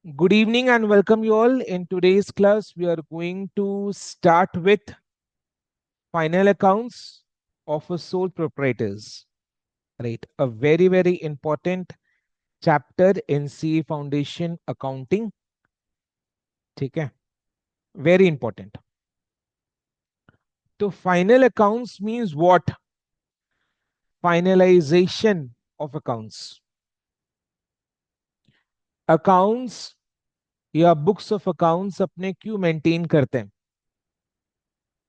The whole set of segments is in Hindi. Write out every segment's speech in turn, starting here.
Good evening and welcome you all. In today's class, we are going to start with final accounts of a sole proprietors. Right, a very important chapter in CA Foundation accounting. ठीक है, very important. So final accounts means what? Finalization of accounts. Accounts या बुक्स ऑफ अकाउंट्स अपने क्यों मेंटेन करते हैं?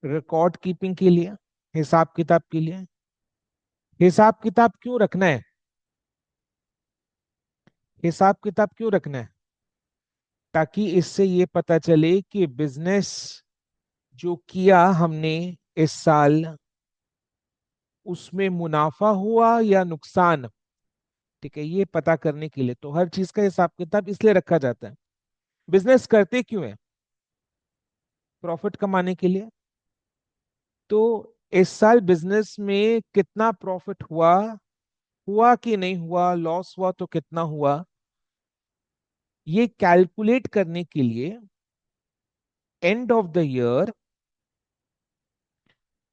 रिकॉर्ड कीपिंग के लिए, हिसाब किताब के लिए। हिसाब किताब क्यों रखना है? हिसाब किताब क्यों रखना है? ताकि इससे ये पता चले कि बिजनेस जो किया हमने इस साल, उसमें मुनाफा हुआ या नुकसान। ठीक है, ये पता करने के लिए तो हर चीज का हिसाब किताब इसलिए रखा जाता है। बिजनेस करते क्यों है? प्रॉफिट कमाने के लिए। तो इस साल बिजनेस में कितना प्रॉफिट हुआ, हुआ कि नहीं हुआ, लॉस हुआ तो कितना हुआ, ये कैलकुलेट करने के लिए एंड ऑफ द ईयर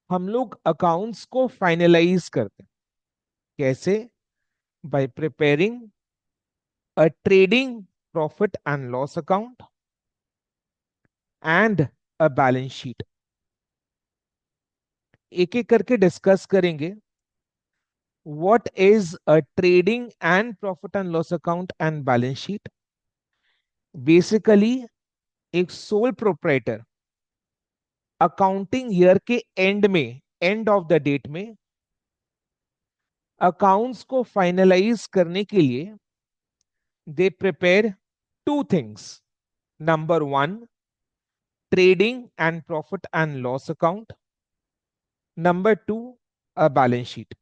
हम लोग अकाउंट्स को फाइनलाइज करते हैं। कैसे? Bye preparing a trading profit and loss account and a balance sheet. एक एक करके डिस्कस करेंगे। What is a trading and profit and loss account and balance sheet? Basically एक सोल प्रोप्राइटर अकाउंटिंग ईयर के एंड में, एंड ऑफ द डेट में अकाउंट्स को फाइनलाइज करने के लिए they prepare two things. Number one, trading and profit and loss account. Number two, a balance sheet.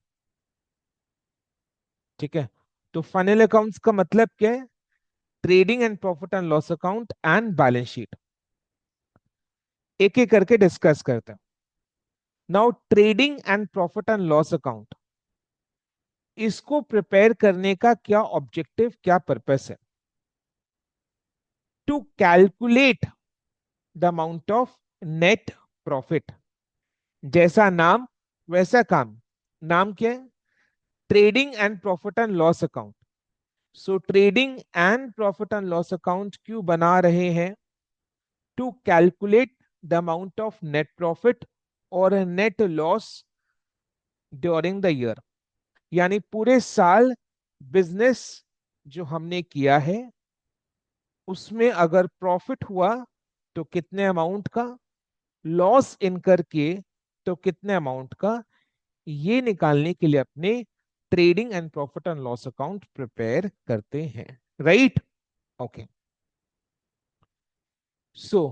ठीक है, तो फाइनल अकाउंट्स का मतलब क्या है? Trading and profit and loss account and balance sheet. एक एक करके डिस्कस करते हैं। Now trading and profit and loss account, इसको प्रिपेयर करने का क्या ऑब्जेक्टिव, क्या पर्पस है? To calculate the amount of net profit. जैसा नाम वैसा काम। नाम क्या है? Trading and profit and loss account. So trading and profit and loss account क्यों बना रहे हैं? To calculate the amount of net profit और net loss during the year. यानी पूरे साल बिजनेस जो हमने किया है उसमें अगर प्रॉफिट हुआ तो कितने अमाउंट का, लॉस इनकर किए तो कितने अमाउंट का, ये निकालने के लिए अपने trading and profit and loss account prepare करते हैं। Right, okay. So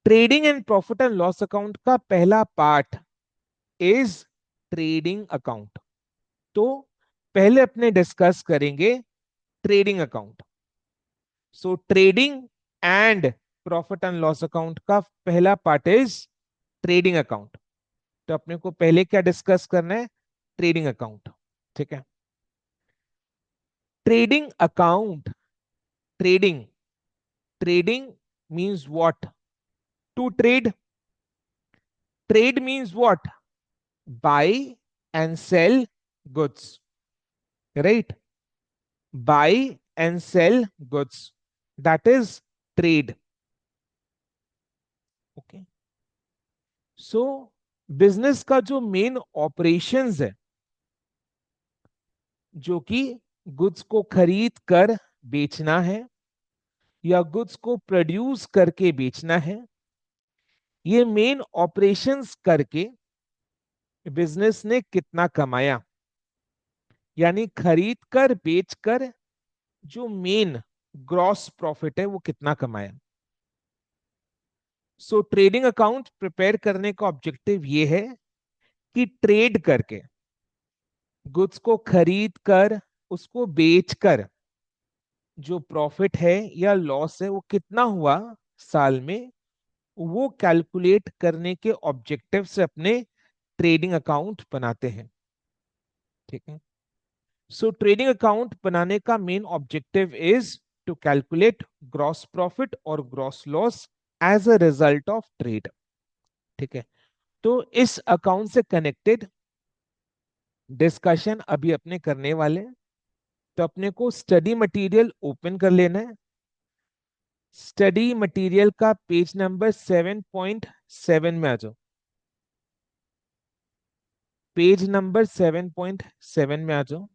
trading and profit and loss account का पहला पार्ट इज ट्रेडिंग अकाउंट। तो पहले अपने डिस्कस करेंगे trading account. So trading and profit and loss account का पहला पार्ट इज ट्रेडिंग अकाउंट। तो अपने को पहले क्या डिस्कस करना है? Trading account. ठीक है, trading account. Trading, trading means what? To trade. Trade means what? Buy and sell goods. Right, buy and sell goods, that is trade. Okay, so business का जो मेन ऑपरेशंस है, जो कि गुड्स को खरीद कर बेचना है या गुड्स को प्रोड्यूस करके बेचना है, ये मेन ऑपरेशंस करके बिजनेस ने कितना कमाया, यानी खरीद कर बेच कर जो मेन ग्रॉस प्रॉफिट है वो कितना कमाया। सो ट्रेडिंग अकाउंट प्रिपेयर करने का ऑब्जेक्टिव ये है कि ट्रेड करके, गुड्स को खरीद कर उसको बेचकर जो प्रॉफिट है या लॉस है वो कितना हुआ साल में, वो कैलकुलेट करने के ऑब्जेक्टिव से अपने ट्रेडिंग अकाउंट बनाते हैं। ठीक है, सो ट्रेडिंग अकाउंट बनाने का main objective is to calculate gross profit or gross loss as a result of trade. ठीक है, तो इस अकाउंट से कनेक्टेड डिस्कशन अभी अपने करने वाले हैं। तो अपने को स्टडी मटेरियल ओपन कर लेना है। स्टडी मटेरियल का पेज नंबर 7.7 में आ जाओ। पेज नंबर 7.7 में आ जाओ।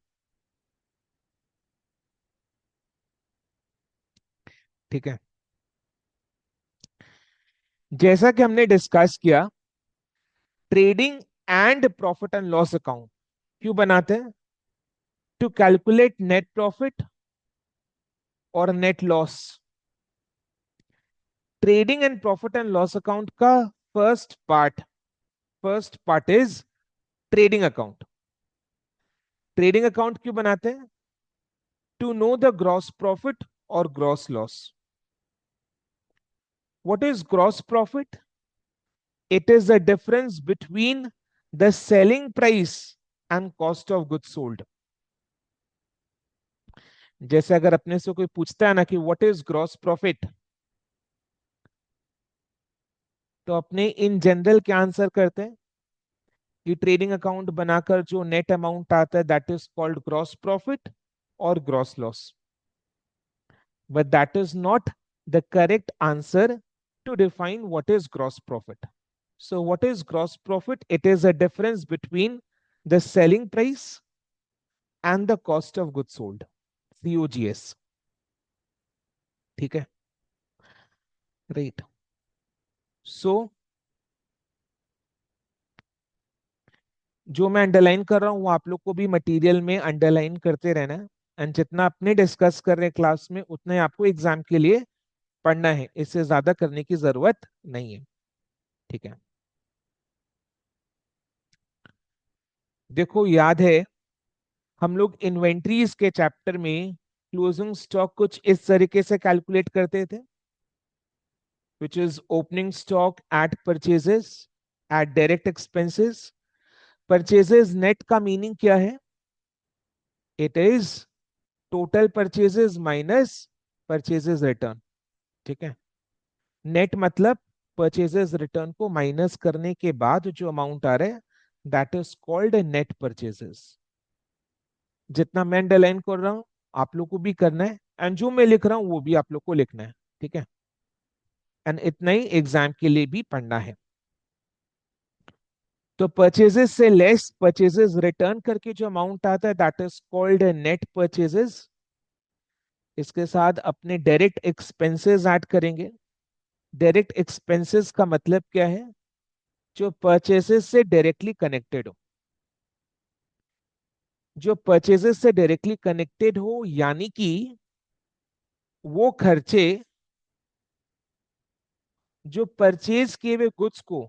ठीक है, जैसा कि हमने डिस्कस किया, trading and profit and loss account क्यों बनाते हैं? टू कैलकुलेट नेट प्रॉफिट और net loss. Trading and profit and loss account का first part is trading account. Trading account क्यों बनाते हैं? To know the gross profit और gross loss. What is gross profit? It is the difference between the selling price and cost of goods sold. जैसे अगर अपने से कोई पूछता है ना कि व्हाट इज ग्रॉस प्रॉफिट, तो अपने इन जनरल क्या आंसर करते हैं कि ट्रेडिंग अकाउंट बनाकर जो नेट अमाउंट आता है that is called gross profit और gross loss. But that is not the correct answer to define what is gross profit. So what is gross profit? It is a difference between the selling price and the cost of goods sold, COGS. ठीक है, राइट। सो जो मैं अंडरलाइन कर रहा हूं वो आप लोग को भी मटेरियल में अंडरलाइन करते रहना है। एंड जितना अपने डिस्कस कर रहे हैं क्लास में उतना ही आपको एग्जाम के लिए पढ़ना है, इससे ज्यादा करने की जरूरत नहीं है। ठीक है, देखो याद है हम लोग इन्वेंट्रीज के चैप्टर में क्लोजिंग स्टॉक कुछ इस तरीके से कैलकुलेट करते थे, which is opening stock at purchases at direct expenses. Purchases net का मीनिंग क्या है? It is total purchases minus purchases return। ठीक है, नेट मतलब परचेजेस रिटर्न को माइनस करने के बाद जो अमाउंट आ रहा है that is called net purchases. जितना मैं अंडरलाइन कर रहा हूं आप लोग को भी करना है, एंड जो मैं लिख रहा हूं वो भी आप लोग को लिखना है। ठीक है, एंड इतना ही एग्जाम के लिए भी पढ़ना है। तो परचेजेस से लेस परचेजेस रिटर्न करके जो अमाउंट आता है that is called net purchases. इसके साथ अपने डायरेक्ट एक्सपेंसेस ऐड करेंगे। डायरेक्ट एक्सपेंसेस का मतलब क्या है? जो परचेजेस से डायरेक्टली कनेक्टेड हो। जो परचेजेस से डायरेक्टली कनेक्टेड हो यानी कि वो खर्चे जो परचेज किए हुए गुड्स को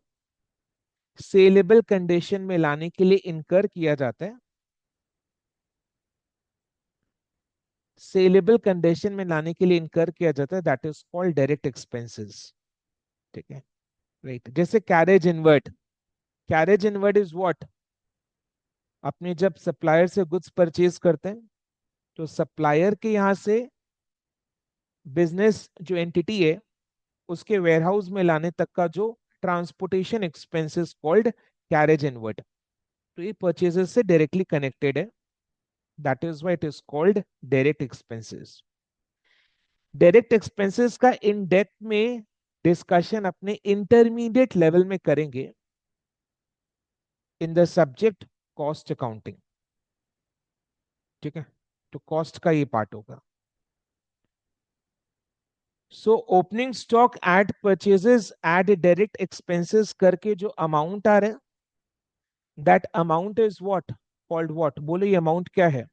सेलेबल कंडीशन में लाने के लिए इनकर किया जाता है। सेलेबल कंडीशन में लाने के लिए इनकर किया जाता है that is called direct expenses. ठीक है, राइट। जैसे carriage inward, carriage inward is what? अपने जब सप्लायर से गुड्स परचेज करते हैं तो सप्लायर के यहां से बिजनेस जो एंटिटी है उसके वेयरहाउस में लाने तक का जो transportation expenses called carriage inward. तो ये परचेजेस से डायरेक्टली कनेक्टेड है, that is why it is called direct expenses. Direct expenses का इन डेप्थ में डिस्कशन अपने इंटरमीडिएट लेवल में करेंगे in the subject cost accounting. ठीक है, तो कॉस्ट का ये पार्ट होगा। So opening stock add purchases add direct expenses करके जो अमाउंट आ रहा है that amount is what called what? बोलो ये अमाउंट क्या है?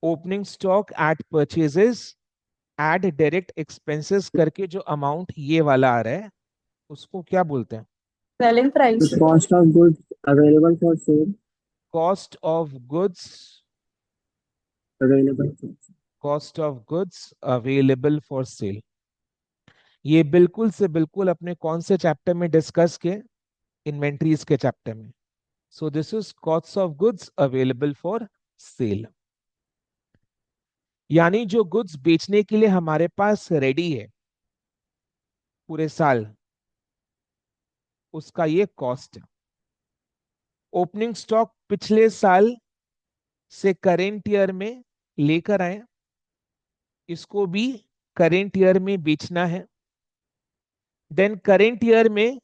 Opening stock add purchases add direct expenses करके जो अमाउंट ये वाला आ रहा है उसको क्या बोलते हैं? Selling price. The cost of goods available for sale. Cost of goods, Available for sale. Cost of goods available for cell. ये बिल्कुल से बिल्कुल अपने कौन से चैप्टर में डिस्कस किए? इन्वेंट्रीज के चैप्टर में। सो this is cost of goods available for sale. यानी जो गुड्स बेचने के लिए हमारे पास रेडी है पूरे साल, उसका ये कॉस्ट है। ओपनिंग स्टॉक पिछले साल से करेंट ईयर में लेकर आए, इसको भी करेंट ईयर में बेचना है। देन करेंट ईयर में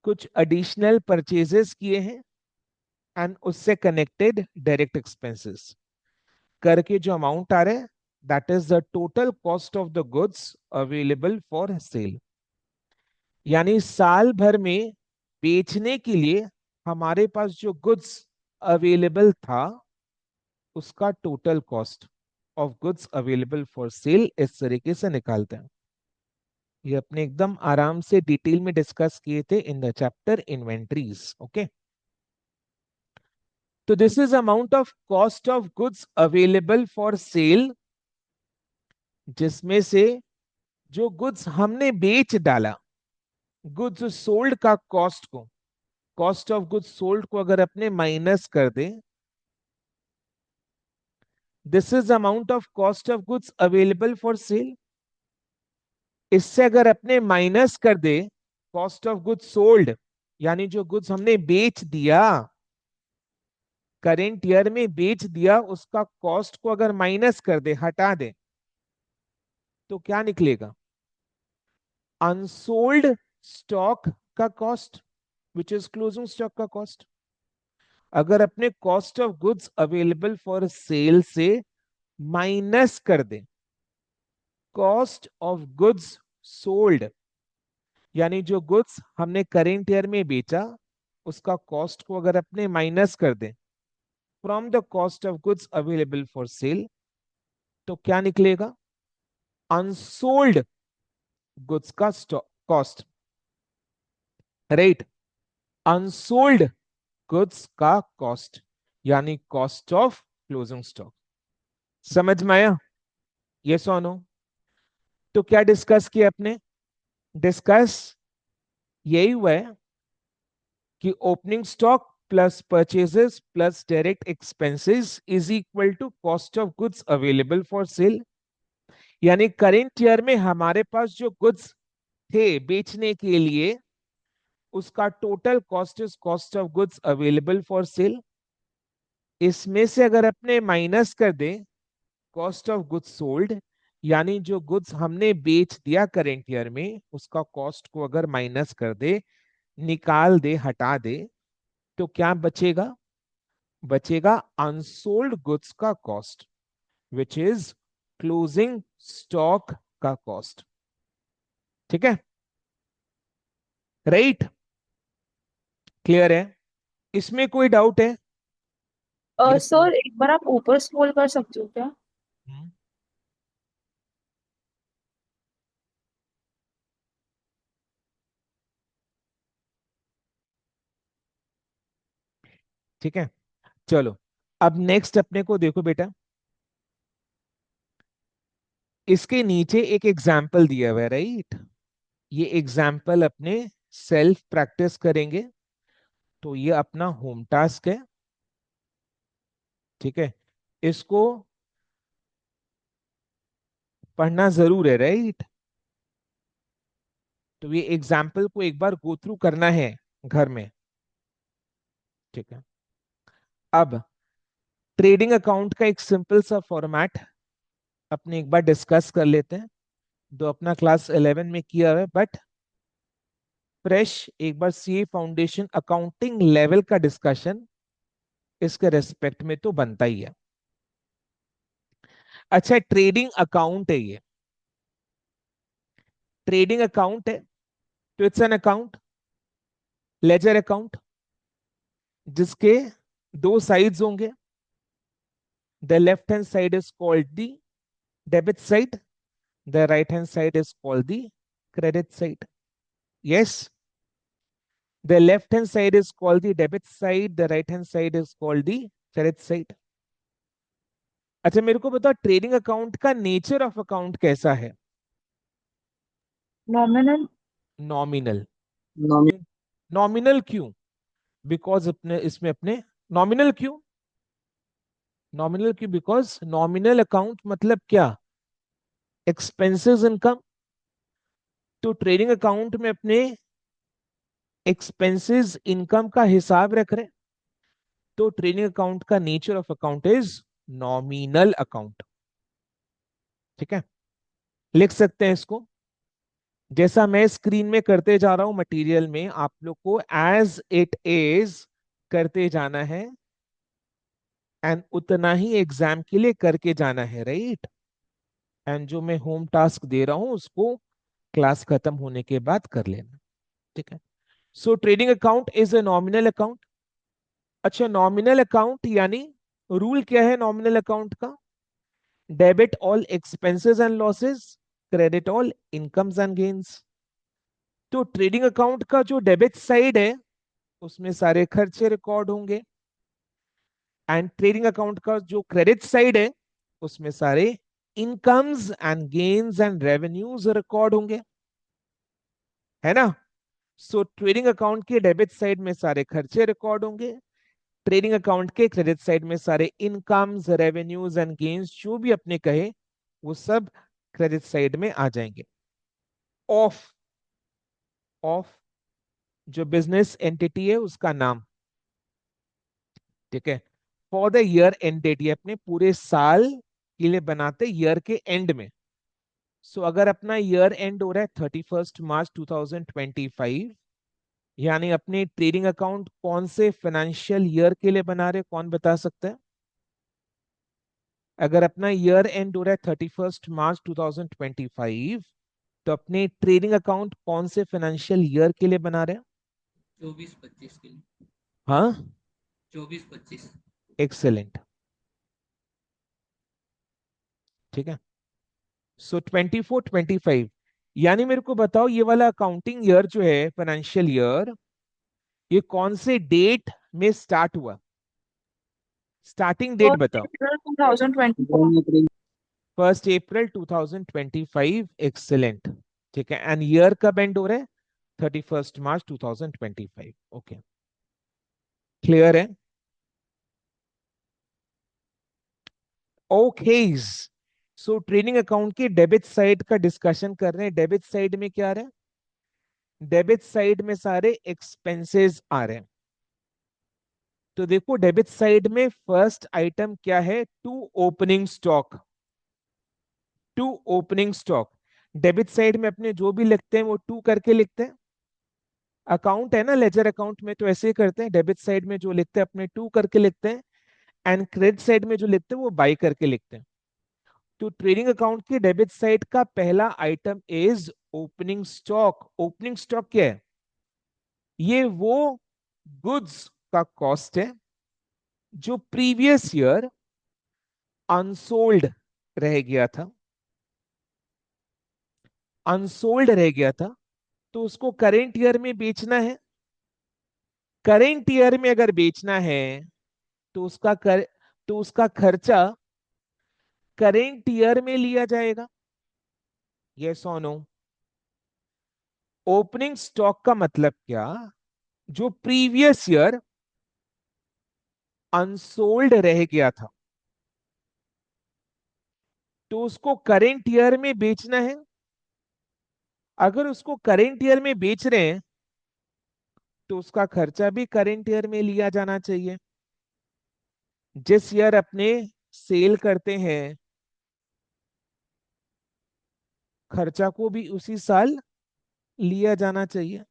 कुछ एडिशनल परचेजेस किए हैं एंड उससे कनेक्टेड डायरेक्ट एक्सपेंसेस करके जो अमाउंट आ रहा है, that is the total cost of the goods available for sale. यानी साल भर में बेचने के लिए हमारे पास जो गुड्स अवेलेबल था, उसका total cost of goods available for cell इस तरीके से निकालते हैं। ये अपने एकदम आराम से डिटेल में डिस्कस किए थे in the chapter inventories. Okay, तो this is amount of cost of goods available for sale, जिसमें से जो गुड्स हमने बेच डाला, गुड्स सोल्ड का कॉस्ट को, कॉस्ट ऑफ गुड्स सोल्ड को अगर अपने माइनस कर दे, this is amount of cost of goods available for sale. इससे अगर अपने माइनस कर दे कॉस्ट ऑफ गुड्स सोल्ड, यानी जो गुड्स हमने बेच दिया, करेंट ईयर में बेच दिया, उसका कॉस्ट को अगर माइनस कर दे, हटा दे, तो क्या निकलेगा? अनसोल्ड स्टॉक का cost, which is closing stock का कॉस्ट। अगर अपने cost of goods available for sale से माइनस कर दे कॉस्ट ऑफ गुड्स सोल्ड, यानी जो गुड्स हमने करेंट ईयर में बेचा, उसका कॉस्ट को अगर अपने माइनस कर दे from the cost of goods available for sale, तो क्या निकलेगा? अनसोल्ड गुड्स का कॉस्ट, राइट, अनसोल्ड गुड्स का कॉस्ट, यानी कॉस्ट ऑफ क्लोजिंग स्टॉक। समझ में आया? ये सोनो, तो क्या डिस्कस किया अपने? डिस्कस यही हुआ है कि opening stock plus purchases plus direct expenses is equal to cost of goods available for sale. यानी करेंट ईयर में हमारे पास जो गुड्स थे बेचने के लिए, उसका total cost is cost of goods available for cell. इसमें से अगर अपने माइनस कर दे कॉस्ट ऑफ गुड्स सोल्ड, यानी जो गुड्स हमने बेच दिया करेंट ईयर में, उसका कॉस्ट को अगर माइनस कर दे, निकाल दे, हटा दे, तो क्या बचेगा? बचेगा अनसोल्ड गुड्स का cost, which is closing stock का कॉस्ट। ठीक है, राइट? क्लियर है? इसमें कोई डाउट है? Yes no? सर एक बार आप ऊपर स्क्रॉल कर सकते हो क्या? ठीक है, चलो अब नेक्स्ट अपने को देखो बेटा, इसके नीचे एक एग्जाम्पल दिया हुआ है, राइट? ये एग्जाम्पल अपने सेल्फ प्रैक्टिस करेंगे, तो ये अपना होम टास्क है। ठीक है, इसको पढ़ना जरूर है, राइट? तो ये एग्जाम्पल को एक बार गो थ्रू करना है घर में। ठीक है, अब ट्रेडिंग अकाउंट का एक सिंपल सा फॉर्मेट अपने एक बार डिस्कस कर लेते हैं, जो अपना क्लास 11 में किया हुआ है, बट फ्रेश एक बार सीए फाउंडेशन अकाउंटिंग लेवल का डिस्कशन इसके रेस्पेक्ट में तो बनता ही है। अच्छा, ट्रेडिंग अकाउंट है ये, ट्रेडिंग अकाउंट है, तो it's an account, ledger account, जिसके दो साइड्स होंगे। The left hand side is called the debit side, the right hand side is called the credit side. Yes, the left hand side is called the debit side, the right hand side is called the credit side। अच्छा, मेरे को बताओ ट्रेडिंग अकाउंट का नेचर ऑफ अकाउंट कैसा है? नॉमिनल। नॉमिनल। नॉमिनल नॉमिनल क्यों? बिकॉज अपने इसमें अपने नॉमिनल क्यों? नॉमिनल क्यों? बिकॉज नॉमिनल अकाउंट मतलब क्या? Expenses income. तो ट्रेडिंग अकाउंट में अपने एक्सपेंसेस इनकम का हिसाब रख रहे हैं, तो ट्रेडिंग अकाउंट का nature of account is nominal account. ठीक है, लिख सकते हैं इसको। जैसा मैं स्क्रीन में करते जा रहा हूं मटेरियल में, आप लोग को एज इट इज करते जाना है एंड उतना ही एग्जाम के लिए करके जाना है, राइट? एंड जो मैं होम टास्क दे रहा हूं उसको क्लास खत्म होने के बाद कर लेना। ठीक है, so trading account is a nominal account. अच्छा, नॉमिनल अकाउंट यानी रूल क्या है नॉमिनल अकाउंट का? Debit all expenses and losses, credit all incomes and gains. तो ट्रेडिंग अकाउंट का जो डेबिट साइड है उसमें सारे खर्चे रिकॉर्ड होंगे, एंड ट्रेडिंग अकाउंट का जो क्रेडिट साइड है उसमें सारे incomes and gains and revenues record होंगे, है ना? सो ट्रेडिंग अकाउंट के डेबिट साइड में सारे खर्चे रिकॉर्ड होंगे, ट्रेडिंग अकाउंट के क्रेडिट साइड में सारे इनकम्स रेवेन्यूज एंड गेन्स जो भी अपने कहे वो सब क्रेडिट साइड में आ जाएंगे। ऑफ ऑफ जो बिजनेस एंटिटी है उसका नाम। ठीक है, for the year end date, ये अपने पूरे साल के लिए बनाते ईयर के एंड में। सो अगर अपना ईयर एंड हो रहा है 31 मार्च 2025, यानी अपने ट्रेडिंग अकाउंट कौन से फाइनेंशियल ईयर के लिए बना रहे, कौन बता सकता है? अगर अपना ईयर एंड हो रहा है 31 मार्च 2025, तो अपने ट्रेडिंग अकाउंट कौन से फाइनेंशियल ईयर के लिए बना रहे हैं? 24-25 के लिए। हाँ, 24-25। एक्सेलेंट। ठीक है, सो 24-25, यानी मेरे को बताओ ये वाला अकाउंटिंग ईयर जो है फाइनेंशियल ईयर, ये कौन से डेट में स्टार्ट हुआ? स्टार्टिंग डेट बताओ। 2024। 1 अप्रैल 2025, एक्सेलेंट। ठीक है, एंड ईयर कब एंड हो रहा है? 31 मार्च 2025। ओके, क्लियर है? ओके, सो ट्रेडिंग अकाउंट के डेबिट साइड का डिस्कशन कर रहे हैं। डेबिट साइड में क्या आ रहा है? डेबिट साइड में सारे एक्सपेंसेस आ रहे हैं। तो देखो डेबिट साइड में फर्स्ट आइटम क्या है? To opening stock. To opening stock. Debit side में अपने जो भी लिखते हैं वो टू करके लिखते हैं। अकाउंट है ना, लेजर अकाउंट में तो ऐसे ही करते हैं, डेबिट साइड में जो लिखते हैं अपने टू करके लिखते हैं, एंड क्रेडिट साइड में जो लिखते हैं वो बाई करके लिखते हैं। तो ट्रेडिंग अकाउंट की डेबिट साइड का पहला item is opening stock. Opening stock क्या है? ये वो गुड्स का कॉस्ट है जो प्रीवियस ईयर अनसोल्ड रह गया था। अनसोल्ड रह गया था तो उसको करेंट ईयर में बेचना है। करेंट ईयर में अगर बेचना है तो उसका खर्चा करेंट ईयर में लिया जाएगा। यस और नो? ओपनिंग स्टॉक का मतलब क्या? जो प्रीवियस ईयर अनसोल्ड रह गया था तो उसको करेंट ईयर में बेचना है। अगर उसको करेंट ईयर में बेच रहे हैं तो उसका खर्चा भी करेंट ईयर में लिया जाना चाहिए। जिस ईयर अपने सेल करते हैं खर्चा को भी उसी साल लिया जाना चाहिए,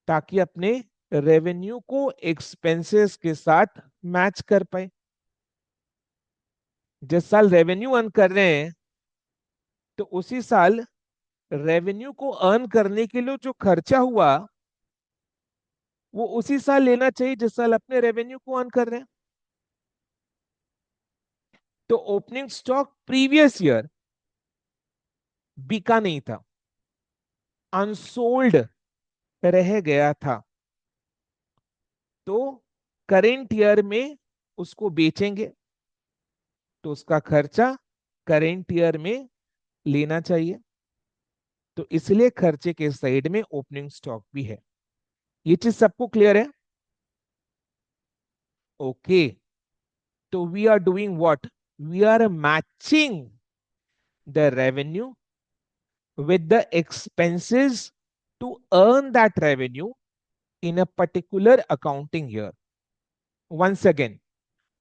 ताकि अपने रेवेन्यू को एक्सपेंसेस के साथ मैच कर पाए। जिस साल रेवेन्यू अर्न कर रहे हैं तो उसी साल रेवेन्यू को अर्न करने के लिए जो खर्चा हुआ वो उसी साल लेना चाहिए जिस साल अपने रेवेन्यू को अर्न कर रहे हैं। तो ओपनिंग स्टॉक प्रीवियस ईयर बिका नहीं था, अनसोल्ड रह गया था, तो करेंट ईयर में उसको बेचेंगे तो उसका खर्चा करेंट ईयर में लेना चाहिए। तो इसलिए खर्चे के साइड में ओपनिंग स्टॉक भी है। ये चीज सबको क्लियर है? ओके, तो we are doing what, we are matching the revenue with the expenses to earn that revenue in a particular accounting year. Once again,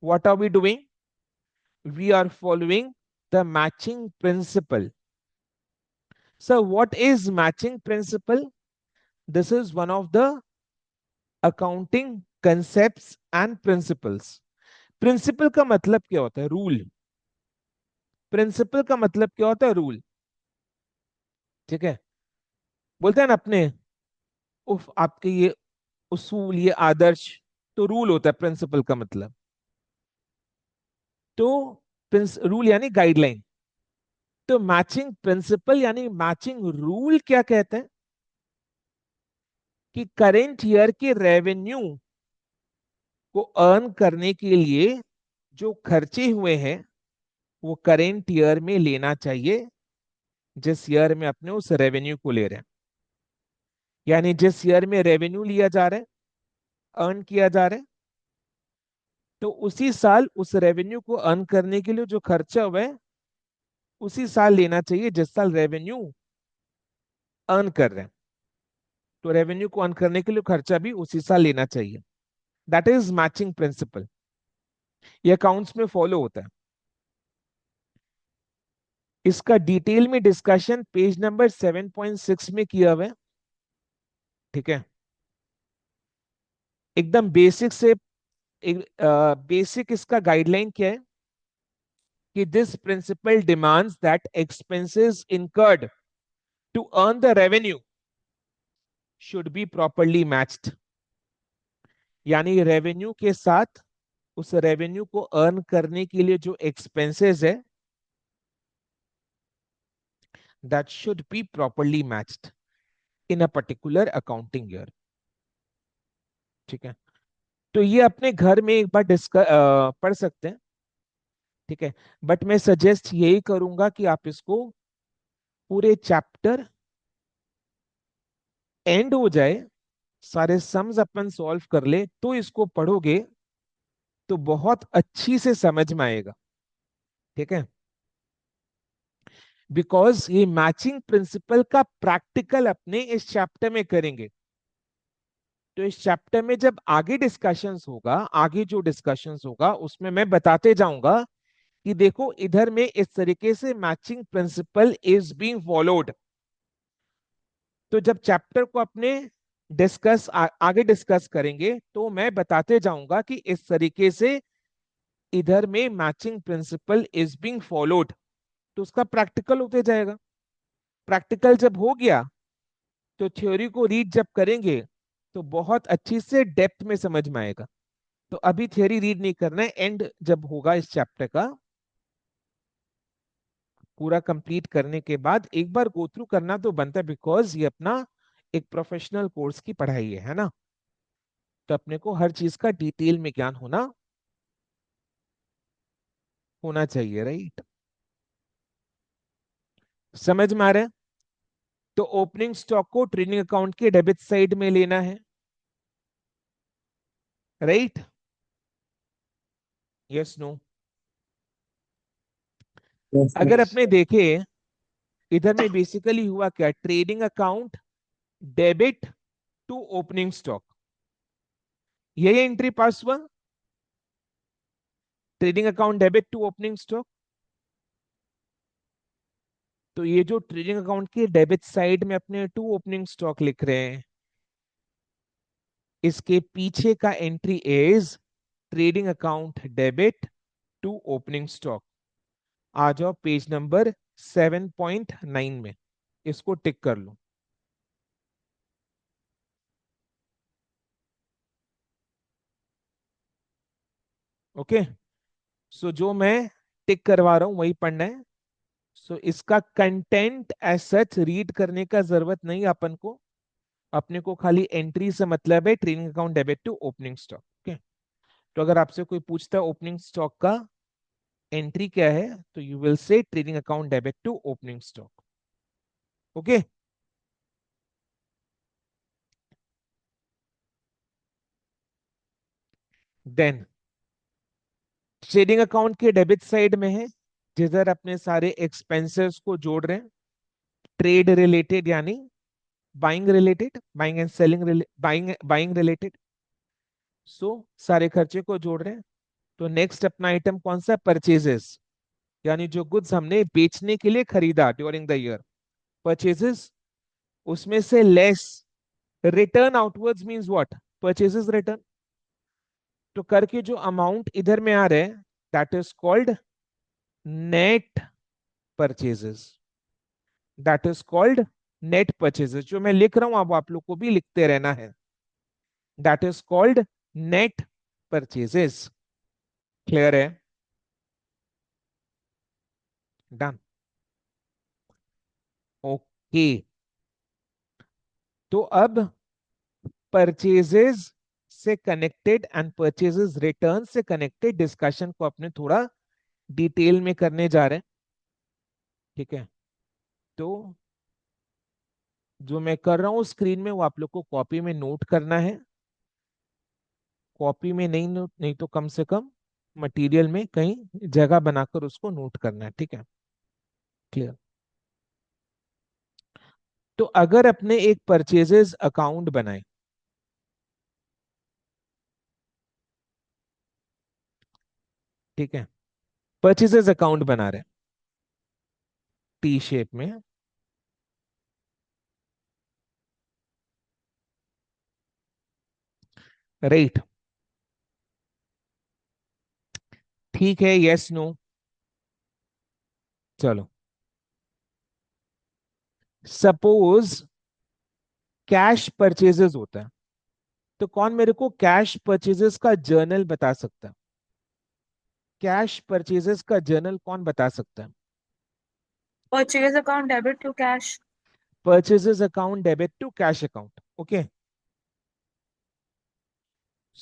what are we doing? We are following the matching principle. So what is matching principle? This is one of the accounting concepts and principles. Principle का मतलब क्या होता है? रूल. प्रिंसिपल का मतलब क्या होता है? रूल. ठीक है, बोलते हैं ना अपने, उफ आपके ये उसूल, ये आदर्श, तो रूल होता है प्रिंसिपल का मतलब. तो रूल यानी गाइडलाइन. तो मैचिंग प्रिंसिपल यानी मैचिंग रूल क्या कहते हैं? कि करेंट ईयर के रेवेन्यू को अर्न करने के लिए जो खर्चे हुए हैं वो करेंट ईयर में लेना चाहिए, जिस ईयर में अपने उस रेवेन्यू को ले रहे हैं. यानी जिस ईयर में रेवेन्यू लिया जा रहा है, अर्न किया जा रहा है, तो उसी साल उस रेवेन्यू को अर्न करने के लिए जो खर्चा हुआ है उसी साल लेना चाहिए जिस साल रेवेन्यू अर्न कर रहे हैं. तो रेवेन्यू को अर्न करने के लिए खर्चा भी उसी साल लेना चाहिए. That is matching principal. ये अकाउंट्स में फॉलो होता है. इसका डिटेल में डिस्कशन पेज नंबर 7.6 में किया हुआ है. ठीक है, एकदम बेसिक से बेसिक इसका गाइडलाइन क्या है कि this principle demands that expenses incurred to earn the revenue should be properly matched. यानी रेवेन्यू के साथ उस रेवेन्यू को अर्न करने के लिए जो एक्सपेंसेस है that should be properly matched in a particular accounting year. ठीक है, तो ये अपने घर में एक बार डिस्कस पढ़ सकते हैं. ठीक है, बट मैं सजेस्ट यही करूंगा कि आप इसको पूरे चैप्टर एंड हो जाए, सारे सम्स अपन सॉल्व कर ले, तो इसको पढ़ोगे तो बहुत अच्छी से समझ में आएगा. ठीक है, बिकॉज ये मैचिंग प्रिंसिपल का प्रैक्टिकल अपने इस चैप्टर में करेंगे. तो इस चैप्टर में जब आगे डिस्कशंस होगा, आगे जो डिस्कशंस होगा उसमें मैं बताते जाऊंगा कि देखो इधर में इस तरीके से matching principal is being followed. तो जब चैप्टर को अपने आगे डिस्कस करेंगे तो मैं बताते जाऊंगा कि इस तरीके से इधर में matching principal is being followed. तो उसका प्रैक्टिकल होते जाएगा. प्रैक्टिकल जब हो गया तो थ्योरी को रीड जब करेंगे तो बहुत अच्छी से डेप्थ में समझ में आएगा. तो अभी थ्योरी रीड नहीं करना है, एंड जब होगा इस चैप्टर का पूरा कंप्लीट करने के बाद एक बार गो थ्रू करना तो बनता है, बिकॉज ये अपना एक प्रोफेशनल कोर्स की पढ़ाई है ना. तो अपने को हर चीज का डिटेल में ज्ञान होना होना चाहिए, राइट? समझ में आ रहा है? तो ओपनिंग स्टॉक को ट्रेडिंग अकाउंट के डेबिट साइड में लेना है, राइट? Yes no? Yes, अगर yes. अपने देखे इधर में बेसिकली हुआ क्या, trading account debit to opening stock, यही एंट्री पास हुआ. Trading account debit to opening stock. तो ये जो ट्रेडिंग अकाउंट के डेबिट साइड में अपने टू ओपनिंग स्टॉक लिख रहे हैं, इसके पीछे का entry is trading account debit to opening stock. आ जाओ पेज नंबर 7.9 में, इसको टिक कर लो. ओके, सो जो मैं टिक करवा रहा हूं वही पढ़ना है. सो इसका कंटेंट एज सच रीड करने का जरूरत नहीं अपन को. अपने को खाली एंट्री से मतलब है trading account debit to opening stock. Okay, तो अगर आपसे कोई पूछता है ओपनिंग स्टॉक का एंट्री क्या है, तो you will say trading account debit to opening stock. Okay, then trading account के डेबिट साइड में है जिधर अपने सारे एक्सपेंसेस को जोड़ रहे हैं, ट्रेड रिलेटेड यानी buying related, buying and selling, buying related, so सारे खर्चे को जोड़ रहे हैं। तो नेक्स्ट अपना आइटम कौन सा, परचेजेस, यानी जो गुड्स हमने बेचने के लिए खरीदा ड्यूरिंग द ईयर, परचेजेस, उसमें से less return outwards means what, purchases return. तो करके जो अमाउंट इधर में आ रहे हैं that is called net purchases, that is called net purchases. जो मैं लिख रहा हूं अब आप लोग को भी लिखते रहना है, that is called net purchases. Clear है? डन। ओके, तो अब परचेजेस से कनेक्टेड एंड परचेजेस रिटर्न से कनेक्टेड डिस्कशन को अपने थोड़ा डिटेल में करने जा रहे हैं। ठीक है, तो जो मैं कर रहा हूं स्क्रीन में वो आप लोग को कॉपी में नोट करना है। कॉपी में नहीं नोट, नहीं तो कम से कम मटेरियल में कहीं जगह बनाकर उसको नोट करना है। ठीक है, क्लियर? तो अगर अपने एक परचेजेस अकाउंट बनाए, ठीक है, परचेजेस अकाउंट बना रहे हैं टी शेप में, राइट? ठीक है, यस नो? चलो, सपोज कैश परचेजेस होता है, तो कौन मेरे को कैश परचेजेस का जर्नल बता सकता है? कैश परचेजेस का जर्नल कौन बता सकता है? Purchase account debit to cash. Purchases account debit to cash account, okay.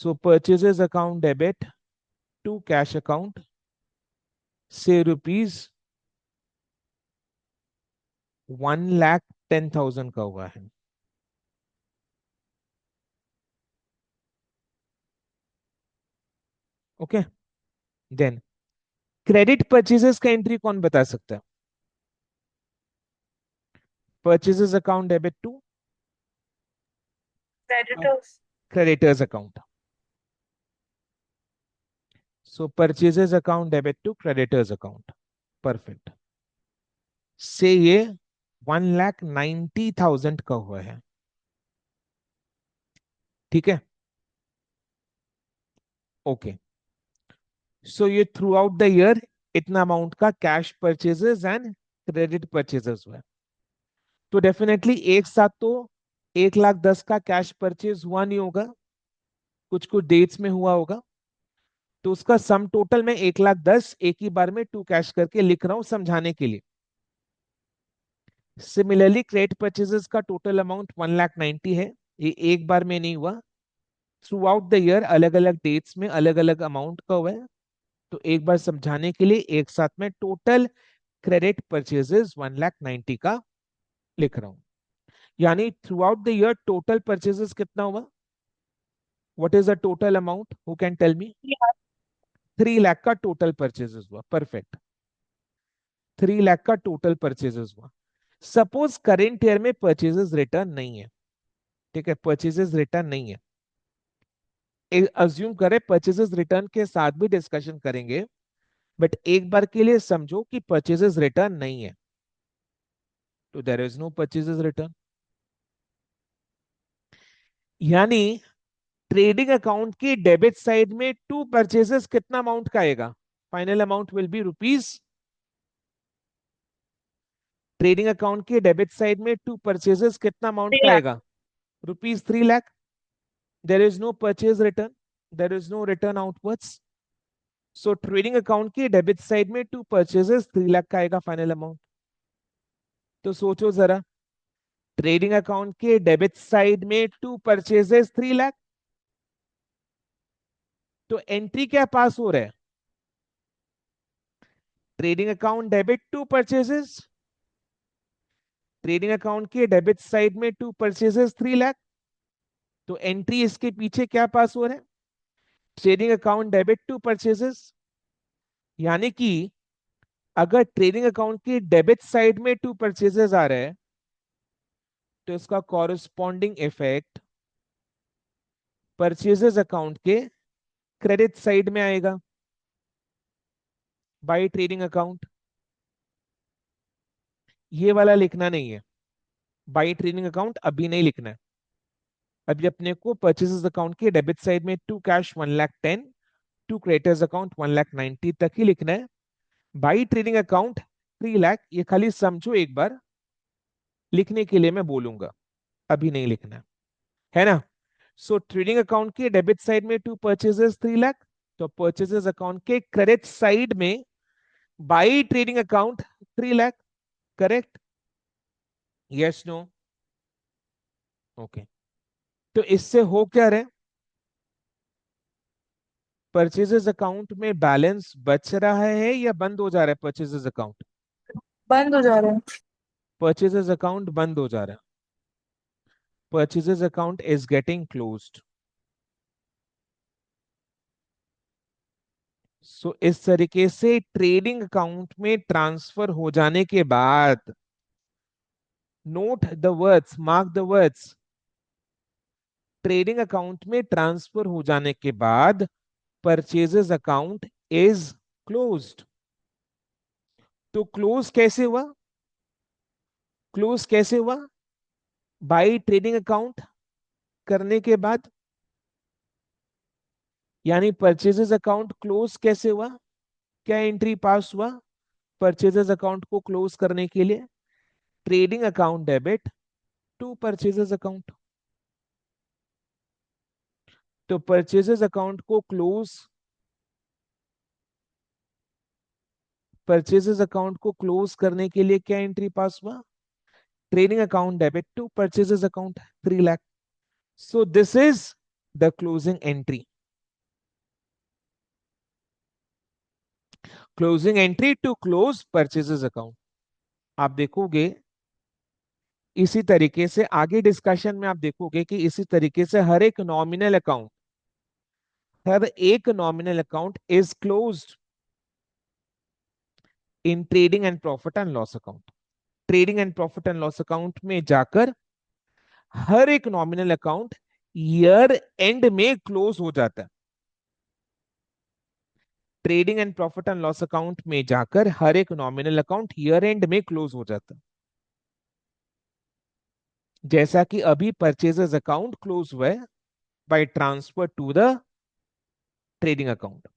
So purchases account debit to cash account से ₹1,10,000 का हुआ है। ओके, देन क्रेडिट परचेजेस का एंट्री कौन बता सकता है? Purchases account debit to Creditors. Creditors account, so purchases account debit to creditors account, perfect. से ये 1,90,000 का हुआ है। ठीक है, ओके। सो ये थ्रू आउट द ईयर इतना अमाउंट का cash purchases and credit purchases हुआ है। तो डेफिनेटली एक साथ तो 1,10,000 का कैश परचेज हुआ नहीं होगा, कुछ कुछ डेट्स में हुआ होगा। तो उसका सम टोटल में 1,10,000 एक ही बार में टू कैश करके लिख रहा हूं समझाने के लिए। सिमिलरली क्रेडिट परचेजेस का टोटल अमाउंट 1,90,000 है, ये एक बार में नहीं हुआ, थ्रू आउट द ईयर अलग अलग डेट्स में अलग अलग अमाउंट का हुआ है। तो एक बार समझाने के लिए एक साथ में टोटल क्रेडिट परचेजेस 1,90,000 का लिख रहा हूं। यानी throughout the year total purchases कितना हुआ? What is the total amount, who can tell me? 3,00,000 का टोटल परचेजेस हुआ, परफेक्ट। 3,00,000 का टोटल परचेजेस हुआ। सपोज करेंट ईयर में परचेजेस रिटर्न नहीं है, ठीक है, परचेजेस रिटर्न नहीं है, अज्यूम करें परचेजेस रिटर्न के साथ भी डिस्कशन करेंगे, बट एक बार के लिए समझो कि परचेजेस रिटर्न नहीं है, तो there is no purchases return. यानी ट्रेडिंग अकाउंट की डेबिट साइड में टू परचेजेस कितना अमाउंट का आएगा? Final amount will be rupees, trading account के डेबिट साइड में टू परचेजेस कितना अमाउंट 3 का lakh. आएगा? Rupees 3,00,000। There is no purchase return, there is no return outwards, so trading account की डेबिट साइड में टू परचेजेस 3,00,000 का आएगा फाइनल अमाउंट। तो सोचो जरा, ट्रेडिंग अकाउंट के डेबिट साइड में टू परचेजेस 3,00,000, तो एंट्री क्या पास हो रहा है? Trading account debit to purchases, trading account के डेबिट साइड में टू परचेजेस 3,00,000, तो एंट्री इसके पीछे क्या पास हो रहा है? Trading account debit to purchases, यानी कि अगर ट्रेडिंग अकाउंट की डेबिट साइड में 2 परचेजेस आ रहे हैं तो इसका कॉरेस्पॉन्डिंग इफेक्ट परचेजेस अकाउंट के क्रेडिट साइड में आएगा बाय ट्रेडिंग अकाउंट। ये वाला लिखना नहीं है, बाय ट्रेडिंग अकाउंट अभी नहीं लिखना है। अभी अपने को परचेजेस अकाउंट की डेबिट साइड में to cash 1,10,000, to creditors account 1,90,000 तक ही लिखना है। बाई ट्रेडिंग अकाउंट 3 लाख, ये खाली समझो, एक बार लिखने के लिए मैं बोलूंगा, अभी नहीं लिखना है ना। सो ट्रेडिंग अकाउंट के डेबिट साइड में टू परचेजेस 3 लाख, तो परचेजेस अकाउंट के क्रेडिट साइड में by trading account 3 lakh. Correct? Yes, no? Okay. तो इससे हो क्या रहे, परचेजेस अकाउंट में बैलेंस बच रहा है या बंद हो जा रहा है? परचेजेस अकाउंट, बंद हो जा रहे हैं। परचेजेस अकाउंट बंद हो जा रहा है। Purchases account is getting closed. So इस तरीके से ट्रेडिंग अकाउंट में ट्रांसफर हो जाने के बाद, note the words, mark the words, trading account में ट्रांसफर हो जाने के बाद परचेजेस अकाउंट इज क्लोज्ड। तो क्लोज कैसे हुआ? क्लोज कैसे हुआ? बाय ट्रेडिंग अकाउंट करने के बाद, यानी परचेजेस अकाउंट क्लोज कैसे हुआ? क्या एंट्री पास हुआ परचेजेस अकाउंट को क्लोज करने के लिए? Trading account debit to purchases account. तो परचेजेस अकाउंट को क्लोज, परचेजेस अकाउंट को क्लोज करने के लिए क्या एंट्री पास हुआ? Trading account debit to purchases account 3 lakh. So this is the closing entry. Closing entry to close purchases account. आप देखोगे इसी तरीके से आगे डिस्कशन में, आप देखोगे कि इसी तरीके से हर एक नॉमिनल अकाउंट, हर एक nominal account is closed in trading and profit and loss account. Trading and profit and loss account में जाकर हर एक नॉमिनल अकाउंट ईयर एंड में क्लोज हो जाता है। Trading and profit and loss account में जाकर हर एक नॉमिनल अकाउंट ईयर एंड में क्लोज हो जाता है। जैसा कि अभी परचेजेस अकाउंट क्लोज हुआ है by transfer to the trading account.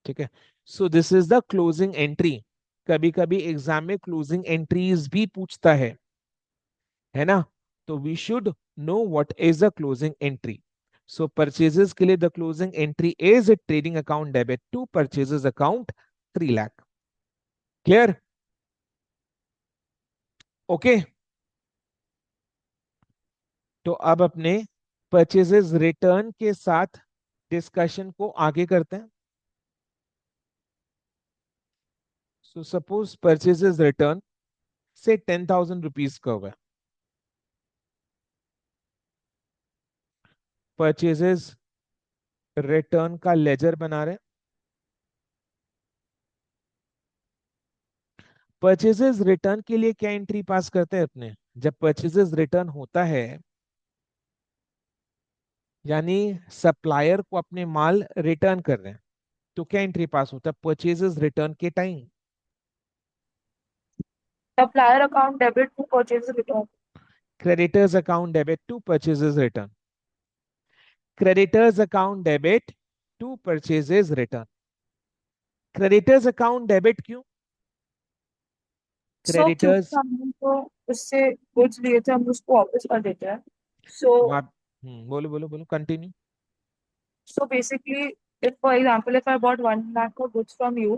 ठीक है? So this is the closing entry. कभी कभी एग्जाम में क्लोजिंग एंट्रीज भी पूछता है ना? तो we should know what is the closing entry. सो परचेजेस के लिए the closing entry is trading account debit to purchases account 3 lakh. Clear? Okay. तो अब अपने परचेजेस रिटर्न के साथ डिस्कशन को आगे करते हैं। सो सपोज परचेजेस रिटर्न से 10,000 रुपीज का हुआ है। परचेजेस रिटर्न का लेजर बना रहे हैं। परचेजेस रिटर्न के लिए क्या एंट्री पास करते हैं अपने? जब परचेजेस रिटर्न होता है, यानी सप्लायर को अपने माल रिटर्न कर रहे हैं, तो क्या एंट्री पास होता है परचेजेस रिटर्न के time? Supplier account debit to purchase return. Creditors account debit to purchases return. Creditors account debit to purchases return. Creditors account debit क्यों? सो क्योंकि क्रेडिटर्स, हमने तो उससे गुड्स लिए थे, हम उसको वापस कर देते हैं। सो आप बोलो बोलो बोलो, continue. so basically, if for example if I bought 1 lakh of goods from you,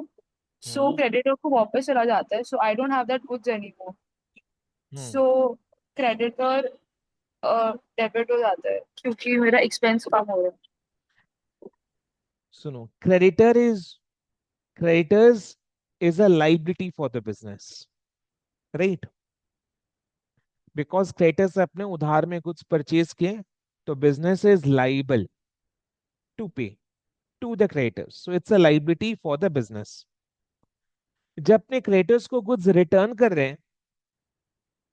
so hmm creditor को वापस चला जाता है, so I don't have that goods anymore. Hmm So creditor debit हो जाता है क्योंकि मेरा एक्सपेंस कम हो रहा है। सुनो, creditors is a liability for the business, right? Because creditors अपने उधार में कुछ परचेज किए, तो बिजनेस इज लाइबल टू पे to the creditors. So it's a liability for the business. जब अपने क्रेडिटर्स को गुड्स रिटर्न कर रहे हैं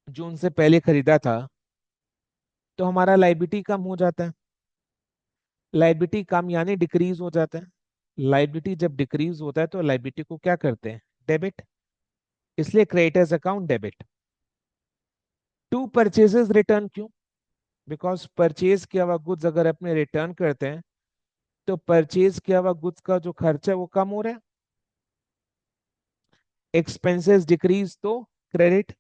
जो उनसे पहले खरीदा था, तो हमारा लाइबिलिटी कम हो जाता है। लाइबिलिटी कम यानी डिक्रीज हो जाता है। लाइबिलिटी जब डिक्रीज होता है तो लाइबिलिटी को क्या करते हैं? डेबिट। इसलिए creditors account debit. To purchases return क्यों? बिकॉज परचेज किया हुआ गुड्स अगर अपने रिटर्न करते हैं तो परचेज किया हुआ गुड्स का जो खर्चा है वो कम हो रहा है। एक्सपेंसेस डिक्रीज तो क्रेडिट,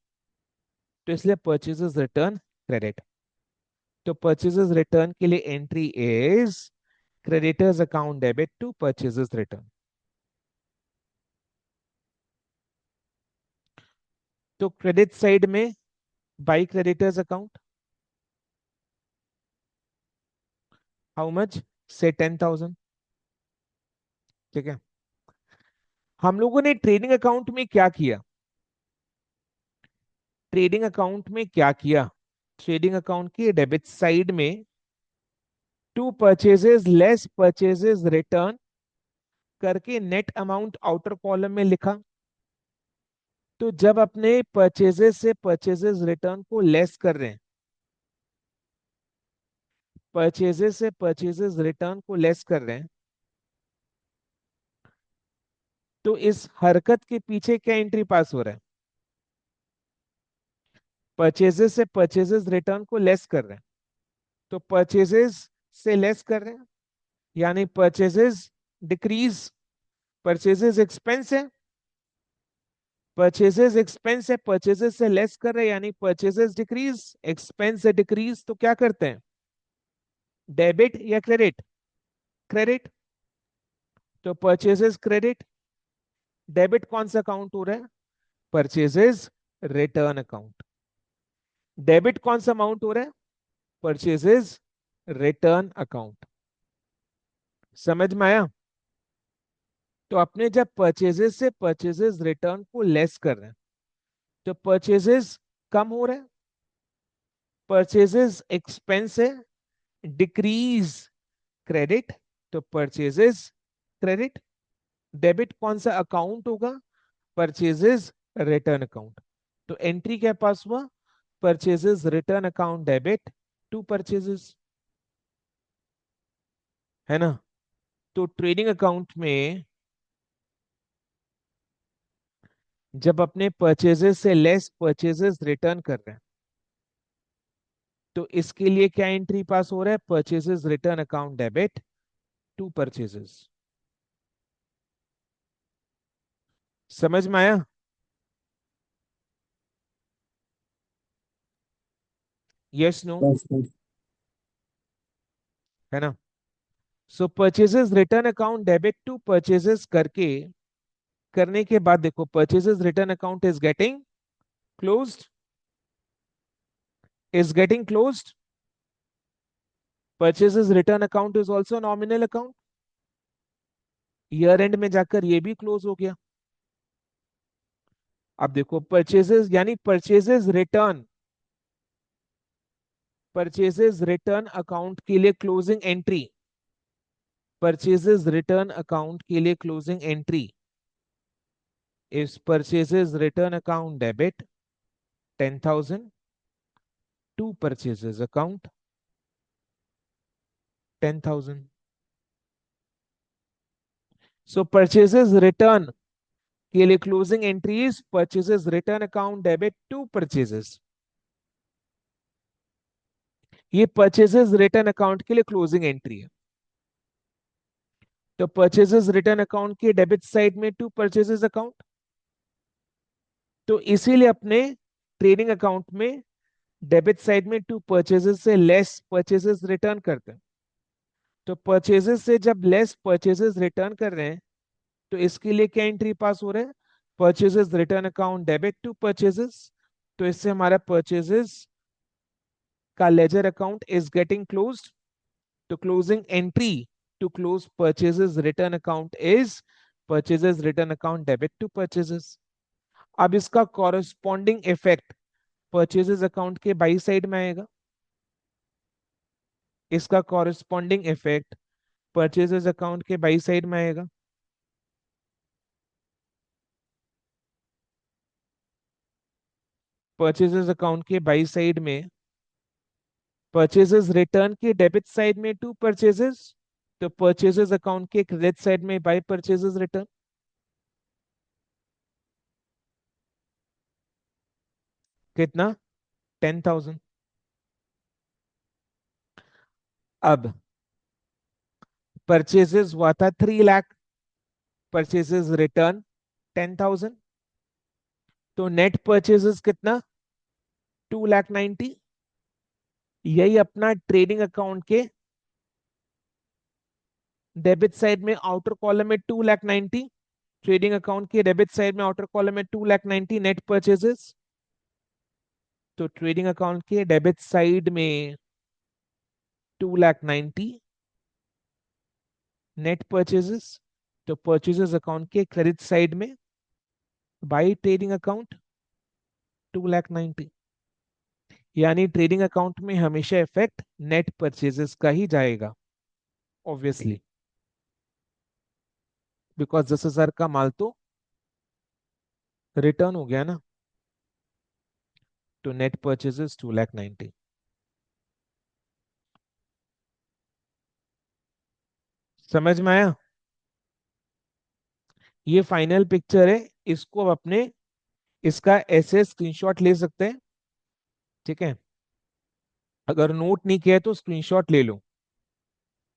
तो इसलिए परचेजेस रिटर्न क्रेडिट। तो परचेजेस रिटर्न के लिए entry is creditors account debit to purchases return. तो क्रेडिट साइड में by creditors account, how much? से 10,000। ठीक है। हम लोगों ने ट्रेडिंग अकाउंट में क्या किया? ट्रेडिंग अकाउंट में क्या किया? ट्रेडिंग अकाउंट की डेबिट साइड में to purchases less purchases return करके नेट अमाउंट आउटर कॉलम में लिखा। तो जब अपने परचेजेस से परचेजेस रिटर्न को लेस कर रहे हैं, परचेजेस से परचेजेस रिटर्न को लेस कर रहे हैं, तो इस हरकत के पीछे क्या एंट्री पास हो रहा है? परचेजेस से परचेजेस रिटर्न को लेस कर रहे हैं, तो परचेजेस से लेस कर रहे हैं यानी परचेजेस डिक्रीज। परचेजेस एक्सपेंस है, परचेजेस एक्सपेंस है, परचेजेस से लेस कर रहे हैं यानी परचेजेस डिक्रीज। एक्सपेंस से डिक्रीज तो क्या करते हैं? डेबिट या क्रेडिट? क्रेडिट। तो परचेजेस क्रेडिट। डेबिट कौन सा अकाउंट हो रहा है? Purchases return account. डेबिट कौन सा अमाउंट हो रहा है? Purchases return account. समझ में आया? तो अपने जब परचेजेस से परचेजेस रिटर्न को लेस कर रहे हैं तो परचेजेस कम हो रहे हैं, परचेजेस एक्सपेंस है, डिक्रीज क्रेडिट, तो परचेजेस क्रेडिट। डेबिट कौन सा अकाउंट होगा? Purchases return account. तो एंट्री क्या पास हुआ? Purchases return account debit to purchases, है ना? तो ट्रेडिंग अकाउंट में जब अपने परचेजेस से लेस परचेजेस रिटर्न कर रहे हैं तो इसके लिए क्या एंट्री पास हो रहा है? Purchases return account debit to purchases. समझ में आया? Yes no? Yes, yes. है ना? So purchases return account debit to purchases करने के बाद देखो purchases return account closed is getting closed. Purchases return account is also nominal account. Year end में जाकर ये भी क्लोज हो गया। अब देखो परचेजेस यानी परचेजेस रिटर्न अकाउंट के लिए closing entry, purchases return account के लिए closing entry is purchases return account debit 10,000 to purchases account 10,000। So purchases return के लिए closing entry is purchases return account debit to purchases. ये परचेजेस रिटर्न अकाउंट के लिए क्लोजिंग एंट्री है। तो परचेजेस रिटर्न अकाउंट की डेबिट साइड में टू परचेजेस अकाउंट, तो इसीलिए अपने ट्रेडिंग अकाउंट में डेबिट साइड में टू परचेजेस से लेस परचेजेस रिटर्न करते हैं। तो परचेजेस से जब लेस परचेजेस रिटर्न कर रहे हैं तो इसके लिए क्या एंट्री पास हो रहा है? Purchases return account debit to purchases. तो इससे हमारा परचेजेस का ledger account is getting closed. तो closing entry to close purchases return account is purchases return account debit to purchases. अब इसका कॉरेस्पॉन्डिंग इफेक्ट परचेजेस अकाउंट के बाई साइड में आएगा। इसका कॉरेस्पॉन्डिंग इफेक्ट परचेजेस अकाउंट के बाई साइड में आएगा। परचेजेस अकाउंट के बाई साइड में परचेजेस रिटर्न के डेबिट साइड में टू परचेजेस, तो परचेजेस अकाउंट के क्रेडिट साइड में बाय परचेजेस रिटर्न। कितना? 10,000। अब परचेजेस हुआ था 3 लाख, परचेजेस रिटर्न 10,000, तो नेट परचेजेस कितना? 2,90,000। यही अपना ट्रेडिंग अकाउंट के डेबिट साइड में आउटर कॉलम में 2,90,000, ट्रेडिंग अकाउंट के डेबिट साइड में आउटर कॉलम में 2,90,000 नेट परचेजेस। तो ट्रेडिंग अकाउंट के डेबिट साइड में 2,90,000 नेट परचेजेस, तो परचेजेस अकाउंट के क्रेडिट साइड में बाई ट्रेडिंग अकाउंट 2,90,000। यानी ट्रेडिंग अकाउंट में हमेशा इफेक्ट नेट परचेजेस का ही जाएगा, ऑब्वियसली, बिकॉज 10,000 का माल तो रिटर्न हो गया ना। तो नेट परचेजेस 2,90,000। समझ में आया? ये फाइनल पिक्चर है, इसको अब अपने इसका ऐसे स्क्रीनशॉट ले सकते हैं, ठीक है? अगर नोट नहीं किया है तो स्क्रीनशॉट ले लो।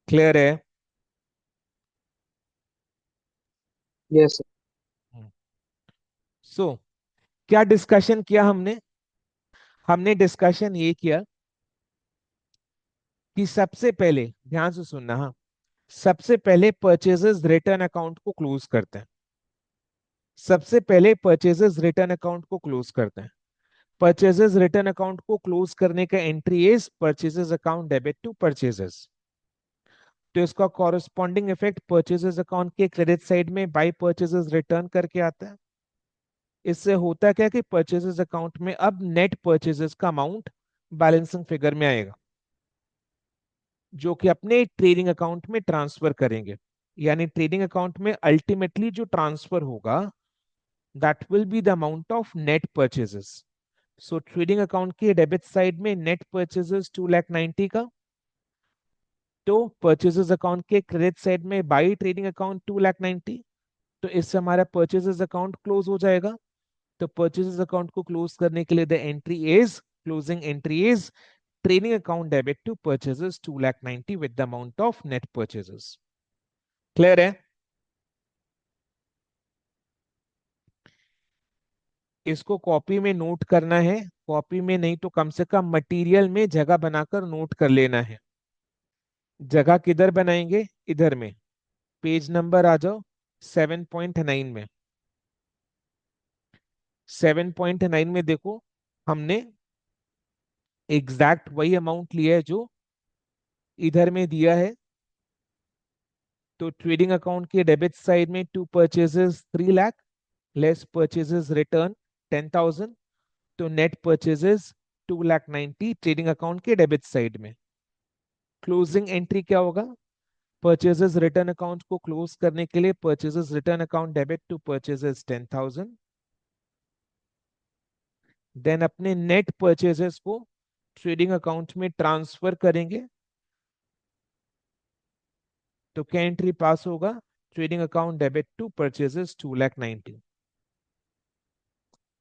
क्लियर है? Yes, sir. सो क्या डिस्कशन किया हमने? हमने डिस्कशन ये किया कि सबसे पहले ध्यान से सुनना, हाँ, सबसे पहले परचेजेस रिटर्न अकाउंट को क्लोज करते हैं। सबसे पहले परचेजेस रिटर्न अकाउंट को क्लोज करते हैं। परचेजेस रिटर्न अकाउंट को क्लोज करने का entry is purchases account debit to purchases. तो इसका कॉरेस्पॉन्डिंग इफेक्ट परचेजेस अकाउंट के क्रेडिट साइड में बाय परचेजेस रिटर्न करके आता है। इससे होता क्या कि परचेजेस अकाउंट में अब नेट परचेजेस का अमाउंट बैलेंसिंग फिगर में आएगा, जो कि अपने ट्रेडिंग अकाउंट में ट्रांसफर करेंगे। यानी ट्रेडिंग अकाउंट में अल्टीमेटली जो ट्रांसफर होगा that will be the amount of net purchases. So trading account के डेबिट साइड में नेट परचेजेस 2,90,000 का, तो परचेजेस अकाउंट के क्रेडिट साइड में बाई ट्रेडिंग अकाउंट 2,90,000, तो इससे हमारा परचेजेस अकाउंट क्लोज हो जाएगा। तो परचेजेस अकाउंट को क्लोज करने के लिए the entry is, closing entry is trading account debit to purchases 2,90,000 with the amount of net purchases. Clear है? इसको कॉपी में नोट करना है, कॉपी में नहीं तो कम से कम मटेरियल में जगह बनाकर नोट कर लेना है। जगह किधर बनाएंगे? इधर में, पेज नंबर आ जाओ 7.9 में। 7.9 में देखो, हमने एग्जैक्ट वही अमाउंट लिया है जो इधर में दिया है। तो ट्रेडिंग अकाउंट के डेबिट साइड में to purchases 3 lakh less purchases return 10,000, तो नेट परचेजेस 2,90,000 ट्रेडिंग अकाउंट के डेबिट साइड में। क्लोजिंग एंट्री क्या होगा? परचेजेस रिटर्न अकाउंट को क्लोज करने के लिए purchases return account debit to purchases 10,000, then अपने नेट परचेजेस को ट्रेडिंग अकाउंट में ट्रांसफर करेंगे। तो क्या एंट्री पास होगा? Trading account debit to purchases 2,90,000।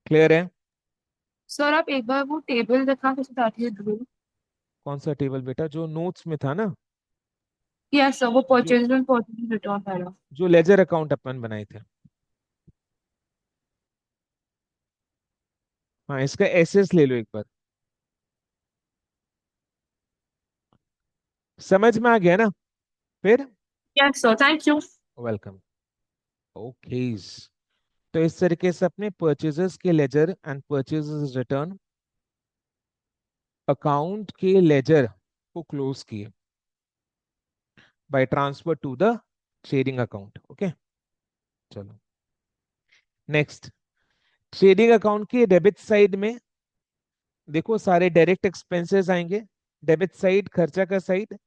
Clear है? सर आप एक बार वो टेबल दिखा के बताती है ड्रू। कौन सा टेबल बेटा? जो नोट्स में था ना, यस सर, वो जो परचेज एंड परचेज रिटर्न वाला। जो लेजर अकाउंट अपन बनाए थे। हाँ, इसका एसेस ले लो एक बार। समझ में आ गया ना? फिर yes sir, thank you. Welcome. Okay, तो इस तरीके से अपने परचेजेस के ledger and purchases return account के लेजर को क्लोज किए by transfer to the trading account. Okay, चलो नेक्स्ट। ट्रेडिंग अकाउंट के डेबिट साइड में देखो सारे डायरेक्ट एक्सपेंसेस आएंगे, डेबिट साइड खर्चा का साइड।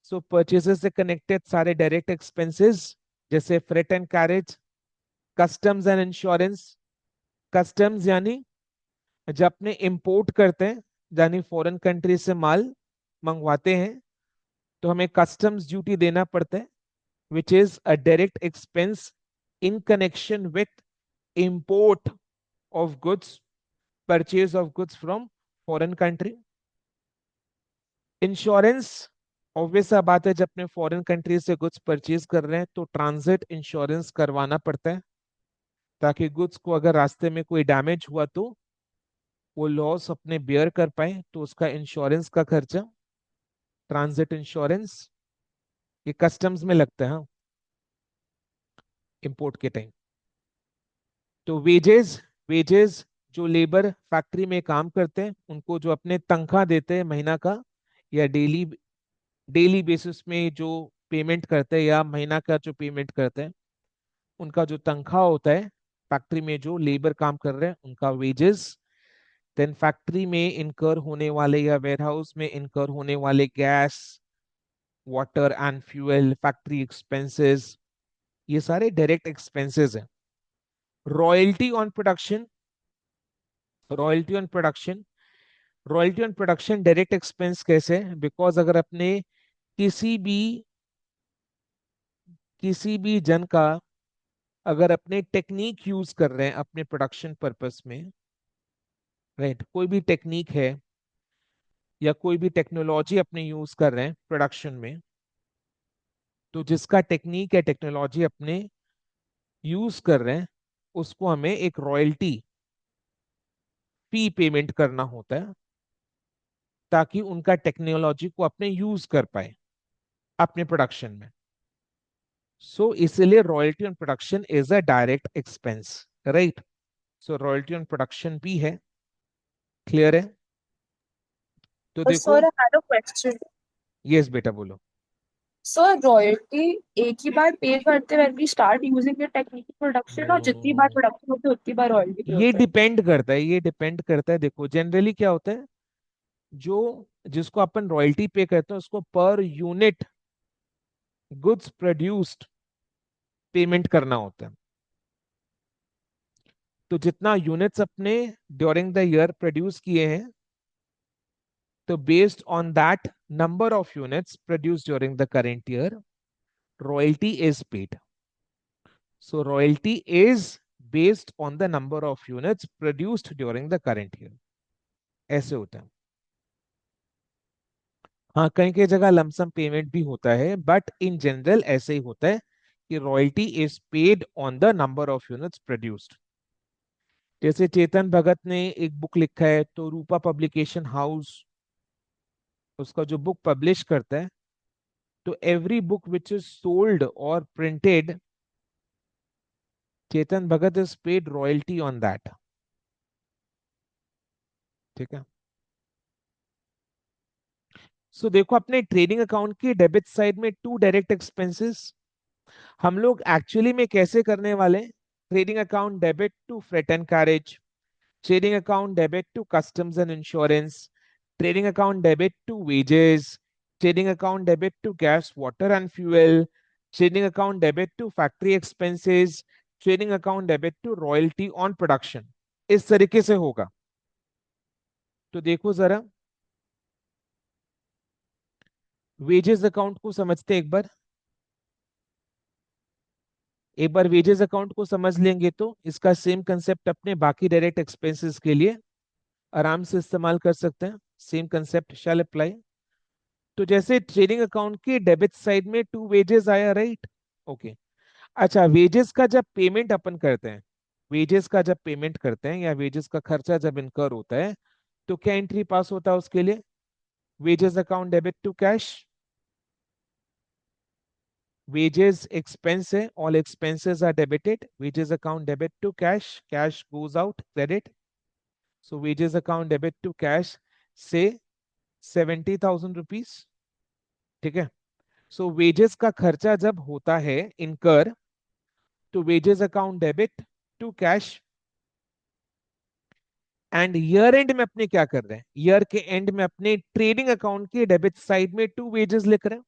सो परचेजेस से कनेक्टेड सारे डायरेक्ट एक्सपेंसेस जैसे freight and carriage, customs and insurance. Customs यानी जब अपने इंपोर्ट करते हैं, यानी फॉरेन कंट्री से माल मंगवाते हैं तो हमें कस्टम्स ड्यूटी देना पड़ता है, which is a direct expense in connection with import of goods, purchase of goods from foreign country. Insurance obvious सा बात है, जब अपने फॉरेन कंट्री से गुड्स परचेज कर रहे हैं तो ट्रांजिट इंश्योरेंस करवाना पड़ता है, ताकि गुड्स को अगर रास्ते में कोई डैमेज हुआ तो वो लॉस अपने बेयर कर पाए, तो उसका इंश्योरेंस का खर्चा, ट्रांजिट इंश्योरेंस, ये कस्टम्स में लगता है, हाँ, इंपोर्ट के टाइम। तो वेजेस, वेजेस जो लेबर फैक्ट्री में काम करते हैं उनको जो अपने तनख्वाह देते हैं महीना का या डेली, डेली बेसिस में जो पेमेंट करते हैं या महीना का जो पेमेंट करते हैं, उनका जो तनख्वाह होता है, फैक्ट्री में जो लेबर काम कर रहे हैं उनका वेजेस। देन फैक्ट्री में इनकर होने वाले या वेयरहाउस में इनकर होने वाले gas, water and fuel, factory expenses, ये सारे डायरेक्ट एक्सपेंसेस हैं। Royalty on production, royalty on production, royalty on production direct expense कैसे है? बिकॉज अगर अपने किसी भी जन का अगर अपने टेक्निक यूज कर रहे हैं अपने प्रोडक्शन पर्पस में, राइट, कोई भी टेक्निक है या कोई भी टेक्नोलॉजी अपने यूज कर रहे हैं प्रोडक्शन में, तो जिसका टेक्निक या टेक्नोलॉजी अपने यूज कर रहे हैं उसको हमें एक रॉयल्टी फी पेमेंट करना होता है, ताकि उनका टेक्नोलॉजी को अपने यूज कर पाए अपने प्रोडक्शन में। सो इसलिए royalty on production is a direct expense, right. So royalty on production भी है, क्लियर है? तो देखो, sir, I had a question. Yes बेटा बोलो। सर, रॉयल्टी एक ही बार पे करते हैं when we start using the technique production, और जितनी बार नो, प्रोडक्शन होती है उतनी बार रॉयल्टी पे ये होता है? डिपेंड करता है, ये डिपेंड करता है। देखो जनरली क्या होता है, जो जिसको अपन रॉयल्टी पे करते हैं उसको per unit goods produced payment करना होता है। तो जितना यूनिट्स अपने ड्यूरिंग द ईयर प्रोड्यूस किए हैं, तो based on that number of units produce during the current year, royalty is paid. So royalty is based on the number of units produced during the current year, ऐसे होता है। हाँ, कहीं कहीं जगह लमसम पेमेंट भी होता है, बट इन जनरल ऐसे ही होता है कि royalty is paid on the number of units produced. जैसे चेतन भगत ने एक बुक लिखा है, तो रूपा पब्लिकेशन हाउस उसका जो बुक पब्लिश करता है, तो every book which is sold और printed, Chetan Bhagat is paid royalty on that, ठीक है। सो देखो, अपने ट्रेडिंग अकाउंट की डेबिट साइड में टू डायरेक्ट एक्सपेंसेस हम लोग एक्चुअली में कैसे करने वाले हैं? Trading account debit to freight and carriage, trading account debit to customs and insurance, trading account debit to wages, trading account debit to gas, water and fuel, trading account debit to factory expenses, trading account debit to royalty on production। इस तरीके से होगा। तो देखो जरा, वेजेस अकाउंट को समझते एक बार, एक बार वेजेस अकाउंट को समझ लेंगे तो इसका सेम कंसेप्ट अपने बाकी डायरेक्ट एक्सपेंसेस के लिए आराम से इस्तेमाल कर सकते हैं। Same concept shall apply. तो जैसे ट्रेडिंग अकाउंट के डेबिट साइड में टू वेजेस आया, राइट, ओके। अच्छा, वेजेस का जब पेमेंट अपन करते हैं, वेजेस का जब पेमेंट करते हैं या वेजेस का खर्चा जब इनकर होता है, तो क्या एंट्री पास होता है उसके लिए? Wages account debit to cash, wages expense है, all expenses are debited, wages account debit to cash, cash goes out, credit. So wages account debit to cash से 70,000 रुपीज, ठीक है। सो वेजेस का खर्चा जब होता है इनकर, तो wages account debit to cash, and year end में अपने क्या कर रहे हैं? ईयर के एंड में अपने ट्रेडिंग अकाउंट के डेबिट साइड में टू वेजेस लिख रहे हैं।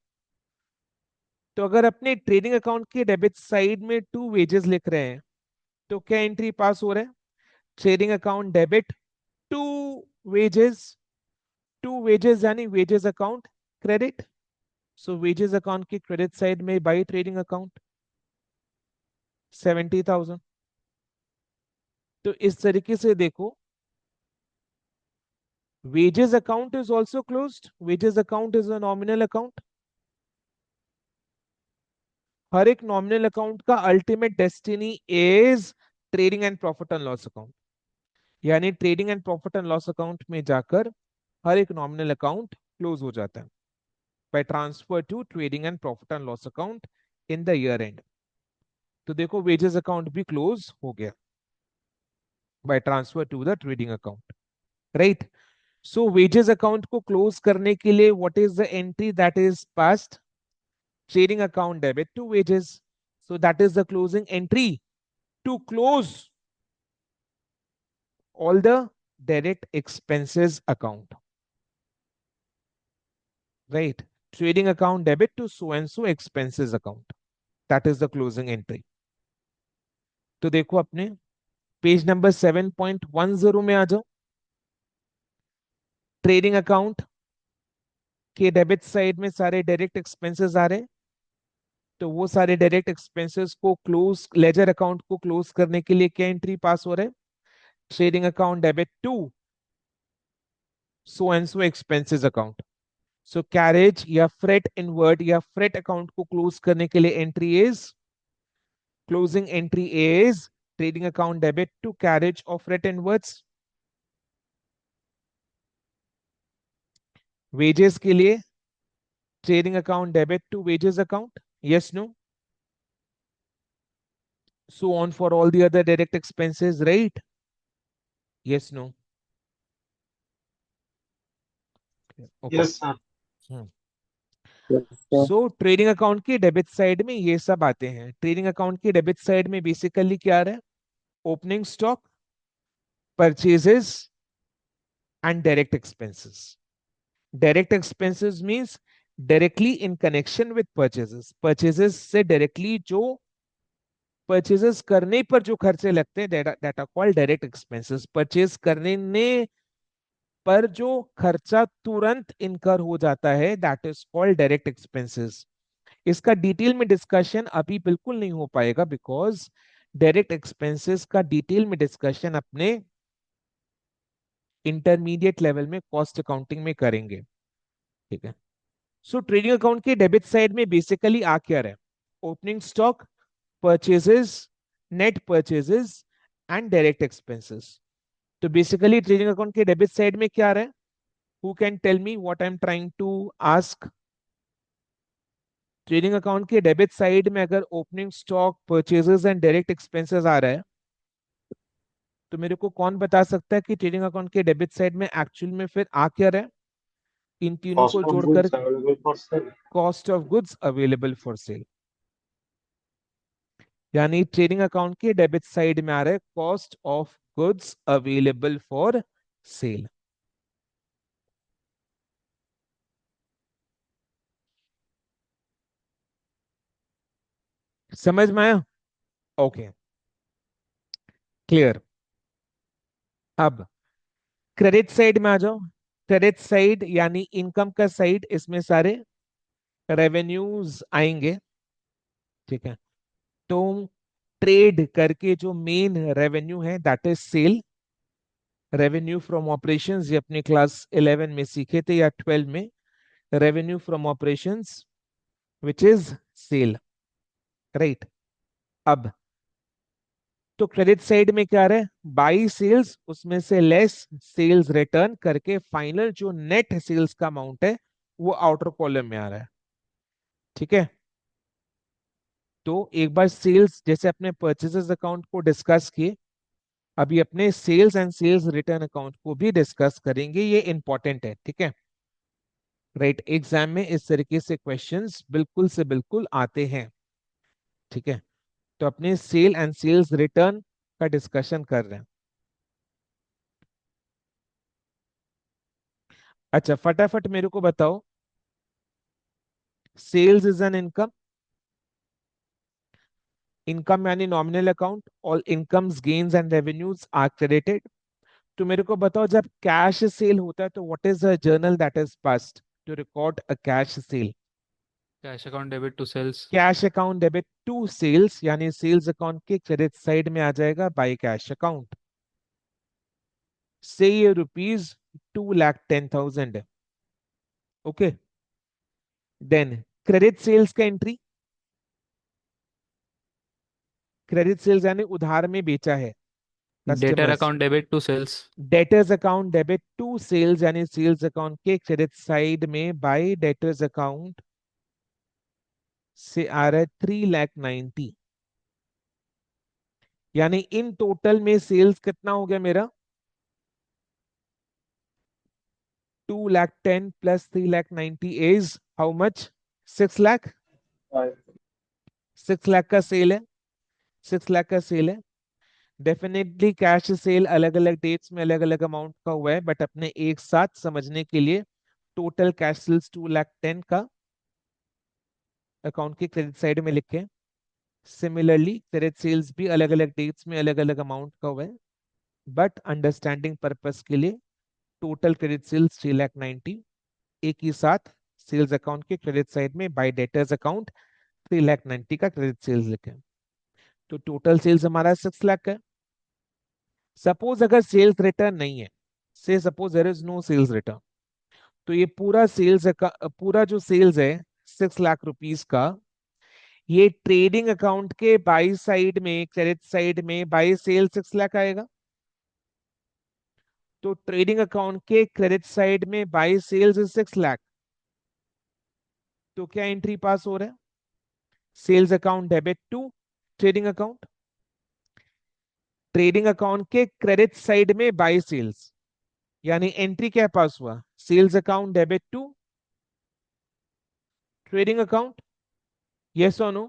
तो अगर अपने ट्रेडिंग अकाउंट के डेबिट साइड में 2 wages लिख रहे हैं तो क्या एंट्री पास हो रहा है? Trading account debit 2 wages, 2 wages यानी wages account credit. So wages account की क्रेडिट साइड में बाई ट्रेडिंग अकाउंट 70,000। तो इस तरीके से देखो, wages account is also closed. Wages account is a nominal account. हर एक नॉमिनल अकाउंट का ultimate destiny is trading and profit and loss account, यानी trading and profit and loss account में जाकर हर एक नॉमिनल अकाउंट क्लोज हो जाता है by transfer to trading and profit and loss account in the year end. तो देखो वेजेस अकाउंट भी क्लोज हो गया by transfer to the trading account, right. So wages account को क्लोज करने के लिए what is the entry that is passed? Trading account debit to wages. So that is the closing entry to close all the direct expenses account. Right? Trading account debit to so and so expenses account. That is the closing entry. तो देखो अपने पेज नंबर 7.10 में आ जाओ। ट्रेडिंग अकाउंट के डेबिट साइड में सारे डायरेक्ट एक्सपेंसेस आ रहे हैं, तो वो सारे डायरेक्ट एक्सपेंसेस को क्लोज, लेजर अकाउंट को क्लोज करने के लिए क्या एंट्री पास हो रहा है? Trading account debit to so and so expenses account. So carriage या फ्रेट इनवर्ट या फ्रेट अकाउंट को क्लोज करने के लिए entry is, closing entry is trading account debit to carriage of freight inwards. Wages के लिए trading account debit to wages account, yes no, so on for all the other direct expenses, right? Yes, no. Okay. Yes sir. Hmm. Yes, sir. So trading account की डेबिट साइड में ये सब आते हैं। ट्रेडिंग अकाउंट की डेबिट साइड में बेसिकली क्या आ रहा है? Opening stock, purchases and direct expenses. Direct expenses means directly in connection with purchases, purchases से डायरेक्टली जो परचेजेस करने पर जो खर्चे लगते हैं, that are called direct expenses. Purchase करने पर जो खर्चा तुरंत इनकर हो जाता है, that is called direct expenses. इसका डिटेल में डिस्कशन अभी बिल्कुल नहीं हो पाएगा, बिकॉज डायरेक्ट एक्सपेंसेस का डिटेल में डिस्कशन अपने इंटरमीडिएट लेवल में कॉस्ट अकाउंटिंग में करेंगे, ठीक है। सो ट्रेडिंग अकाउंट के डेबिट साइड में बेसिकली आ क्या रहा है? Opening stock, purchases, net purchases and direct expenses. तो बेसिकली ट्रेडिंग अकाउंट के डेबिट साइड में क्या आ रहा है? Who can tell me what I am trying to ask? Trading account के डेबिट साइड में अगर opening stock, purchases and direct expenses आ रहा है, तो मेरे को कौन बता सकता है कि ट्रेडिंग अकाउंट के डेबिट साइड में एक्चुअल में फिर आ क्या रहा है? इन तीनों को कॉस्ट ऑफ जोड़कर goods available for sale. Cost of goods available for sale, यानी ट्रेडिंग अकाउंट के डेबिट साइड में आ रहा है cost of goods available for cell. समझ में आया? Okay, clear. अब क्रेडिट साइड में आ जाओ। क्रेडिट साइड यानी इनकम का साइड, इसमें सारे रेवेन्यूज आएंगे, ठीक है। तो ट्रेड करके जो मेन रेवेन्यू है that is sale. Revenue from operations ये अपने क्लास 11 में सीखे थे या 12 में। Revenue from operations which is sale, right. अब तो क्रेडिट साइड में क्या रहा है? बाई सेल्स, उसमें से लेस सेल्स रिटर्न करके फाइनल जो नेट सेल्स का अमाउंट है वो आउटर कॉलम में आ रहा है, ठीक है। तो एक बार सेल्स, जैसे अपने परचेजेस अकाउंट को डिस्कस किए, अभी अपने sales and sales return account को भी डिस्कस करेंगे, ये इंपॉर्टेंट है, ठीक है, राइट। एग्जाम में इस तरीके से क्वेश्चंस बिल्कुल से बिल्कुल आते हैं, ठीक है। तो अपने सेल एंड सेल्स रिटर्न का डिस्कशन कर रहे हैं। अच्छा, फटाफट मेरे को बताओ, sales is an income, income यानी nominal account, all incomes gains and revenues are credited. तो मेरे को बताओ, जब कैश सेल होता है तो what is the journal that is passed to record a cash sale? Cash account debit to sales. Cash account debit to sales, यानी सेल्स अकाउंट के क्रेडिट साइड में आ जाएगा बाय कैश अकाउंट। से ये ₹2,10,000 है। ओके, देन क्रेडिट सेल्स का एंट्री, क्रेडिट सेल्स यानी उधार में बेचा है debtor customers. Account debit to sales. Debtors account debit to sales, यानी सेल्स अकाउंट के क्रेडिट साइड में बाय डेटर्स अकाउंट से आ रहा है 3,90,000। यानी इन टोटल में सेल्स कितना हो गया मेरा? 2,10,000 plus 3,90,000 is how much? 6 lakh. 6 lakh का सेल है, 6 लाख का सेल है। डेफिनेटली कैश सेल अलग अलग डेट्स में अलग अलग अमाउंट का हुआ है, बट अपने एक साथ समझने के लिए टोटल कैश सेल्स 2,10,000 का अकाउंट की क्रेडिट साइड में लिखे। सिमिलरली क्रेडिट सेल्स भी अलग अलग डेट्स में अलग अलग अमाउंट का हुआ है, बट अंडरस्टैंडिंग पर्पस के लिए टोटल क्रेडिट सेल्स 3,90,000 एक ही साथ सेल्स अकाउंट के क्रेडिट साइड में बाय डेटर्स अकाउंट 3,90,000 का क्रेडिट सेल्स लिखे। तो टोटल सेल्स हमारा 6 लाख का है। सपोज अगर सेल्स रिटर्न नहीं है, से suppose there is no sales return, तो ये पूरा सेल्स पूरा जो सेल्स है 6 लाख रुपीस का, ये ट्रेडिंग अकाउंट के बाई साइड में क्रेडिट साइड में बाई सेल 6 लाख आएगा। तो ट्रेडिंग अकाउंट के क्रेडिट साइड में बाई सेल्स 6 लाख, तो क्या एंट्री पास हो रहा है? Sales account debit to trading account, trading account के क्रेडिट साइड में बाई सेल्स, यानी एंट्री क्या पास हुआ? Sales account debit to trading account. Yes और नो?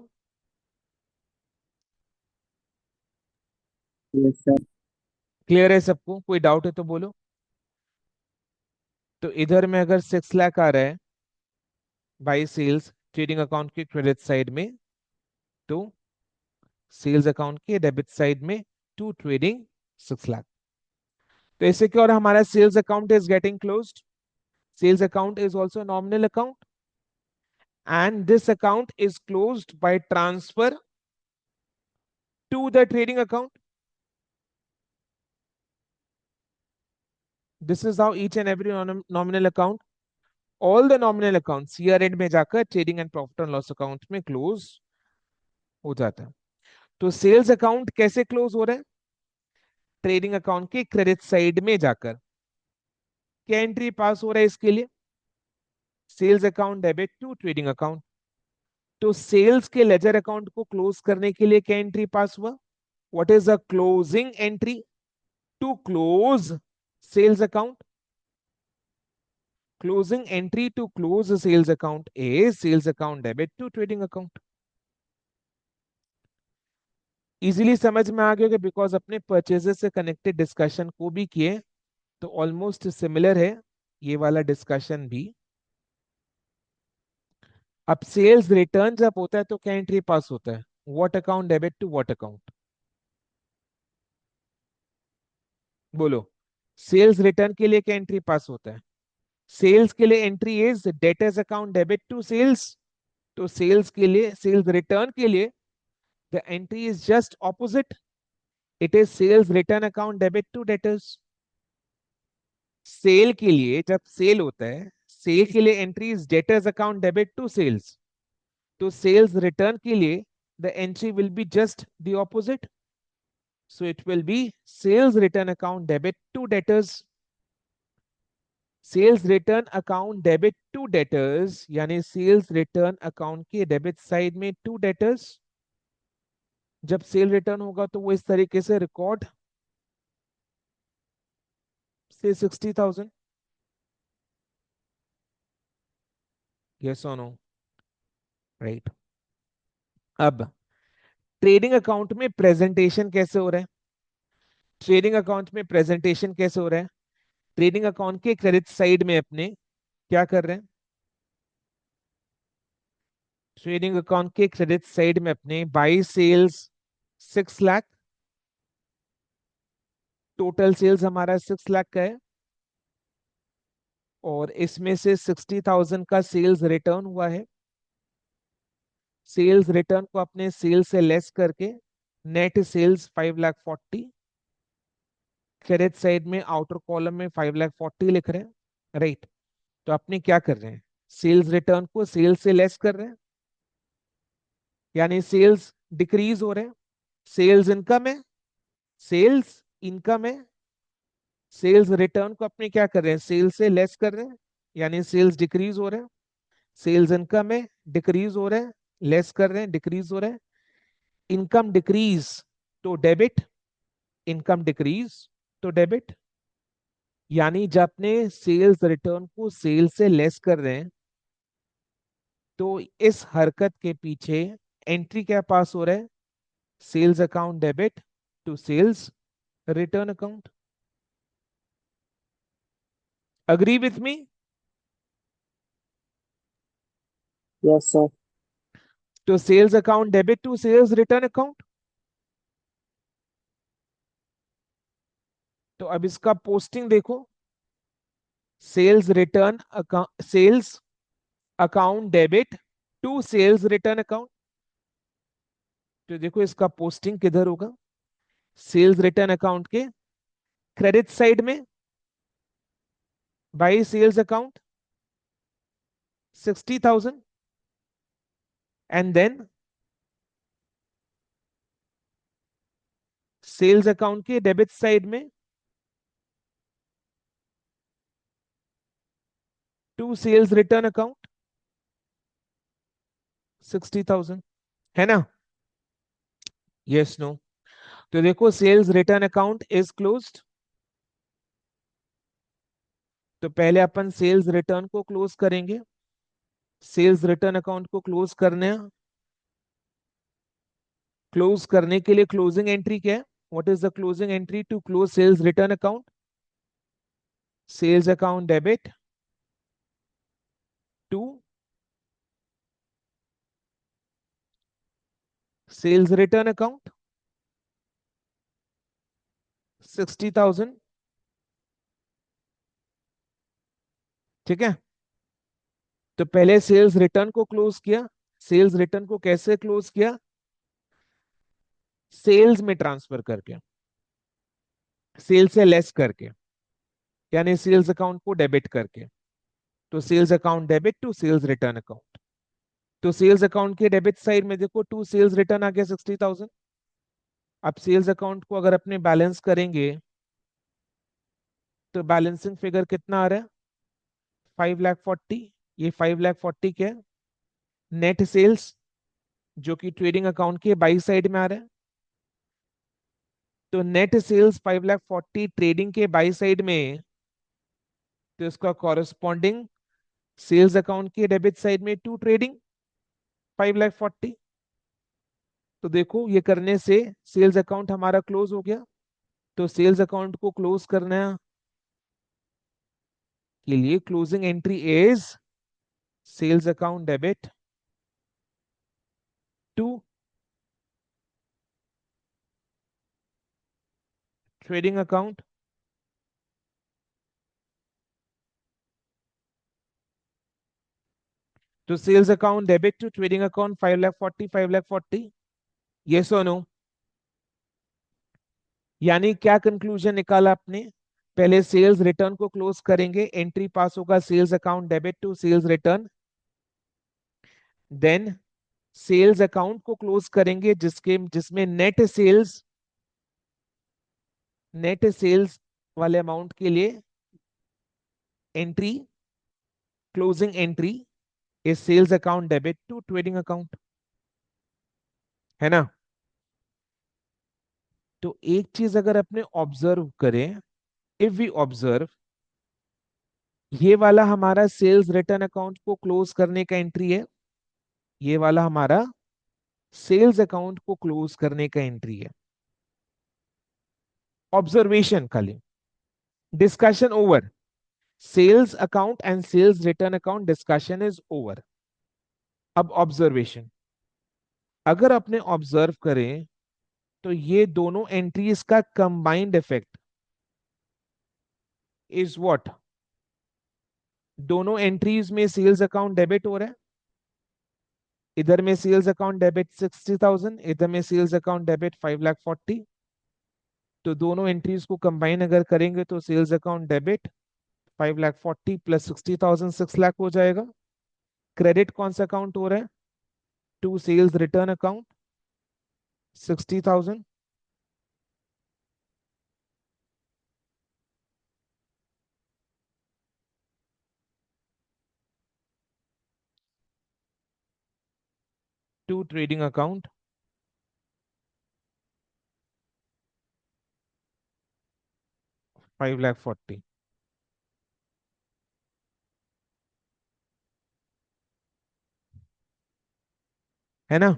Yes, sir. क्लियर है सबको? कोई डाउट है तो बोलो। तो इधर में अगर 6 लाख आ रहा है बाई सेल्स ट्रेडिंग अकाउंट के क्रेडिट साइड में, तो सेल्स अकाउंट के डेबिट साइड में टू ट्रेडिंग 6 लाख। तो ऐसे क्या, और हमारा sales account is getting closed. Sales account is also nominal account and this account is closed by transfer to the trading account. This is how each and every nominal account, all the nominal accounts year end में जाकर trading and profit and loss account में close हो जाता है। तो सेल्स अकाउंट कैसे क्लोज हो रहा है? ट्रेडिंग अकाउंट के क्रेडिट साइड में जाकर। क्या एंट्री पास हो रहा है इसके लिए? Sales account debit to trading account. तो सेल्स के लेजर अकाउंट को क्लोज करने के लिए क्या एंट्री पास हुआ? What is the closing entry to close sales account? Closing entry to close sales account is sales account debit to trading account. Easily समझ में आ गया, बिकॉज अपने परचेजेस से कनेक्टेड डिस्कशन को भी किए, तो ऑलमोस्ट सिमिलर है ये वाला डिस्कशन भी। अब सेल्स रिटर्न जब होता है तो क्या एंट्री पास होता है? What account debit to what account? बोलो, सेल्स रिटर्न के लिए क्या एंट्री पास होता है? सेल्स के लिए entry is debtors account debit to sales. तो सेल्स के लिए, सेल्स रिटर्न के लिए the entry is just opposite, it is sales return account debit to debtors. Sale के लिए जब सेल होता है, सेल के लिए entry is debtors account debit to sales. तो सेल्स रिटर्न के लिए the entry will be just the opposite. So it will be sales return account debit to debtors. Sales return account debit to debtors यानी sales return account के डेबिट साइड में टू debtors। जब सेल रिटर्न होगा तो वो इस तरीके से रिकॉर्ड से 60,000। यस और नो? राइट। अब ट्रेडिंग अकाउंट में प्रेजेंटेशन कैसे हो रहा है? ट्रेडिंग अकाउंट में प्रेजेंटेशन कैसे हो रहा है? ट्रेडिंग अकाउंट के क्रेडिट साइड में अपने क्या कर रहे हैं? ट्रेडिंग अकाउंट के क्रेडिट साइड में अपने by sales 6 lakh, total sales हमारा 6 लाख का है, और इसमें से 60,000 का सेल्स रिटर्न हुआ है। सेल्स रिटर्न को अपने सेल्स से लेस करके नेट सेल्स 5,40,000, क्रेडिट साइड में आउटर कॉलम में 5,40,000 लिख रहे हैं, राइट। तो अपने क्या कर रहे हैं, सेल्स रिटर्न को सेल्स से लेस कर रहे हैं, यानी सेल्स डिक्रीज हो रहे हैं। सेल्स इनकम है, सेल्स इनकम है, सेल्स रिटर्न को अपने क्या कर रहे हैं, सेल्स से लेस कर रहे हैं, यानी सेल्स डिक्रीज हो रहे हैं। सेल्स इनकम है, डिक्रीज हो रहे हैं, लेस कर रहे हैं, डिक्रीज हो रहे हैं। इनकम डिक्रीज तो डेबिट, इनकम डिक्रीज तो डेबिट, यानी जब अपने सेल्स रिटर्न को सेल से लेस कर रहे हैं तो इस हरकत के पीछे एंट्री क्या पास हो रहा है, sales account debit to sales return account. Agree with me? Yes, sir. तो sales account debit to sales return account. तो अब इसका पोस्टिंग देखो, sales return account, sales account debit to sales return account. तो देखो इसका पोस्टिंग किधर होगा, सेल्स रिटर्न अकाउंट के क्रेडिट साइड में by sales account 60,000, and then sales account के डेबिट साइड में टू सेल्स रिटर्न अकाउंट 60,000, है ना? Yes no? तो देखो sales return account is closed, तो पहले अपन सेल्स रिटर्न को क्लोज करेंगे। सेल्स रिटर्न अकाउंट को क्लोज करने, क्लोज करने के लिए क्लोजिंग एंट्री क्या है, what is the closing entry to close sales return account, sales account debit to sales return account 60,000, ठीक है। तो पहले सेल्स रिटर्न को क्लोज किया, सेल्स रिटर्न को कैसे क्लोज किया, सेल्स में ट्रांसफर करके, सेल्स से लेस करके, यानी सेल्स अकाउंट को डेबिट करके। तो sales account debit to sales return account, तो सेल्स अकाउंट के डेबिट साइड में देखो टू सेल्स रिटर्न आ गया 60,000। अब सेल्स अकाउंट को अगर अपने बैलेंस करेंगे तो बैलेंसिंग फिगर कितना आ रहा है, 5,40,000। ये 5,40,000 क्या है, नेट सेल्स, जो कि ट्रेडिंग अकाउंट के बाई साइड में आ रहा है। तो नेट सेल्स 5,40,000 ट्रेडिंग के बाई साइड में, तो इसका कॉरेस्पॉन्डिंग सेल्स अकाउंट के डेबिट साइड में टू ट्रेडिंग 5,40,000। तो देखो ये करने से सेल्स अकाउंट हमारा क्लोज हो गया। तो सेल्स अकाउंट को क्लोज करना के लिए closing entry is sales account debit to trading account तो sales account debit to trading account 5,40,000, 5,40,000, yes और नो? यानी क्या कंक्लूजन निकाला आपने, पहले सेल्स रिटर्न को क्लोज करेंगे, एंट्री पास होगा sales account debit to sales return, then sales account को क्लोज करेंगे जिसमें नेट सेल्स वाले अमाउंट के लिए entry, closing entry is sales account debit to trading account, है ना? तो एक चीज अगर अपने ऑब्जर्व करें, इफ वी ऑब्जर्व, ये वाला हमारा सेल्स रिटर्न अकाउंट को क्लोज करने का एंट्री है, ये वाला हमारा सेल्स अकाउंट को क्लोज करने का एंट्री है। ऑब्जर्वेशन खाली, discussion over, sales account and sales return account discussion is over. अब ऑब्जर्वेशन, अगर अपने ऑब्जर्व करें तो ये दोनों एंट्रीज का कंबाइंड इफेक्ट इज व्हाट, दोनों एंट्रीज में सेल्स अकाउंट डेबिट हो रहा है, इधर में सेल्स अकाउंट डेबिट 60,000, इधर में सेल्स अकाउंट डेबिट 5,40,000। तो दोनों एंट्रीज को कंबाइन अगर करेंगे तो sales account debit 5,40,000 plus 60,000 6 lakh हो जाएगा। क्रेडिट कौन सा अकाउंट हो रहा है, to sales return account 60,000, to trading account 5,40,000। है ना?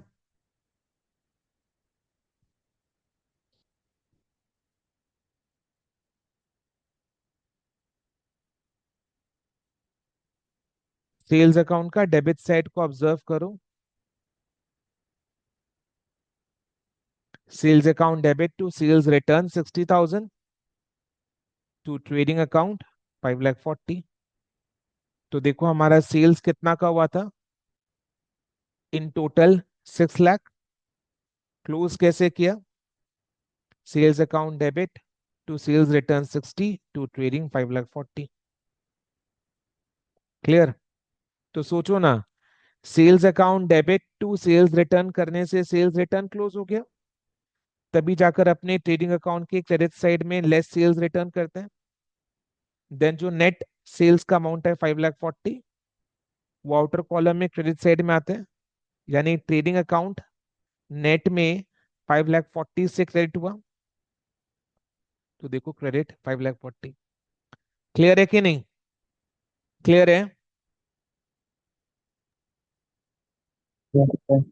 सेल्स अकाउंट का डेबिट साइड को ऑब्जर्व करो, sales account debit to sales return 60,000 to trading account 5,40,000। तो देखो हमारा सेल्स कितना का हुआ था, इन टोटल 6 लाख। क्लोज कैसे किया, sales account debit to sales return 60 to trading 5,40,000। Clear? तो सोचो ना, sales account debit to sales return करने से सेल्स रिटर्न क्लोज हो गया, तभी जाकर अपने ट्रेडिंग अकाउंट के क्रेडिट साइड में लेस सेल्स रिटर्न करते हैं। देन जो नेट सेल्स का अमाउंट है 5,40,000, वो आउटर कॉलम में क्रेडिट साइड में आते हैं, यानी ट्रेडिंग अकाउंट नेट में 5,40,000 से क्रेडिट हुआ, तो देखो क्रेडिट 5,40,000। क्लियर है कि नहीं? क्लियर है? Yes, sir.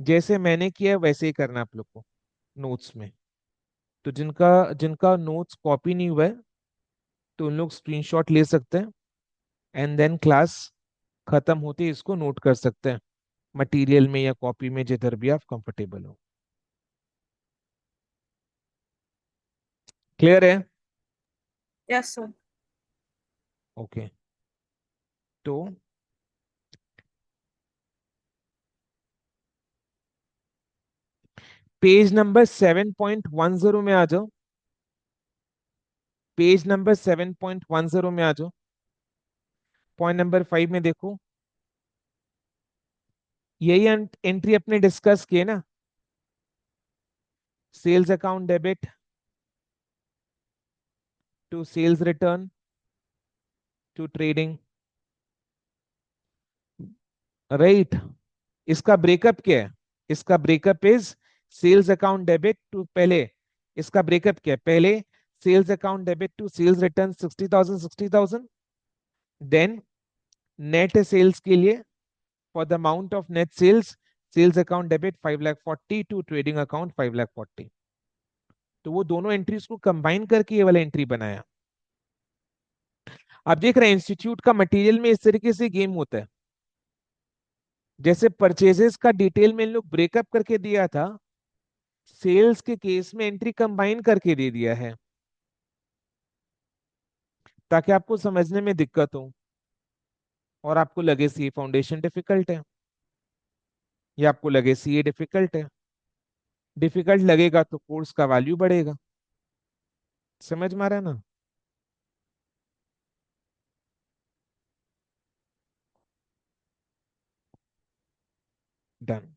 जैसे मैंने किया वैसे ही करना आप लोग को नोट्स में। तो जिनका जिनका नोट्स कॉपी नहीं हुआ है तो उन लोग स्क्रीनशॉट ले सकते हैं, एंड देन क्लास खत्म होते ही इसको नोट कर सकते हैं मटेरियल में या कॉपी में, जिधर भी आप कंफर्टेबल हो। क्लियर है? Yes sir. ओके। तो पेज नंबर 7.10 में आ जाओ, पेज नंबर 7.10 में आ जाओ। पॉइंट नंबर 5 में देखो, यही एंट्री अपने डिस्कस किए ना, sales account debit to sales return to trading, right? इसका ब्रेकअप क्या है, इसका breakup is sales account debit to, पहले इसका ब्रेकअप क्या है, पहले sales account debit to sales return 60,000 60,000, then net sales के लिए for the amount of net sales, sales account debit 5,40,000 to trading account 5,40,000। तो वो दोनों एंट्रीज को कंबाइन करके ये वाला एंट्री बनाया। आप देख रहे हैं इंस्टीट्यूट का मटेरियल में इस तरीके से गेम होता है, जैसे परचेजेस का डिटेल में इन लोग ब्रेकअप करके दिया था, सेल्स के केस में एंट्री कंबाइन करके दे दिया है, ताकि आपको समझने में दिक्कत हो और आपको लगे सी फाउंडेशन डिफिकल्ट है, या आपको लगे सी ए डिफिकल्ट है। डिफिकल्ट लगेगा तो कोर्स का वैल्यू बढ़ेगा। समझ में आ रहा है ना? डन।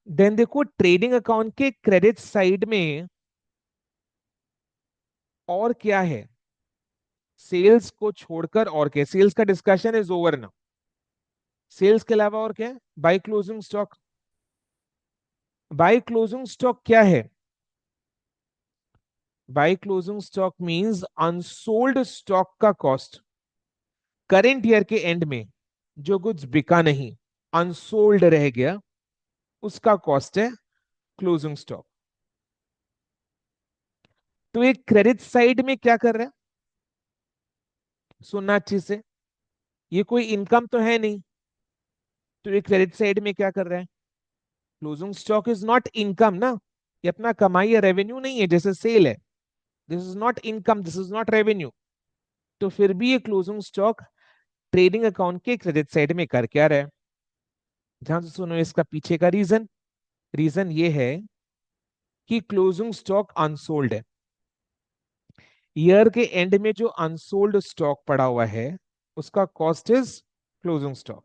देन देखो ट्रेडिंग अकाउंट के क्रेडिट साइड में और क्या है, सेल्स को छोड़कर और क्या, सेल्स का डिस्कशन इज ओवर ना। सेल्स के अलावा और क्या है, bye closing stock. Bye closing stock क्या है, bye closing stock means unsold stock का कॉस्ट, करेंट ईयर के एंड में जो गुड्स बिका नहीं, अनसोल्ड रह गया, उसका कॉस्ट है क्लोजिंग स्टॉक। तो ये क्रेडिट साइड में क्या कर रहा है, सुनना अच्छे से, ये कोई इनकम तो है नहीं, तो ये क्रेडिट साइड में क्या कर रहा है, closing stock is not income ना, ये अपना कमाई या रेवेन्यू नहीं है, जैसे सेल है, this is not income, this is not revenue. तो फिर भी ये क्लोजिंग स्टॉक ट्रेडिंग अकाउंट के क्रेडिट साइड में कर क्या रहा है। ध्यान से सुनो इसका पीछे का रीजन, रीजन ये है कि क्लोजिंग स्टॉक अनसोल्ड है, ईयर के एंड में जो अनसोल्ड स्टॉक पड़ा हुआ है उसका कॉस्ट इज क्लोजिंग स्टॉक।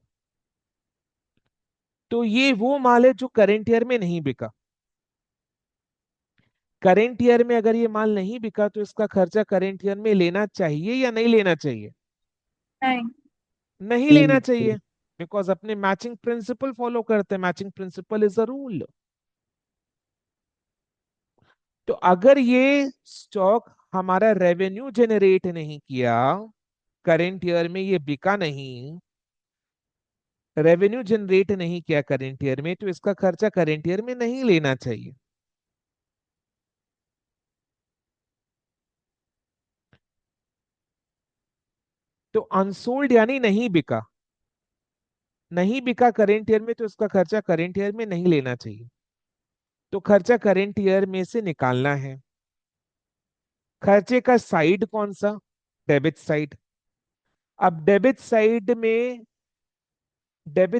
तो ये वो माल है जो करेंट ईयर में नहीं बिका, करेंट ईयर में अगर ये माल नहीं बिका तो इसका खर्चा करेंट ईयर में लेना चाहिए या नहीं लेना चाहिए, नहीं। नहीं लेना चाहिए, बिकॉज अपने मैचिंग प्रिंसिपल फॉलो करते हैं, matching principal is a rule. तो अगर ये स्टॉक हमारा रेवेन्यू जनरेट नहीं किया, करेंट ईयर में ये बिका नहीं, रेवेन्यू जनरेट नहीं किया करेंट ईयर में, तो इसका खर्चा करेंट ईयर में नहीं लेना चाहिए। तो अनसोल्ड यानी नहीं बिका, नहीं बिका करेंट ईयर में, तो इसका खर्चा करेंट ईयर में नहीं लेना चाहिए, तो खर्चा करेंट ईयर में से निकालना है। खर्चे का साइड कौन सा, डेबिट साइड। अब डेबिट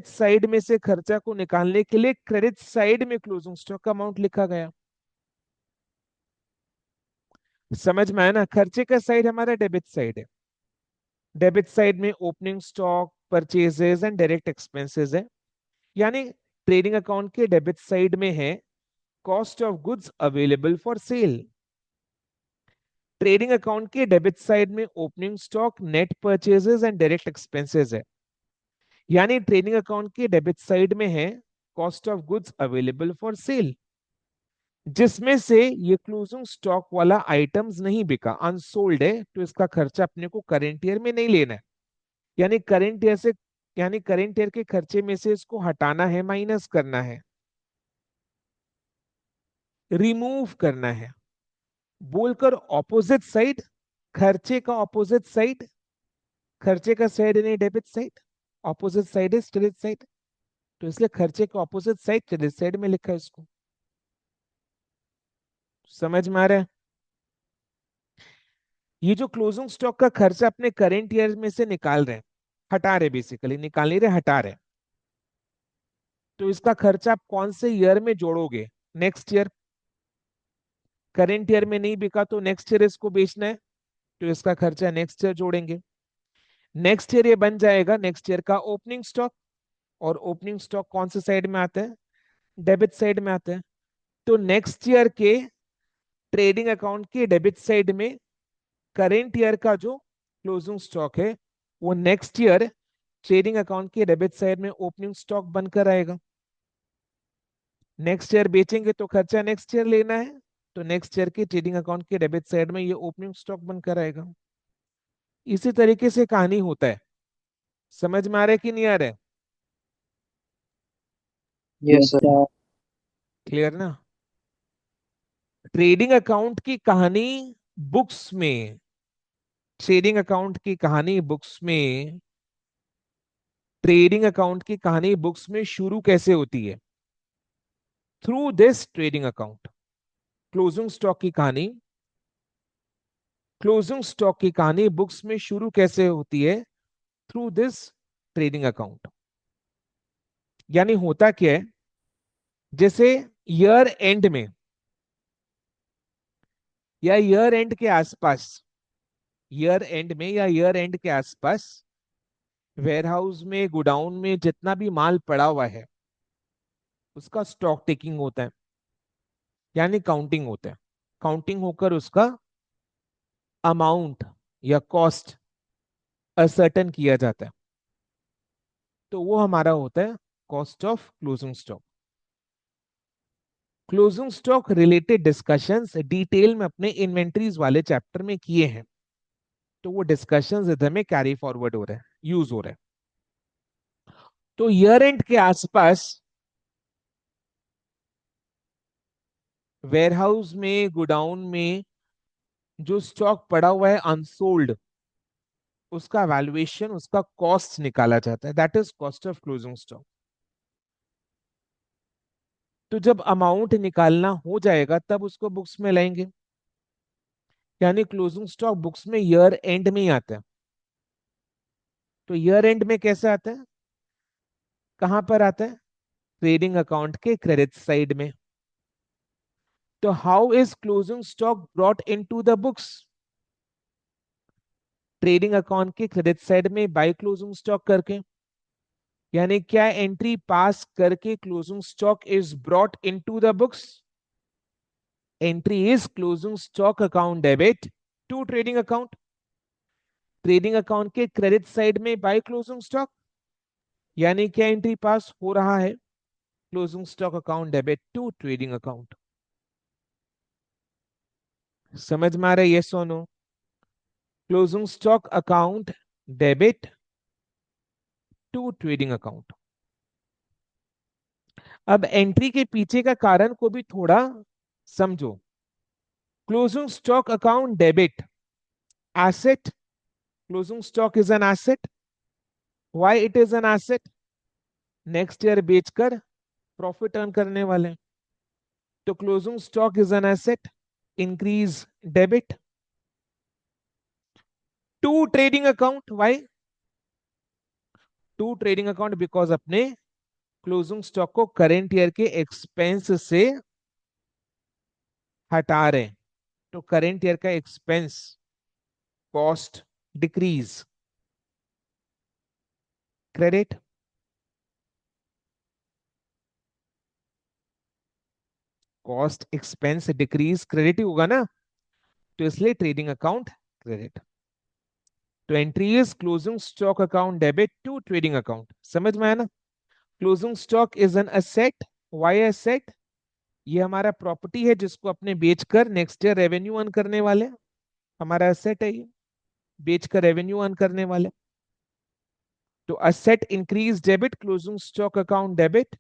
साइड में से खर्चा को निकालने के लिए क्रेडिट साइड में क्लोजिंग स्टॉक का अमाउंट लिखा गया, समझ में आया ना, खर्चे का साइड हमारा डेबिट साइड है, डेबिट साइड में opening stock, purchases and direct expenses है, यानी ट्रेडिंग अकाउंट के डेबिट साइड में है cost of goods available for cell, trading account के डेबिट साइड में opening stock, net purchases and direct expenses है, यानी ट्रेडिंग अकाउंट के डेबिट साइड में है cost of goods available for sale, जिसमें से ये क्लोजिंग स्टॉक वाला आइटम्स नहीं बिका, अनसोल्ड है, तो इसका खर्चा अपने को करेंट ईयर में नहीं लेना है, यानी करेंट ईयर से, यानी करेंट ईयर के खर्चे में से इसको हटाना है, माइनस करना है, रिमूव करना है, बोलकर ऑपोजिट साइड, खर्चे का ऑपोजिट साइड, खर्चे का साइड नहीं debit side, opposite side is credit side, तो इसलिए खर्चे का ऑपोजिट साइड क्रेडिट साइड में लिखा है इसको, समझ में आ रहा है। ये जो क्लोजिंग स्टॉक का खर्चा अपने करेंट ईयर में से निकाल रहे हैं, हटा रहे, बेसिकली निकाल नहीं रहे, हटा रहे, तो इसका खर्चा आप कौन से ईयर में जोड़ोगे, नेक्स्ट ईयर, करेंट ईयर में नहीं बिका तो नेक्स्ट ईयर इसको बेचना है, तो इसका खर्चा नेक्स्ट ईयर जोड़ेंगे, नेक्स्ट ईयर ये बन जाएगा नेक्स्ट ईयर का ओपनिंग स्टॉक, और ओपनिंग स्टॉक कौन से साइड में आता है, डेबिट साइड में आता है, तो नेक्स्ट ईयर के ट्रेडिंग अकाउंट के डेबिट साइड में करेंट ईयर का जो क्लोजिंग स्टॉक है वो नेक्स्ट ईयर ट्रेडिंग अकाउंट के डेबिट साइड में ओपनिंग स्टॉक बनकर आएगा, नेक्स्ट ईयर बेचेंगे तो खर्चा नेक्स्ट ईयर लेना है, तो नेक्स्ट ईयर के ट्रेडिंग अकाउंट के डेबिट साइड में ये ओपनिंग स्टॉक बनकर आएगा। इसी तरीके से कहानी होता है, समझ में आ रहा है कि नहीं आ रहा है, यस सर। क्लियर ना। ट्रेडिंग अकाउंट की कहानी बुक्स में, ट्रेडिंग अकाउंट की कहानी बुक्स में, ट्रेडिंग अकाउंट की कहानी बुक्स में शुरू कैसे होती है, through this trading account, closing stock की कहानी, क्लोजिंग स्टॉक की कहानी बुक्स में शुरू कैसे होती है, थ्रू दिस ट्रेडिंग अकाउंट। यानी होता क्या है, जैसे ईयर एंड में या ईयर एंड के आसपास, ईयर एंड में या ईयर एंड के आसपास वेयरहाउस में, गोडाउन में जितना भी माल पड़ा हुआ है उसका स्टॉक टेकिंग होता है, यानी काउंटिंग होता है, काउंटिंग होकर उसका अमाउंट या कॉस्ट असर्टन किया जाता है, तो वो हमारा होता है cost of closing stock. Closing stock related discussions detail में अपने इन्वेंटरीज वाले चैप्टर में किए हैं, तो वो डिस्कशंस इधर में कैरी फॉरवर्ड हो रहे हैं, यूज हो रहे हैं। तो ईयर एंड के आसपास वेयरहाउस में, गोडाउन में जो स्टॉक पड़ा हुआ है अनसोल्ड, उसका वैल्यूएशन, उसका कॉस्ट निकाला जाता है, that is cost of closing stock. तो जब अमाउंट निकालना हो जाएगा तब उसको बुक्स में लाएंगे, यानी क्लोजिंग स्टॉक बुक्स में ईयर एंड में ही आता है। तो ईयर एंड में कैसे आता है, कहां पर आता है, ट्रेडिंग अकाउंट के क्रेडिट साइड में। तो how is closing stock brought into the books, trading account के क्रेडिट साइड में बाय क्लोजिंग स्टॉक करके, यानी क्या एंट्री पास करके closing stock is brought into the books, entry is closing stock account debit to trading account, trading account के क्रेडिट साइड में बाय क्लोजिंग स्टॉक, यानी क्या एंट्री पास हो रहा है, closing stock account debit to trading account. समझ में आ रहा है ये सोनो, closing stock account debit to trading account. अब एंट्री के पीछे का कारण को भी थोड़ा समझो। Closing stock account debit, asset, closing stock is an asset, why it is an asset, next year बेचकर प्रॉफिट अर्न करने वाले, तो closing stock is an asset, increase debit to trading account, why to trading account, because अपने क्लोजिंग स्टॉक को करेंट ईयर के एक्सपेंस से हटा रहे हैं, तो करेंट ईयर का expense cost decrease credit, cost expense decrease credit ही होगा ना, तो इसलिए ट्रेडिंग अकाउंट क्रेडिट। तो entry is closing stock account debit to trading account, समझ में आया ना। Closing stock is an asset, why asset, ये हमारा प्रॉपर्टी है जिसको अपने बेचकर नेक्स्ट ईयर रेवेन्यू अर्न करने वाले, हमारा असेट है ये, बेचकर रेवेन्यू अर्न करने वाले। तो asset increase debit, closing stock account debit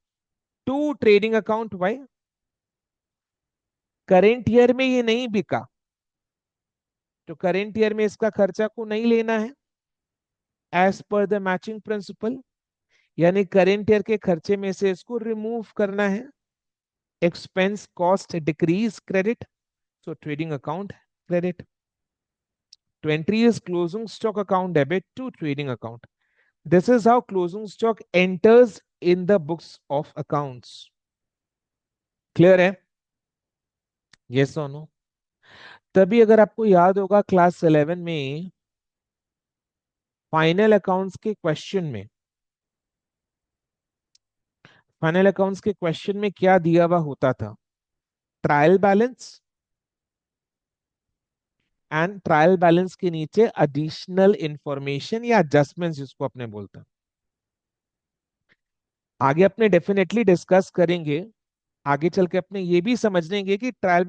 to trading account, why current year में ये नहीं बिका, तो करेंट ईयर में इसका खर्चा को नहीं लेना है as per the matching principle, यानी करेंट ईयर के खर्चे में से इसको रिमूव करना है, expense cost decrease credit, so trading account credit. तो entry is closing stock account debit to trading account, this is how closing stock enters in the books of accounts. Clear है, यस और नो। तभी अगर आपको याद होगा क्लास 11 में फाइनल अकाउंट्स के क्वेश्चन में, फाइनल अकाउंट्स के क्वेश्चन में क्या दिया हुआ होता था, trial balance and trial balance के नीचे एडिशनल इंफॉर्मेशन या एडजस्टमेंट्स जिसको अपने बोलते हैं। आगे अपने डेफिनेटली डिस्कस करेंगे, आगे चल के अपने ये भी समझ लेंगे कि ट्रायल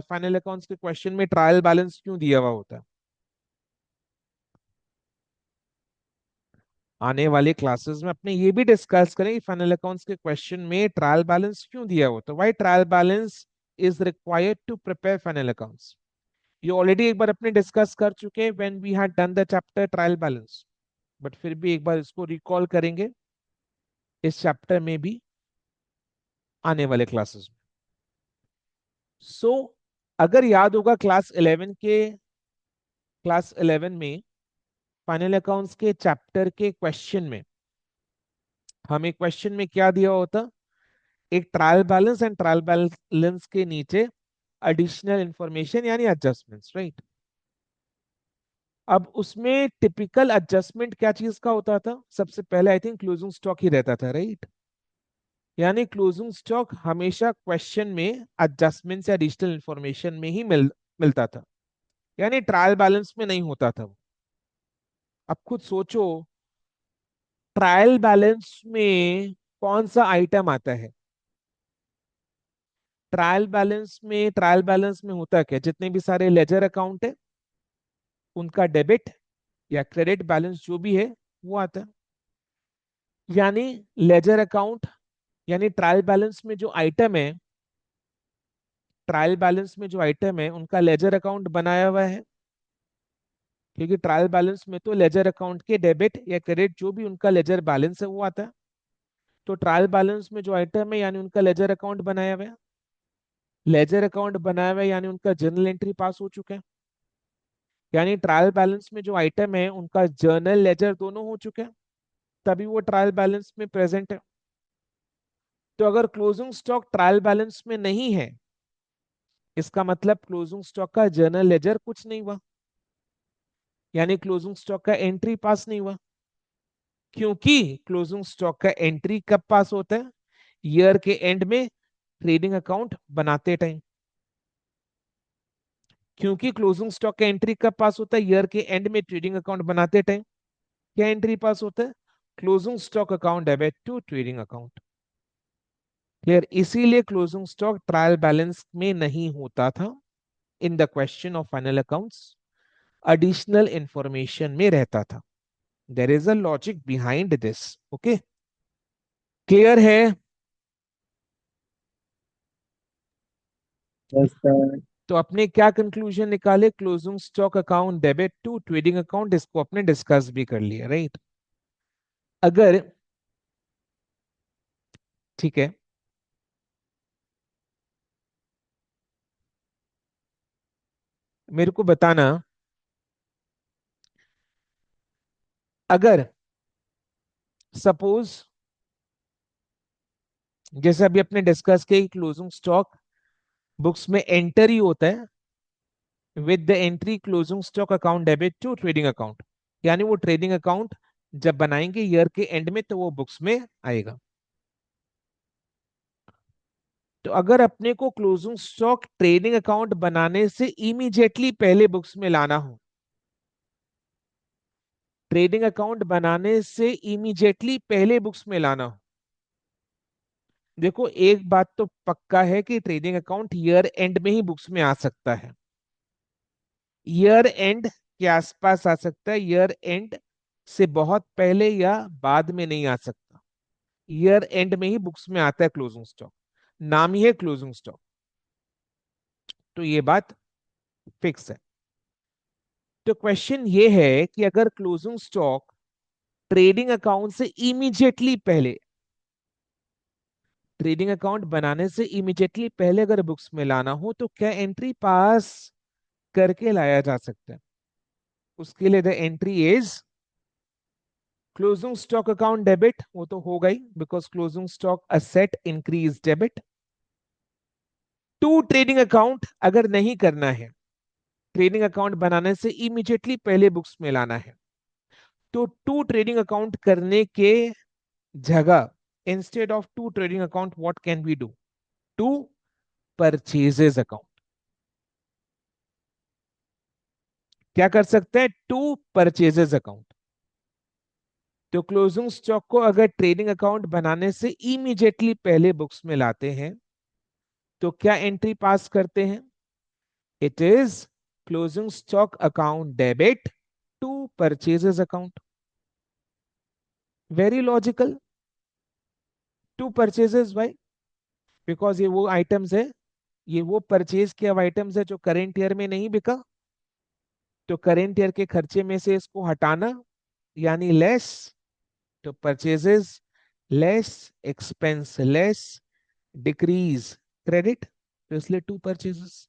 फाइनल अकाउंट्स के क्वेश्चन में ट्रायल बैलेंस क्यों दिया हुआ होता है। आने वाले क्लासेस में अपने ये भी डिस्कस करेंगे फाइनल अकाउंट्स के क्वेश्चन में ट्रायल बैलेंस क्यों दिया होता है, why trial balance is required to prepare final accounts. ये ऑलरेडी एक बार अपने डिस्कस कर चुके हैं when we had done the chapter trial balance, but फिर भी एक बार इसको रिकॉल करेंगे इस चैप्टर में भी आने वाले क्लासेस में। सो अगर याद होगा क्लास 11 में फाइनल अकाउंट्स के चैप्टर के क्वेश्चन में हमें क्वेश्चन में क्या दिया होता, एक trial balance and trial balance के नीचे एडिशनल इंफॉर्मेशन यानी एडजस्टमेंट्स, राइट। अब उसमें टिपिकल एडजस्टमेंट क्या चीज का होता था, सबसे पहले आई थिंक क्लोजिंग स्टॉक ही रहता था, राइट। यानी क्लोजिंग स्टॉक हमेशा क्वेश्चन में एडजस्टमेंट से एडिशनल इंफॉर्मेशन में ही मिलता था, यानी ट्रायल बैलेंस में नहीं होता था वो। अब खुद सोचो ट्रायल बैलेंस में कौन सा आइटम आता है, ट्रायल बैलेंस में होता क्या, जितने भी सारे लेजर अकाउंट है उनका डेबिट या क्रेडिट बैलेंस जो भी है वो आता है। यानी लेजर अकाउंट यानी ट्रायल बैलेंस में जो आइटम है ट्रायल बैलेंस में जो आइटम है उनका लेजर अकाउंट बनाया हुआ है, क्योंकि ट्रायल बैलेंस में तो लेजर अकाउंट के डेबिट या क्रेडिट जो भी उनका लेजर बैलेंस है वो आता है। तो ट्रायल बैलेंस में जो आइटम है यानी उनका लेजर अकाउंट बनाया हुआ है, लेजर अकाउंट बनाया हुआ है यानी उनका जर्नल एंट्री पास हो चुका है, यानी ट्रायल बैलेंस में जो आइटम है उनका जर्नल लेजर दोनों हो चुके हैं, तभी वो ट्रायल बैलेंस में प्रेजेंट है। तो अगर क्लोजिंग स्टॉक ट्रायल बैलेंस में नहीं है, इसका मतलब क्लोजिंग स्टॉक का जर्नल लेजर कुछ नहीं हुआ, यानी क्लोजिंग स्टॉक का एंट्री पास नहीं हुआ। क्योंकि क्लोजिंग स्टॉक का एंट्री कब पास होता है? ईयर के एंड में ट्रेडिंग अकाउंट बनाते टाइम। क्योंकि क्लोजिंग स्टॉक का एंट्री कब पास होता है? ईयर के एंड में ट्रेडिंग अकाउंट बनाते टाइम। क्या एंट्री पास होता है? Closing stock account debit to trading account. Clear? इसीलिए क्लोजिंग स्टॉक ट्रायल बैलेंस में नहीं होता था, in the question of final accounts additional information में रहता था। There is a logic behind this. Okay, clear है? Yes, sir. तो अपने क्या कंक्लूजन निकाले? Closing stock account debit to trading account, इसको अपने डिस्कस भी कर लिया, राइट? अगर ठीक है, मेरे को बताना, अगर सपोज जैसे अभी अपने डिस्कस किया क्लोजिंग स्टॉक बुक्स में एंटर ही होता है with the entry closing stock account debit to trading account, यानी वो ट्रेडिंग अकाउंट जब बनाएंगे ईयर के एंड में तो वो बुक्स में आएगा। तो अगर अपने को क्लोजिंग स्टॉक ट्रेडिंग अकाउंट बनाने से इमीडिएटली पहले बुक्स में लाना हो, ट्रेडिंग अकाउंट बनाने से इमीडिएटली पहले बुक्स में लाना हो, देखो एक बात तो पक्का है कि ट्रेडिंग अकाउंट ईयर एंड में ही बुक्स में आ सकता है। ईयर एंड के आसपास आ सकता है, ईयर एंड से बहुत पहले या बाद में नहीं आ सकता। ईयर एंड में ही बुक्स में आता है क्लोजिंग स्टॉक, नाम ही है क्लोजिंग स्टॉक। तो ये बात फिक्स है। तो क्वेश्चन ये है कि अगर क्लोजिंग स्टॉक ट्रेडिंग अकाउंट से इमीडिएटली पहले, ट्रेडिंग अकाउंट बनाने से इमीडिएटली पहले अगर बुक्स में लाना हो तो क्या एंट्री पास करके लाया जा सकता है? उसके लिए the entry is closing stock account debit, वो तो होगा ही because closing stock asset increase debit to trading account. अगर नहीं करना है, ट्रेडिंग अकाउंट बनाने से इमीडिएटली पहले बुक्स में लाना है, तो टू ट्रेडिंग अकाउंट करने के जगह instead of to trading account what can we do? To purchases account. क्या कर सकते हैं? To purchases account. तो क्लोजिंग स्टॉक को अगर ट्रेडिंग अकाउंट बनाने से इमीडिएटली पहले बुक्स में लाते हैं तो क्या एंट्री पास करते हैं? It is closing stock account debit to purchases account. Very logical. To purchases why? Because ये वो आइटम्स है, ये वो परचेज किया आइटम्स है जो करेंट ईयर में नहीं बिका, तो करेंट ईयर के खर्चे में से इसको हटाना यानी लेस। तो purchases less expense less decrease credit, तो इसलिए टू परचेजेस।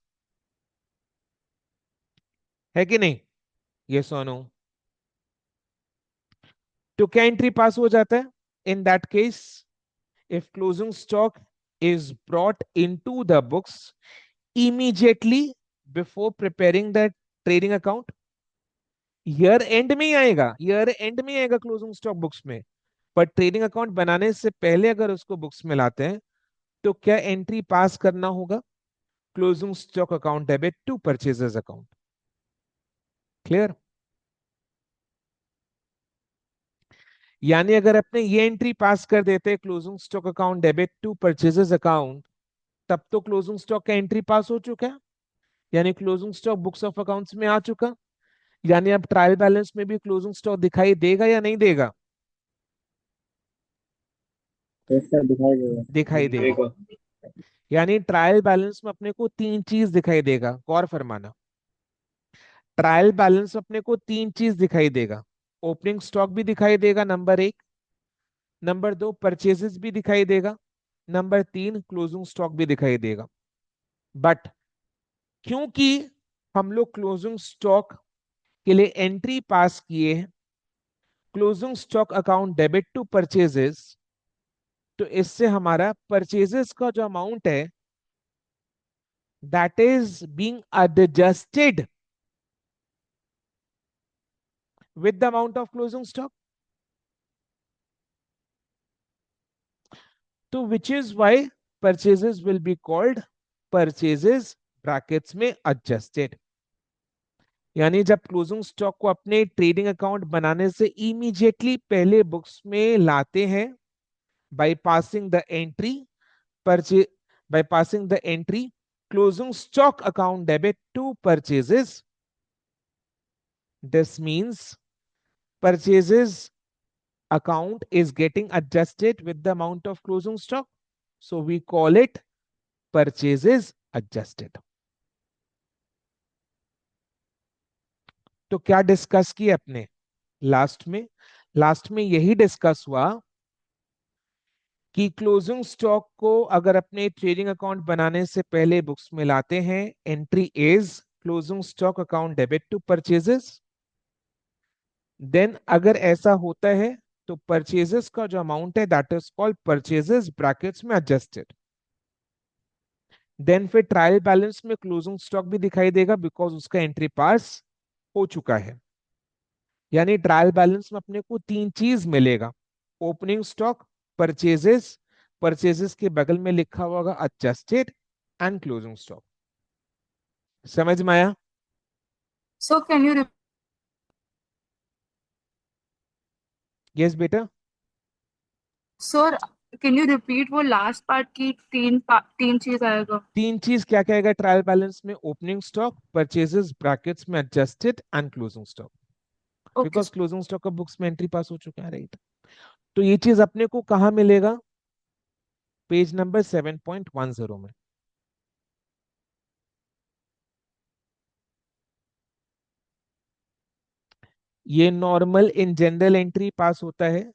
है कि नहीं? ये सोनो। तो क्या एंट्री पास हो जाता है इन that case? If closing stock is brought into the books immediately before preparing the trading account, year end में ही आएगा, ईयर एंड में ही आएगा क्लोजिंग स्टॉक बुक्स में, पर ट्रेडिंग अकाउंट बनाने से पहले अगर उसको बुक्स में लाते हैं तो क्या एंट्री पास करना होगा? Closing stock account debit to purchases account. Clear? यानी अगर अपने ये एंट्री पास कर देते closing stock account debit to purchases account, तब तो क्लोजिंग स्टॉक का एंट्री पास हो चुका है, यानी closing stock books of accounts में आ चुका। यानी अब ट्रायल बैलेंस में भी क्लोजिंग स्टॉक दिखाई देगा या नहीं देगा? Yes, sir. दिखाई देगा। दिखाई देगा। यानी ट्रायल बैलेंस में अपने को तीन चीज दिखाई देगा, गौर फरमाना। ट्रायल बैलेंस में अपने को तीन चीज दिखाई देगा। ओपनिंग स्टॉक भी दिखाई देगा, नंबर एक। नंबर दो, परचेजेस भी दिखाई देगा। नंबर तीन, क्लोजिंग स्टॉक भी दिखाई देगा। बट क्योंकि हम लोग क्लोजिंग स्टॉक के लिए एंट्री पास किए हैं, closing stock account debit to purchases, तो इससे हमारा परचेजेस का जो अमाउंट है that is being adjusted with the amount of closing stock. तो which is why purchases will be called purchases brackets में adjusted। यानी जब क्लोजिंग स्टॉक को अपने ट्रेडिंग अकाउंट बनाने से इमीडिएटली पहले बुक्स में लाते हैं by passing the entry purchase, by passing the entry closing stock account debit to purchases, this means purchases account is getting adjusted with the amount of closing stock, so we call it purchases adjusted। तो क्या डिस्कस किया अपने लास्ट में यही डिस्कस हुआ कि क्लोजिंग स्टॉक को अगर अपने ट्रेडिंग अकाउंट बनाने से पहले बुक्स में लाते हैं, entry is closing stock account debit to purchases. Then अगर ऐसा होता है तो परचेजेस का जो अमाउंट है that is called purchases brackets में एडजस्टेड। देन फिर ट्रायल बैलेंस में क्लोजिंग स्टॉक भी दिखाई देगा बिकॉज उसका एंट्री पास हो चुका है। यानी ट्रायल बैलेंस में अपने को तीन चीज मिलेगा, ओपनिंग स्टॉक, परचेजेस, परचेजेस के बगल में लिखा हुआ होगा एडजस्टेड एंड क्लोजिंग स्टॉक। समझ में आया? So can you यस बेटा। sir, can you repeat वो लास्ट पार्ट की तीन चीज आएगा? तीन चीज क्या क्या आएगा ट्रायल बैलेंस में? ओपनिंग स्टॉक, परचेजेस ब्रैकेट्स में adjusted and closing stock. Okay because closing stock का बुक्स में एंट्री पास हो चुका है, राइट। तो ये चीज अपने को कहां मिलेगा? पेज नंबर 7.10 में। ये normal in general entry pass होता है,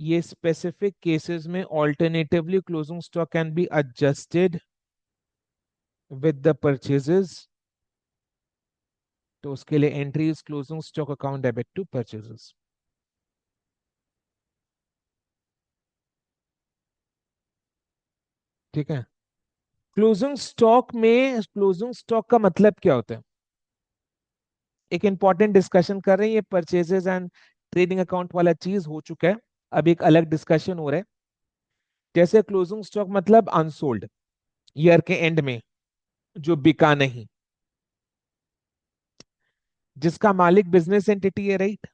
ये स्पेसिफिक केसेस में alternatively closing stock can be adjusted with the purchases, तो उसके लिए entry is closing stock account debit to purchases. ठीक है। क्लोजिंग स्टॉक में क्लोजिंग स्टॉक का मतलब क्या होता है? एक इंपॉर्टेंट डिस्कशन कर रहे हैं, ये परचेजेस एंड ट्रेडिंग अकाउंट वाला चीज हो चुका है, अब एक अलग डिस्कशन हो रहा है। जैसे क्लोजिंग स्टॉक मतलब अनसोल्ड, ईयर के एंड में जो बिका नहीं, जिसका मालिक बिजनेस एंटिटी है, राइट।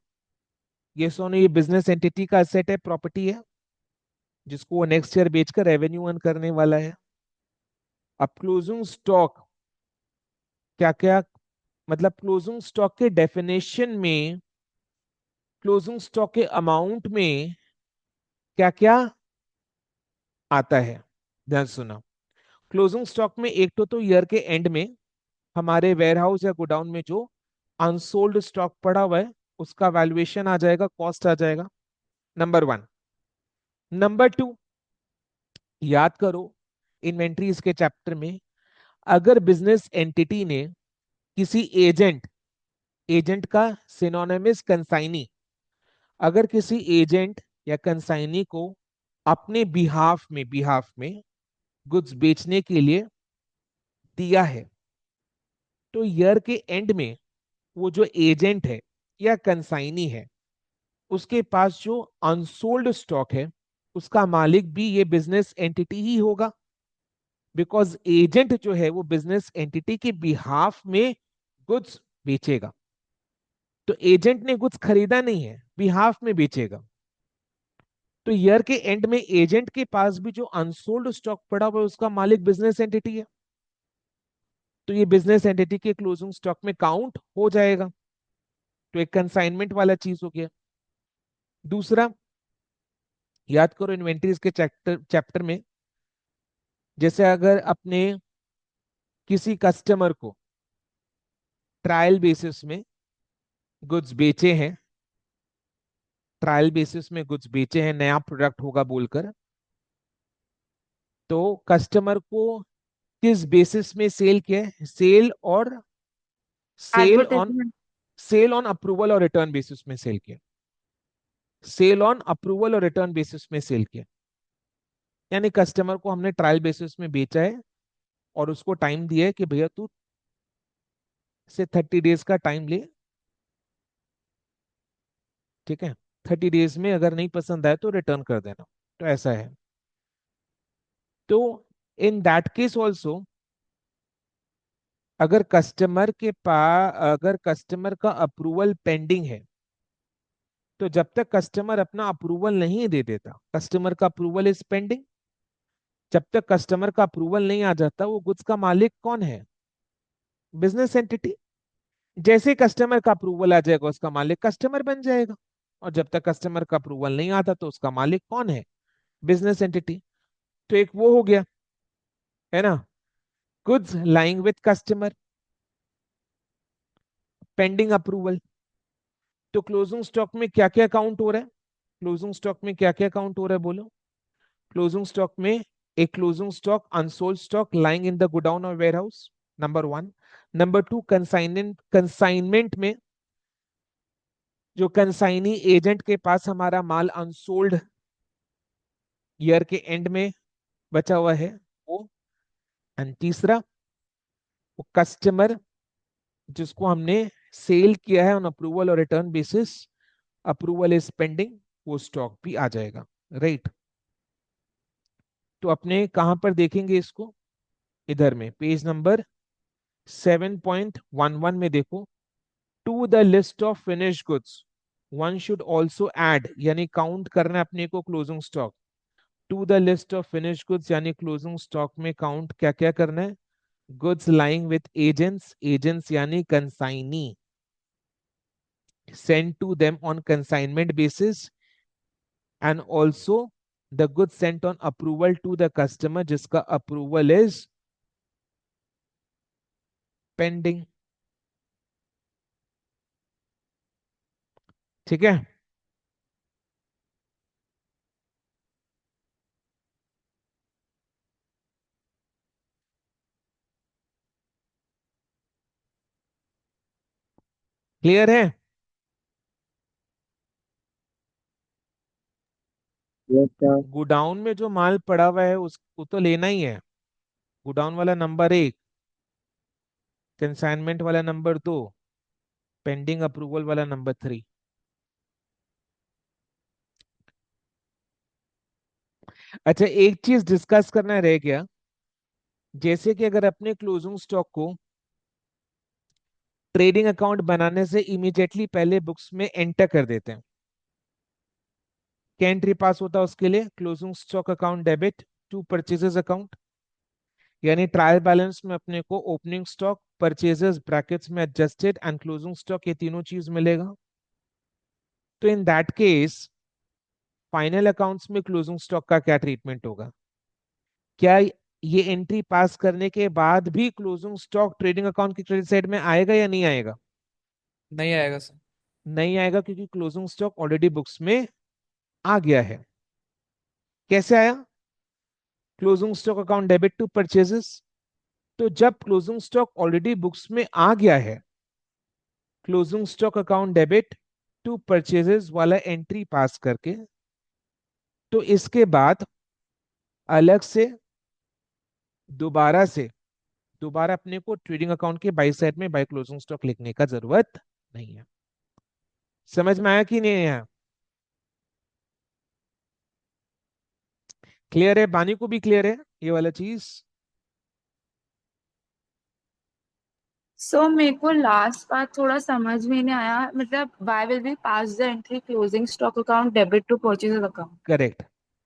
ये सोनो ये बिजनेस एंटिटी का असेट है, प्रॉपर्टी है, जिसको वो नेक्स्ट ईयर बेचकर रेवेन्यू अर्न करने वाला है। अब क्लोजिंग स्टॉक क्या क्या मतलब? क्लोजिंग स्टॉक के डेफिनेशन में, क्लोजिंग स्टॉक के अमाउंट में क्या क्या आता है, ध्यान सुना। क्लोजिंग स्टॉक में एक तो ईयर के एंड में हमारे वेयरहाउस या गोडाउन में जो अनसोल्ड स्टॉक पड़ा हुआ है उसका वैल्यूएशन आ जाएगा, कॉस्ट आ जाएगा, नंबर वन। नंबर टू, याद करो इन्वेंट्रीज के चैप्टर में, अगर बिजनेस एंटिटी ने किसी एजेंट, एजेंट का सिनोनिमस कंसाइनी, अगर किसी एजेंट या कंसाइनी को अपने बिहाफ में गुड्स बेचने के लिए दिया है, तो ईयर के एंड में वो जो एजेंट है या कंसाइनी है उसके पास जो अनसोल्ड स्टॉक है उसका मालिक भी ये बिजनेस एंटिटी ही होगा, बिकॉज एजेंट जो है वो बिजनेस एंटिटी के बिहाफ में गुड्स बेचेगा। तो एजेंट ने गुड्स खरीदा नहीं है, बिहाफ में बेचेगा। तो ईयर के एंड में एजेंट के पास भी जो अनसोल्ड स्टॉक पड़ा हुआ है उसका मालिक बिजनेस एंटिटी है, तो ये बिजनेस एंटिटी के क्लोजिंग स्टॉक में काउंट हो जाएगा। तो एक कंसाइनमेंट वाला चीज हो गया। दूसरा, याद करो इन्वेंटरीज के चैप्टर में जैसे अगर अपने किसी कस्टमर को ट्रायल बेसिस में गुड्स बेचे हैं, ट्रायल बेसिस में गुड्स बेचे हैं, नया प्रोडक्ट होगा बोलकर, तो कस्टमर को किस बेसिस में सेल किया है? Sale on advertisement. Sale on approval और रिटर्न बेसिस में सेल किया। सेल ऑन अप्रूवल और रिटर्न बेसिस में सेल किया, यानी कस्टमर को हमने ट्रायल बेसिस में बेचा है और उसको टाइम दिया है कि भैया तू से 30 डेज का टाइम ले, ठीक है, 30 डेज में अगर नहीं पसंद आए तो रिटर्न कर देना। तो ऐसा है। तो इन दैट केस ऑल्सो, अगर कस्टमर का अप्रूवल पेंडिंग है, तो जब तक कस्टमर अपना अप्रूवल नहीं दे देता, कस्टमर का अप्रूवल इज पेंडिंग, जब तक कस्टमर का अप्रूवल नहीं आ जाता, वो गुड्स का मालिक कौन है? Business entity. जैसे ही कस्टमर का अप्रूवल आ जाएगा, उसका मालिक कस्टमर बन जाएगा, और जब तक कस्टमर का अप्रूवल नहीं आता तो उसका मालिक कौन है? Business entity. तो एक वो हो गया, है ना, goods lying with customer, pending approval. तो क्लोजिंग स्टॉक में क्या क्या काउंट हो रहा है? क्लोजिंग स्टॉक में क्या क्या काउंट हो रहा है बोलो? क्लोजिंग स्टॉक में एक closing stock unsold stock lying in the godown और warehouse, number one. Number two, consignment में जो कंसाइनी एजेंट के पास हमारा माल अनसोल्ड ईयर के एंड में बचा हुआ है वो। एंड तीसरा, वो कस्टमर जिसको हमने सेल किया है ऑन अप्रूवल और return basis, approval is pending, वो स्टॉक भी आ जाएगा, राइट। तो अपने कहां पर देखेंगे इसको? इधर में पेज नंबर 7.11 में देखो, to the list of finish goods one should also add, यानी काउंट करना है अपने को closing stock. To the list of finish goods यानी क्लोजिंग स्टॉक में काउंट क्या क्या करना है? Goods lying with agents, agents यानी consignee, sent to them on consignment basis, and also the goods sent on approval to the customer जिसका approval is pending। ठीक है। क्लियर है? Yes, sir. गोडाउन में जो माल पड़ा हुआ है उसको तो लेना ही है, गोडाउन वाला नंबर एक, कंसाइनमेंट वाला नंबर दो, पेंडिंग अप्रूवल वाला नंबर थ्री। अच्छा, एक चीज डिस्कस करना रह गया, जैसे कि अगर अपने क्लोजिंग स्टॉक को ट्रेडिंग अकाउंट बनाने से इमीडिएटली पहले बुक्स में एंटर कर देते हैं, क्या एंट्री पास होता है उसके लिए? Closing stock account debit to purchases account, यानी ट्रायल बैलेंस में अपने को ओपनिंग स्टॉक, परचेजेस ब्रैकेट्स में एडजस्टेड एंड क्लोजिंग स्टॉक, ये तीनों चीज मिलेगा। तो in that case final accounts में क्लोजिंग स्टॉक का क्या ट्रीटमेंट होगा? क्या ये एंट्री पास करने के बाद भी क्लोजिंग स्टॉक ट्रेडिंग अकाउंट की क्रेडिट साइड में आएगा या नहीं आएगा? नहीं आएगा सर। नहीं आएगा, क्योंकि क्लोजिंग स्टॉक ऑलरेडी बुक्स में आ गया है। कैसे आया? Closing stock account debit to purchases. तो जब क्लोजिंग स्टॉक ऑलरेडी बुक्स में आ गया है, closing stock account debit to purchases वाला एंट्री पास करके, तो इसके बाद अलग से दोबारा से दोबारा अपने को ट्रेडिंग अकाउंट के बाई साइड में बाई क्लोजिंग स्टॉक लिखने का जरूरत नहीं है। समझ में आया कि नहीं आया? क्लियर है? बानी को भी क्लियर है ये वाला चीज? सो मेरे को लास्ट बात थोड़ा समझ में नहीं आया, मतलब why will be pass the entry closing stock account debit to purchase account. Correct.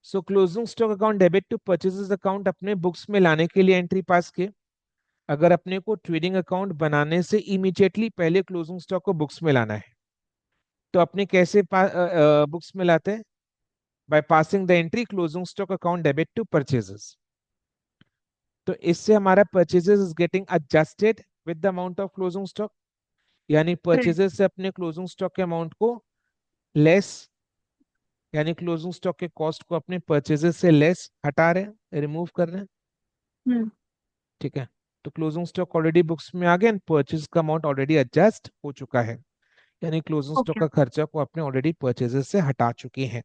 So closing stock account debit to purchases account अपने बुक्स में लाने के लिए एंट्री पास किए। अगर अपने को ट्रेडिंग अकाउंट बनाने से इमीडिएटली पहले क्लोजिंग स्टॉक को बुक्स में लाना है, तो अपने कैसे बुक्स में लाते हैं? By passing the entry closing stock account debit to purchases. तो इससे हमारा purchases is getting adjusted with the amount of closing stock, यानी परचेजेस से अपने क्लोजिंग स्टॉक के अमाउंट को लेस, यानी क्लोजिंग स्टॉक के कॉस्ट को अपने परचेजेस से लेस हटा रहे हैं, रिमूव कर रहे हैं। हम्म। ठीक है, तो क्लोजिंग स्टॉक ऑलरेडी बुक्स में आ गया एंड परचेज का अमाउंट ऑलरेडी एडजस्ट हो चुका है, यानी क्लोजिंग स्टॉक ओके का खर्चा को अपने ऑलरेडी परचेजेस से हटा चुके हैं।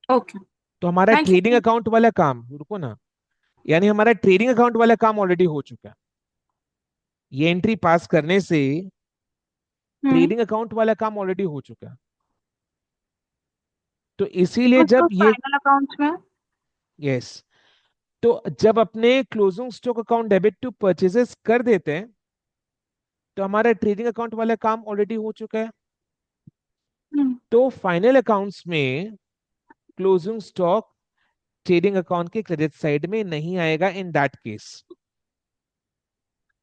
ओके। तो हमारा थैंक ट्रेडिंग यू। अकाउंट वाला काम, रुको ना, यानी हमारा ट्रेडिंग अकाउंट वाला काम ऑलरेडी हो चुका है। ये एंट्री पास करने से हम्म। ट्रेडिंग अकाउंट वाला काम ऑलरेडी हो चुका है। तो इसीलिए कुछ जब कुछ ये, फाइनल अकाउंट्स में। यस, तो जब अपने closing stock account debit to purchases कर देते हैं तो हमारा ट्रेडिंग अकाउंट वाला काम ऑलरेडी हो चुका है। हम्म। तो फाइनल अकाउंट्स में क्लोजिंग स्टॉक ट्रेडिंग अकाउंट के क्रेडिट साइड में नहीं आएगा इन दैट केस।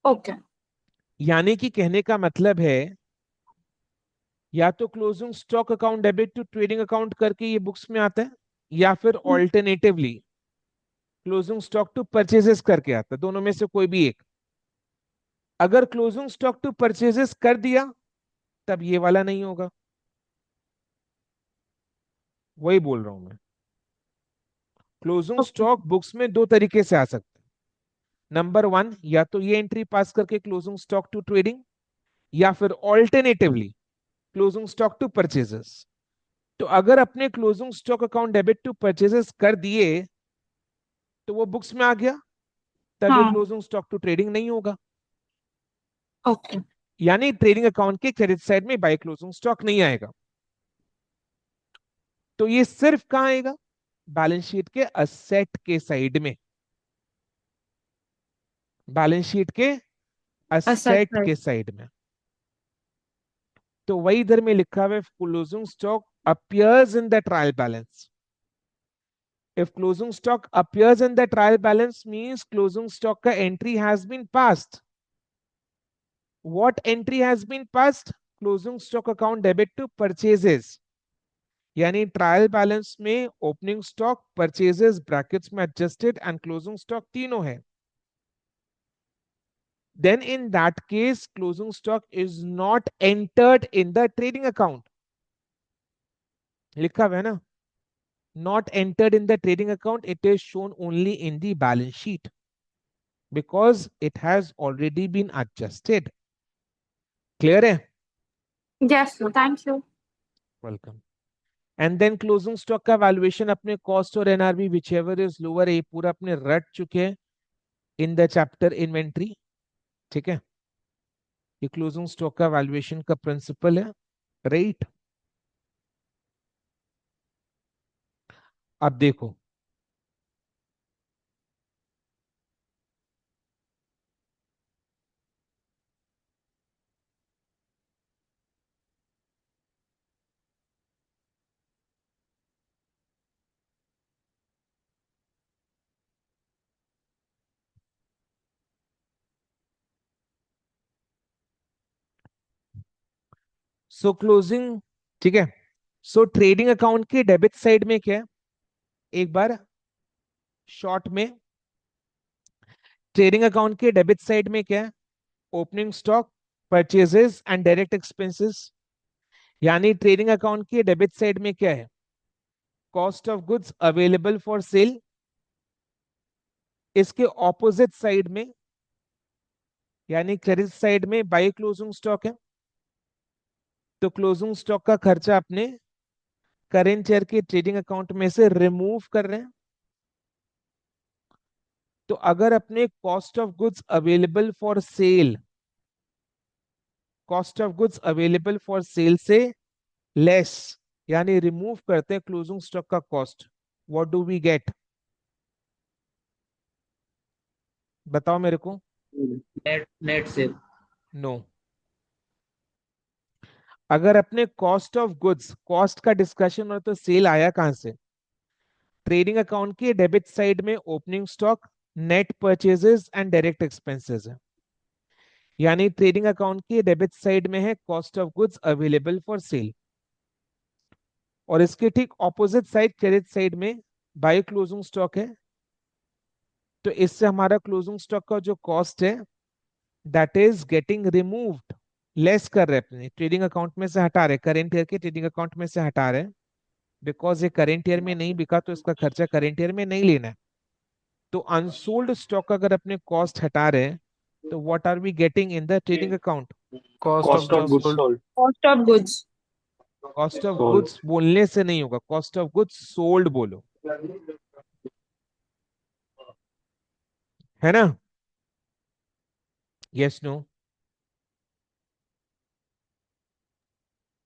ओके। यानी कि कहने का मतलब है, या तो closing stock account debit to trading account करके ये बुक्स में आता है, या फिर alternatively closing stock to purchases करके आता है, दोनों में से कोई भी एक। अगर क्लोजिंग स्टॉक टू परचेजेस कर दिया तब ये वाला नहीं होगा, वही बोल रहा हूं मैं। Closing okay. स्टॉक बुक्स में दो तरीके से आ सकते हैं। नंबर वन, या तो ये एंट्री पास करके क्लोजिंग स्टॉक टू ट्रेडिंग, या फिर alternatively closing stock to purchases. तो अगर अपने closing stock account debit to purchases कर दिए तो वो बुक्स में आ गया, तब ये हाँ। क्लोजिंग स्टॉक टू ट्रेडिंग नहीं होगा, ओके। यानी ट्रेडिंग अकाउंट के क्रेडिट साइड में बाय क्लोजिंग स्टॉक नहीं आएगा। तो ये सिर्फ कहां आएगा? बैलेंस शीट के असेट के साइड में, बैलेंस शीट के असेट असेट साइड। के साइड में। तो वही इधर में लिखा हुआ है, closing stock appears in the trial balance. If closing stock appears in the trial balance means closing stock का entry has been passed. What entry has been passed? Closing stock account debit to purchases. यानी ट्रायल बैलेंस में ओपनिंग स्टॉक, परचेजेस ब्रैकेट्स में एडजस्टेड एंड क्लोजिंग स्टॉक तीनों है। Then in that case closing stock is not entered in the trading account. लिखा हुआ है ना, not entered in the trading account, it is shown only in the balance sheet because it has already been adjusted. Clear है? Yes sir, thank you. Welcome. And then closing stock का वैल्यूएशन अपने कॉस्ट और एनआरबी विचएवर इज लोअर, ये पूरा अपने रट चुके हैं इन द चैप्टर इन्वेंट्री। ठीक है, ये क्लोजिंग स्टॉक का वैल्यूएशन का प्रिंसिपल है, राइट? अब देखो, सो क्लोजिंग, ठीक है, सो ट्रेडिंग अकाउंट के डेबिट साइड में क्या है, एक बार शॉर्ट में ट्रेडिंग अकाउंट के डेबिट साइड में क्या है? Opening stock, purchases and direct expenses. यानी ट्रेडिंग अकाउंट के डेबिट साइड में क्या है? Cost of goods available for sale. इसके ऑपोजिट साइड में यानी क्रेडिट साइड में बाय क्लोजिंग स्टॉक है। तो क्लोजिंग स्टॉक का खर्चा अपने करेंट ईयर के ट्रेडिंग अकाउंट में से रिमूव कर रहे हैं। तो अगर अपने cost of goods available for sale, cost of goods available for sale से लेस, यानी रिमूव करते हैं क्लोजिंग स्टॉक का cost, what do we get? बताओ मेरे को। Net net sale. नो, अगर अपने कॉस्ट ऑफ गुड्स, कॉस्ट का डिस्कशन हो तो सेल आया कहां से? ट्रेडिंग अकाउंट के डेबिट साइड में opening stock, net purchases and direct expenses है। यानी ट्रेडिंग अकाउंट के डेबिट साइड में है cost of goods available for cell, और इसके ठीक ऑपोजिट साइड क्रेडिट साइड में बाय क्लोजिंग स्टॉक है, तो इससे हमारा क्लोजिंग स्टॉक का जो कॉस्ट है that is getting removed, less कर रहे हैं, अपने ट्रेडिंग अकाउंट में से हटा रहे, करेंट ईयर के ट्रेडिंग अकाउंट में से हटा रहे, बिकॉज ये करेंट ईयर में नहीं बिका तो इसका खर्चा करेंट ईयर में नहीं लेना है। तो अनसोल्ड स्टॉक अगर अपने कॉस्ट हटा रहे हैं तो what are we getting in the trading account? Cost of Cost of goods goods sold. sold. Cost of goods. Cost of Sold. Goods बोलने से नहीं होगा, कॉस्ट ऑफ गुड्स सोल्ड बोलो, है ना? Yes no?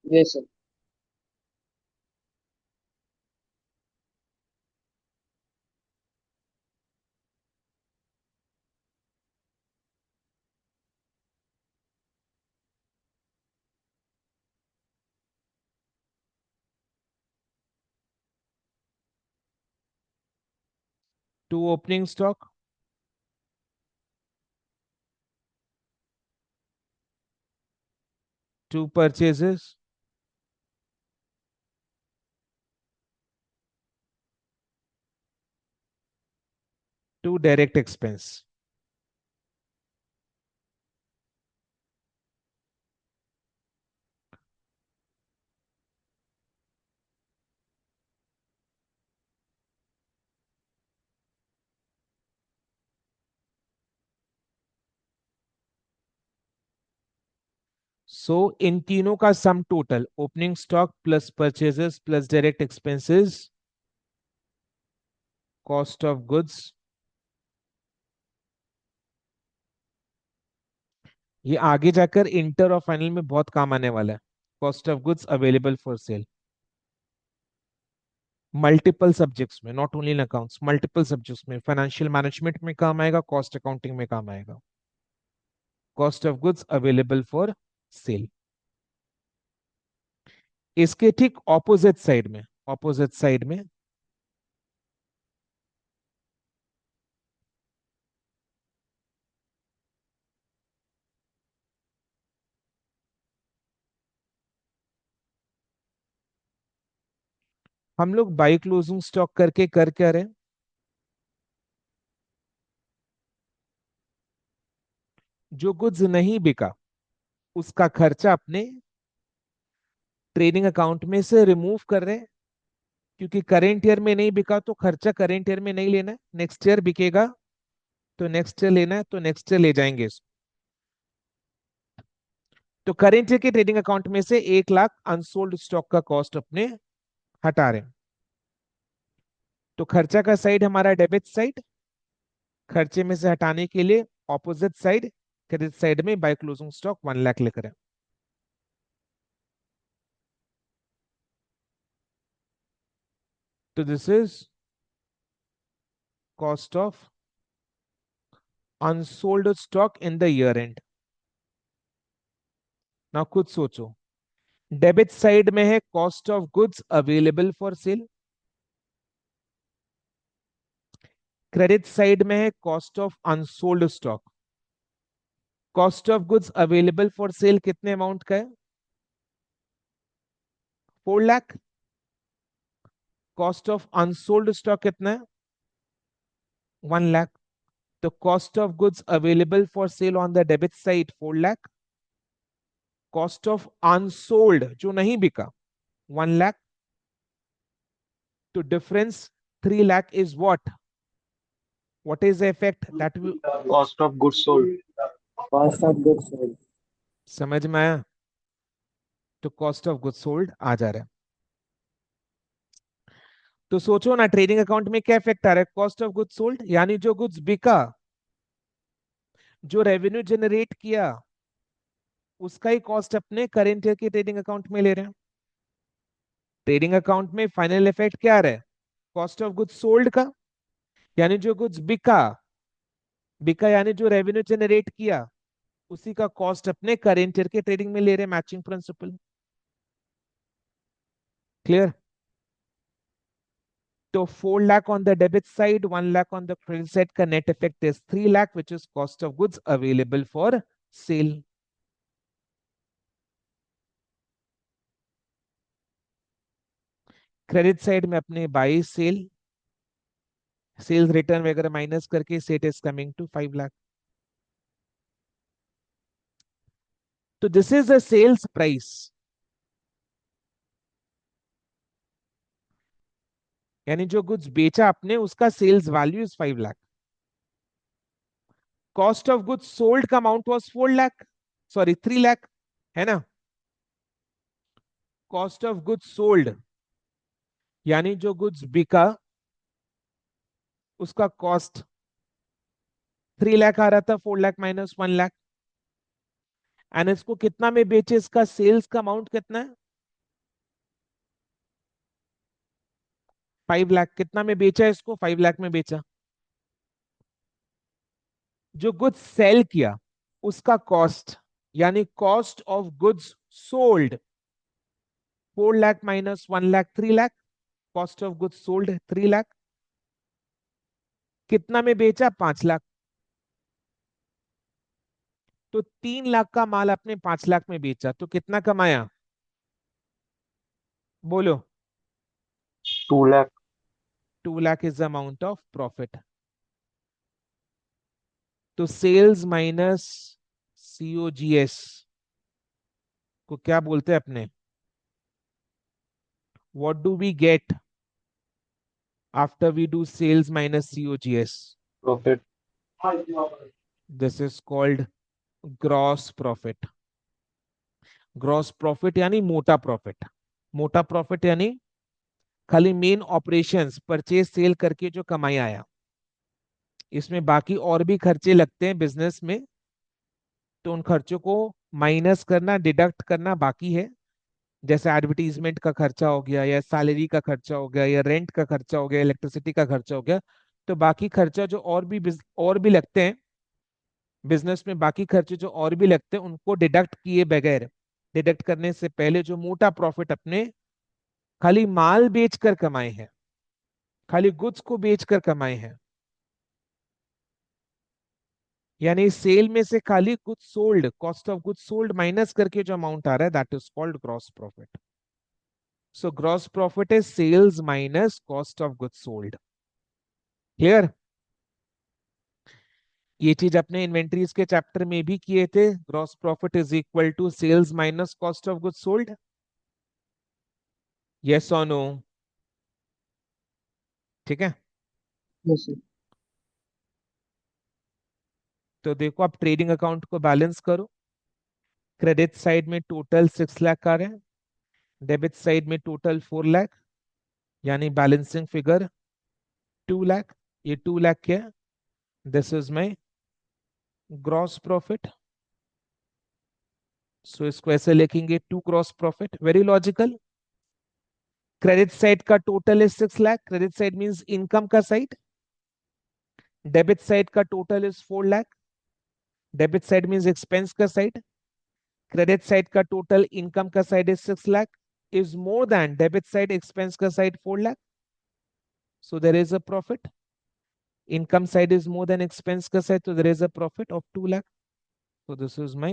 Yes, sir. To opening stock, to purchases, to direct expense. So इन तीनों का sum total, opening stock plus purchases plus direct expenses, cost of goods, ये आगे जाकर इंटर और फाइनल में बहुत काम आने वाला है। Cost of goods available for sale, multiple subjects में, not only in accounts, multiple subjects में, फाइनेंशियल मैनेजमेंट में काम आएगा, कॉस्ट अकाउंटिंग में काम आएगा। Cost of goods available for sale. इसके ठीक ऑपोजिट साइड में हम लोग बाई क्लोजिंग स्टॉक करके कर क्या रहे हैं? जो गुड्स नहीं बिका उसका खर्चा अपने ट्रेडिंग अकाउंट में से रिमूव कर रहे हैं, क्योंकि करेंट ईयर में नहीं बिका तो खर्चा करेंट ईयर में नहीं लेना है, नेक्स्ट ईयर बिकेगा तो नेक्स्ट ईयर लेना है, तो नेक्स्ट ईयर ले जाएंगे इसको। तो करेंट ईयर के ट्रेडिंग अकाउंट में से 1 लाख अनसोल्ड स्टॉक का कॉस्ट अपने हटा रहे हैं। तो खर्चा का साइड हमारा डेबिट साइड, खर्चे में से हटाने के लिए ऑपोजिट साइड क्रेडिट साइड में बाय क्लोजिंग स्टॉक 1 लाख लेकर है। तो this is cost of unsold stock in the year and. ना खुद सोचो, डेबिट साइड में है cost of goods available for cell, credit side में है cost of unsold stock. Cost of goods available for cell कितने अमाउंट का है? 4 lakh. Cost of unsold stock कितना है? 1 लाख। तो cost of goods available for cell on the debit side 4 lakh, cost of unsold जो नहीं बिका 1 लाख, तो difference 3 lakh is what is the effect that will? Cost of goods sold. Cost of goods sold. समझ में आया? तो कॉस्ट ऑफ गुड्स सोल्ड आ जा रहा है। तो सोचो ना ट्रेडिंग अकाउंट में क्या इफेक्ट आ रहा है? कॉस्ट ऑफ गुड्स सोल्ड यानी जो गुड्स बिका, जो रेवेन्यू जनरेट किया, उसका ही कॉस्ट अपने करेंट ईयर के ट्रेडिंग अकाउंट में ले रहे हैं। ट्रेडिंग अकाउंट में फाइनल इफेक्ट क्या आ रहा है? कॉस्ट ऑफ गुड्स सोल्ड का, यानी जो गुड्स बिका, बिका यानी जो रेवेन्यू जनरेट किया, उसी का कॉस्ट अपने करेंट ईयर के ट्रेडिंग में ले रहे हैं, मैचिंग प्रिंसिपल। क्लियर? तो 4 lakh on the debit side, 1 lakh on the credit side का net effect is 3 lakh, which is cost of goods available for sale. Credit side में अपने बाई सेल सेल्स रिटर्न वगैरह माइनस करके set is coming to 5 lakh. तो this is the sales price, यानी जो गुड्स बेचा आपने उसका sales value is 5 lakh. Cost of goods sold का amount was 4 lakh, sorry 3 lakh, है ना. कॉस्ट ऑफ गुड्स सोल्ड यानी जो गुड्स बिका उसका कॉस्ट 3 लाख आ रहा था, 4 लाख माइनस 1 लाख. एंड इसको कितना में बेचे, इसका सेल्स का अमाउंट कितना है, 5 लाख. कितना में बेचा इसको, 5 लाख में बेचा. जो गुड्स सेल किया उसका कॉस्ट यानी cost of goods sold 4 lakh minus 1 lakh 3 lakh. Cost of goods sold 3 lakh. कितना में बेचा, 5 लाख. तो 3 लाख का माल आपने 5 लाख में बेचा तो कितना कमाया, बोलो. 2 lakh. 2 lakh is the amount of profit. तो सेल्स माइनस सीओजीएस को क्या बोलते हैं अपने, what do we get after we do sales minus COGS, Profit. This is called gross profit. Gross profit यानी मोटा प्रॉफिट. मोटा प्रॉफिट यानी खाली मेन ऑपरेशंस परचेज सेल करके जो कमाई आया, इसमें बाकी और भी खर्चे लगते हैं बिजनेस में, तो उन खर्चों को माइनस करना, डिडक्ट करना बाकी है. जैसे एडवर्टीजमेंट का खर्चा हो गया, या सैलरी का खर्चा हो गया, या रेंट का खर्चा हो गया, इलेक्ट्रिसिटी का खर्चा हो गया. तो बाकी खर्चा जो और भी लगते हैं बिजनेस में, बाकी खर्चे जो और भी लगते हैं उनको डिडक्ट किए बगैर, डिडक्ट करने से पहले जो मोटा प्रॉफिट अपने खाली माल बेचकर कमाए हैं, खाली गुड्स को बेचकर कमाए हैं, यानी सेल में से खाली goods sold, cost of goods sold minus करके जो अमाउंट आ रहा है, that is called gross profit. So gross profit is sales minus cost of goods sold. Clear. ये चीज अपने इन्वेंट्रीज के चैप्टर में भी किए थे. Gross profit is equal to sales minus cost of goods sold. Yes और नो. ठीक है. Yes, sir. तो देखो आप ट्रेडिंग अकाउंट को बैलेंस करो. क्रेडिट साइड में टोटल 6 लाख आ रहे हैं, डेबिट साइड में टोटल 4 लाख, यानी बैलेंसिंग फिगर 2 लाख. ये 2 लाख क्या है, this is my gross profit. So इसको ऐसे लिखेंगे, to gross profit. Very logical. Credit side का total is 6 lakh. Credit side means income का साइड. डेबिट साइड का total is 4 lakh. Debit side means expense का साइड. क्रेडिट साइड का टोटल इनकम का side is 6 lakh, is more than debit side expense का side 4 lakh. So there is a profit. Income side is more than expense का side, so there is a profit of 2 lakh. So this is my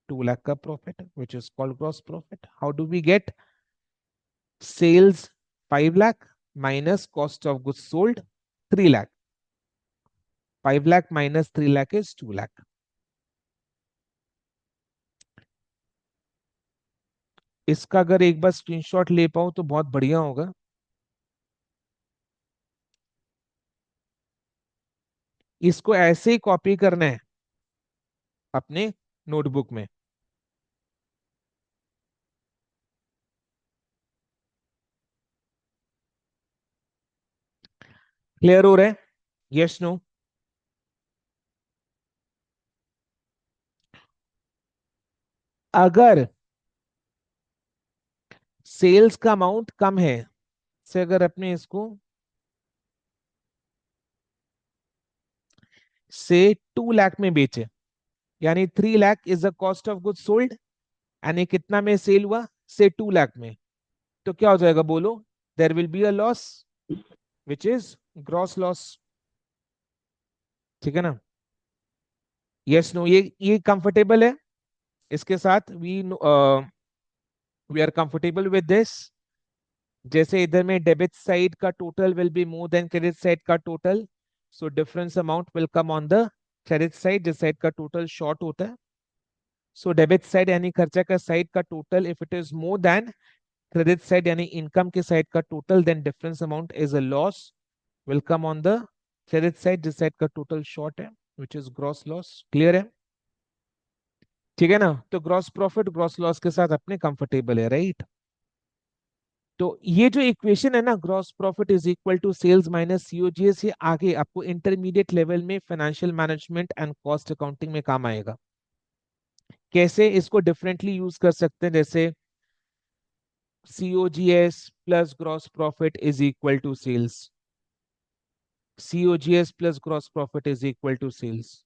2 lakh का profit, which is called gross profit. How do we get sales 5 lakh minus cost of goods sold 3 lakh? 5 lakh minus 3 lakh is 2 lakh. इसका अगर एक बार स्क्रीनशॉट ले पाऊं तो बहुत बढ़िया होगा. इसको ऐसे ही कॉपी करना है अपने नोटबुक में. क्लियर हो रहा है, यस नो. अगर सेल्स का अमाउंट कम है, से अगर अपने इसको से 2 लाख में बेचे, यानी 3 lakh is the cost of goods sold, यानी कितना में सेल हुआ, से 2 लाख में, तो क्या हो जाएगा बोलो, there will be a loss which is gross loss. ठीक है ना. यस नो, ये कंफर्टेबल है इसके साथ. We are comfortable with this. जैसे इधर में डेबिट साइड का total will be more than credit side का total, so difference amount will come on the credit side, जिस साइड का टोटल शॉर्ट होता है। सो डेबिट साइड यानी खर्चा का साइड का total if it is more than credit side यानी इनकम के साइड का total, then difference amount is a loss will come on the credit side जिस साइड का टोटल शॉर्ट है, which is gross loss. Clear है? ठीक है ना? तो ग्रॉस प्रॉफिट ग्रॉस लॉस के साथ अपने कंफर्टेबल है, राइट? तो ये जो इक्वेशन है ना, gross profit is equal to sales minus COGS, ये आगे आपको इंटरमीडिएट लेवल में financial management and cost accounting में काम आएगा। कैसे इसको डिफरेंटली यूज कर सकते हैं, जैसे COGS plus gross profit is equal to sales, COGS plus gross profit is equal to sales,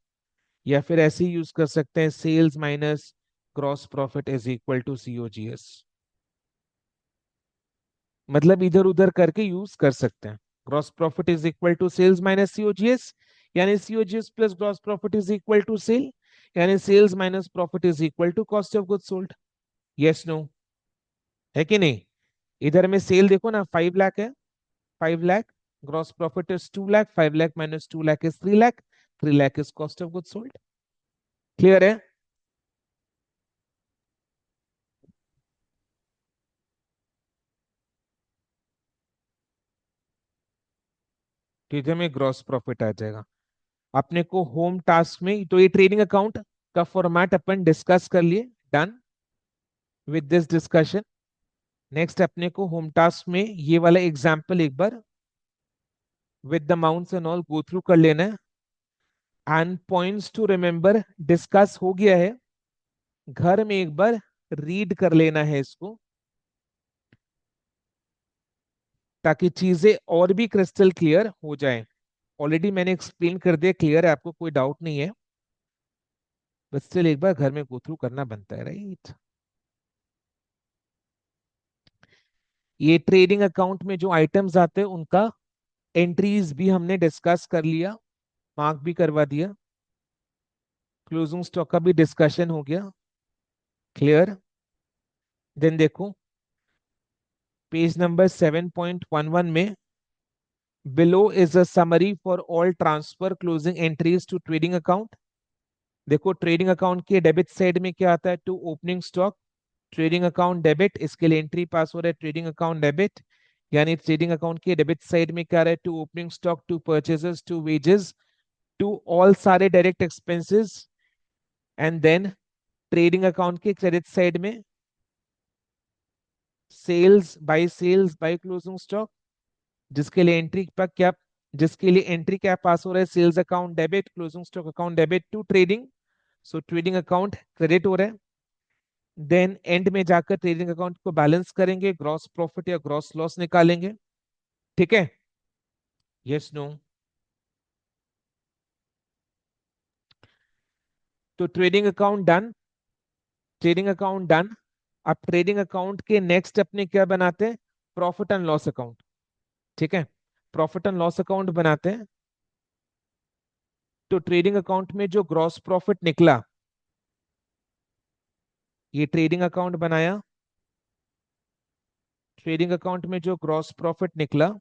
या फिर ऐसे ही यूज कर सकते हैं sales minus gross profit is equal to COGS. मतलब इधर उधर करके यूज कर सकते हैं। Gross profit is equal to sales minus COGS, यानी COGS plus gross profit is equal to sale, यानी sales minus profit is equal to cost of goods sold. Yes no? है कि नहीं? इधर में सेल देखो ना, 5 लाख है, 5 lakh, gross profit is 2 lakh, 5 lakh minus 2 lakh is 3 lakh, 3 lakh is cost of goods sold. Clear है? ठीक है, में ग्रॉस प्रॉफिट आ जाएगा अपने को होम टास्क में। तो ये ट्रेडिंग अकाउंट का फॉर्मेट अपन डिस्कस कर लिए, done with this discussion. Next अपने को होम टास्क में ये वाला एग्जांपल एक बार with the amounts and all go through कर लेना है, and points to remember discuss हो गया है, घर में एक बार रीड कर लेना है इसको, ताकि चीजें और भी क्रिस्टल क्लियर हो जाए। ऑलरेडी मैंने एक्सप्लेन कर दिया, क्लियर है आपको, कोई डाउट नहीं है, बस स्टिल एक बार घर में गो थ्रू करना बनता है, राइट? ये ट्रेडिंग अकाउंट में जो आइटम्स आते हैं उनका एंट्रीज भी हमने डिस्कस कर लिया, मार्क भी करवा दिया, क्लोजिंग स्टॉक का भी डिस्कशन हो गया। क्लियर? देन देखो पेज नंबर 7.11 में below is a summary for all transfer closing entries to trading account. देखो ट्रेडिंग अकाउंट के डेबिट साइड में क्या आता है, to opening stock, trading account debit, इसके लिए एंट्री पास हो रहा है ट्रेडिंग अकाउंट डेबिट, यानी ट्रेडिंग अकाउंट के डेबिट साइड में क्या रहा है, to opening stock, to purchases, to wages, to all सारे direct expenses, and then trading account के क्रेडिट साइड में सेल्स बाय क्लोजिंग स्टॉक, जिसके लिए एंट्री पर क्या, जिसके लिए एंट्री क्या पास हो रहा है, sales account debit, closing stock account debit to trading, so trading account credit हो रहा है। देन एंड में जाकर ट्रेडिंग अकाउंट को बैलेंस करेंगे, ग्रॉस प्रॉफिट या ग्रॉस लॉस निकालेंगे। ठीक है? Yes no? तो trading account done, trading account done. अब ट्रेडिंग अकाउंट के नेक्स्ट अपने क्या बनाते हैं, प्रॉफिट एंड लॉस अकाउंट। ठीक है, प्रॉफिट एंड लॉस अकाउंट बनाते हैं। तो ट्रेडिंग अकाउंट में जो ग्रॉस प्रॉफिट निकला, ये ट्रेडिंग अकाउंट बनाया, ट्रेडिंग अकाउंट में जो ग्रॉस प्रॉफिट निकला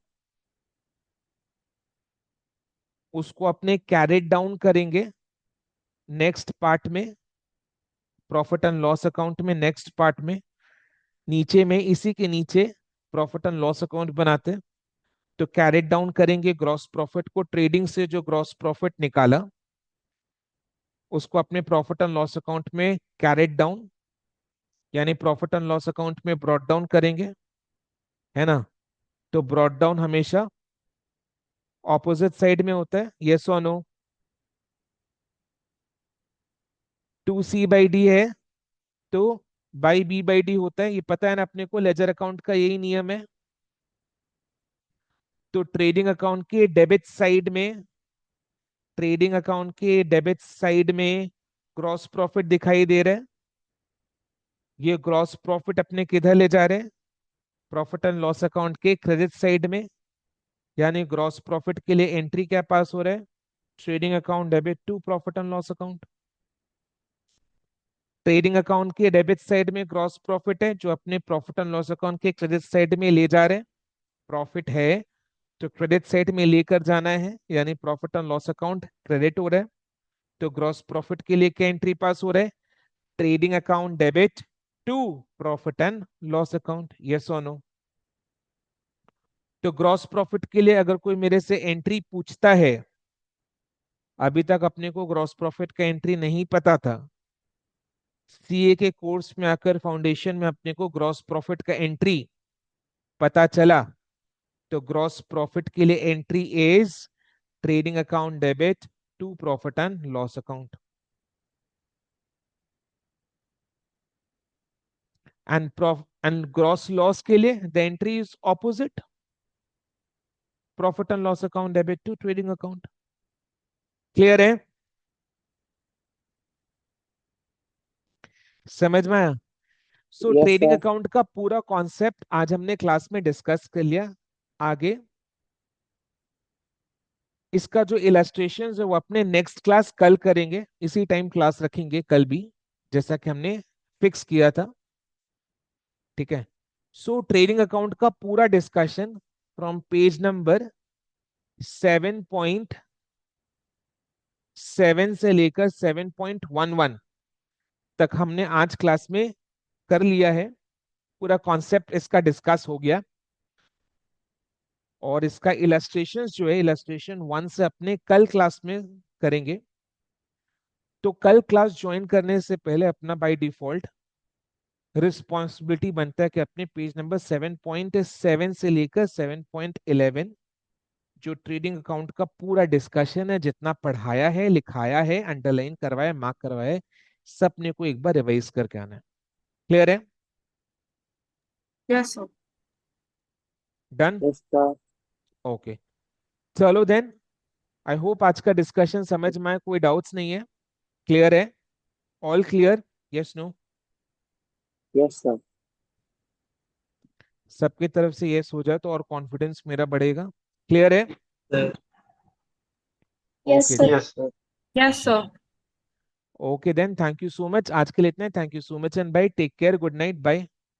उसको अपने कैरेट डाउन करेंगे नेक्स्ट पार्ट में, प्रॉफिट एंड लॉस अकाउंट में नेक्स्ट पार्ट में, नीचे में इसी के नीचे प्रॉफिट एंड लॉस अकाउंट बनाते हैं। तो कैरेट डाउन करेंगे ग्रॉस प्रॉफिट को, ट्रेडिंग से जो ग्रॉस प्रॉफिट निकाला उसको अपने प्रॉफिट एंड लॉस अकाउंट में कैरेट डाउन, यानी प्रॉफिट एंड लॉस अकाउंट में ब्रॉट डाउन करेंगे, है ना? तो ब्रॉट डाउन हमेशा ऑपोजिट साइड में होता है, यस और नो? 2C/D है तो बाई B/D होता है, ये पता है ना अपने को, लेजर अकाउंट का यही नियम है। तो ट्रेडिंग अकाउंट के डेबिट साइड में, ट्रेडिंग अकाउंट के डेबिट साइड में ग्रॉस प्रॉफिट दिखाई दे रहा है, ये ग्रॉस प्रॉफिट अपने किधर ले जा रहे हैं, प्रॉफिट एंड लॉस अकाउंट के क्रेडिट साइड में, यानी ग्रॉस प्रॉफिट के लिए एंट्री क्या पास हो रहा है, trading account debit to profit and loss account. Trading account के डेबिट साइड में ग्रॉस प्रॉफिट है जो अपने प्रॉफिट एंड लॉस अकाउंट के क्रेडिट साइड में ले जा रहे हैं। प्रॉफिट है तो क्रेडिट साइड में लेकर जाना है, यानी profit and loss account credit हो रहा है। तो ग्रॉस प्रॉफिट के लिए क्या एंट्री पास हो रहा है? Trading account debit to profit and loss account, yes और नो? तो ग्रॉस प्रॉफिट के लिए अगर कोई मेरे से एंट्री पूछता है, अभी तक अपने को ग्रॉस प्रॉफिट का एंट्री नहीं पता था, सीए के कोर्स में आकर फाउंडेशन में अपने को ग्रॉस प्रॉफिट का एंट्री पता चला। तो ग्रॉस प्रॉफिट के लिए entry is trading account debit to profit and loss account. And gross loss के लिए the entry is opposite, profit and loss account debit to trading account. Clear है? समझ में आया? So Yes, trading sir. Account का पूरा कॉन्सेप्ट आज हमने क्लास में डिस्कस कर लिया। आगे इसका जो इलस्ट्रेशन है वो अपने नेक्स्ट क्लास कल करेंगे, इसी टाइम क्लास रखेंगे कल भी, जैसा कि हमने फिक्स किया था। ठीक है? सो ट्रेडिंग अकाउंट का पूरा डिस्कशन फ्रॉम पेज नंबर 7.7 से लेकर 7.11 तक हमने आज क्लास में कर लिया है। पूरा कॉन्सेप्ट इसका डिस्कस हो गया और इसका इलस्ट्रेशंस जो है इलस्ट्रेशन 1 से अपने कल क्लास में करेंगे। तो कल क्लास ज्वाइन करने से पहले अपना बाय डिफॉल्ट रिस्पॉन्सिबिलिटी बनता है कि अपने पेज नंबर 7.7 से लेकर 7.11 जो ट्रेडिंग अकाउंट का पूरा डिस्कशन है, जितना पढ़ाया है, लिखाया है, अंडरलाइन करवाया, मार्क करवाया है, सब ने को एक बार रिवाइज करके आना है। क्लियर है? Yes sir. Done? Yes, sir. Okay, चलो देन। आई होप आज का डिस्कशन समझ में आए, कोई डाउट्स नहीं है? क्लियर है? All clear? Yes no? Yes, sir. सबकी तरफ से यस हो जाए तो और कॉन्फिडेंस मेरा बढ़ेगा। क्लियर है? Sir. Yes, okay sir. Then. Yes, sir. Yes sir. Okay then, thank you so much. आज के लिए इतना, thank you so much and bye, take care, good night, bye.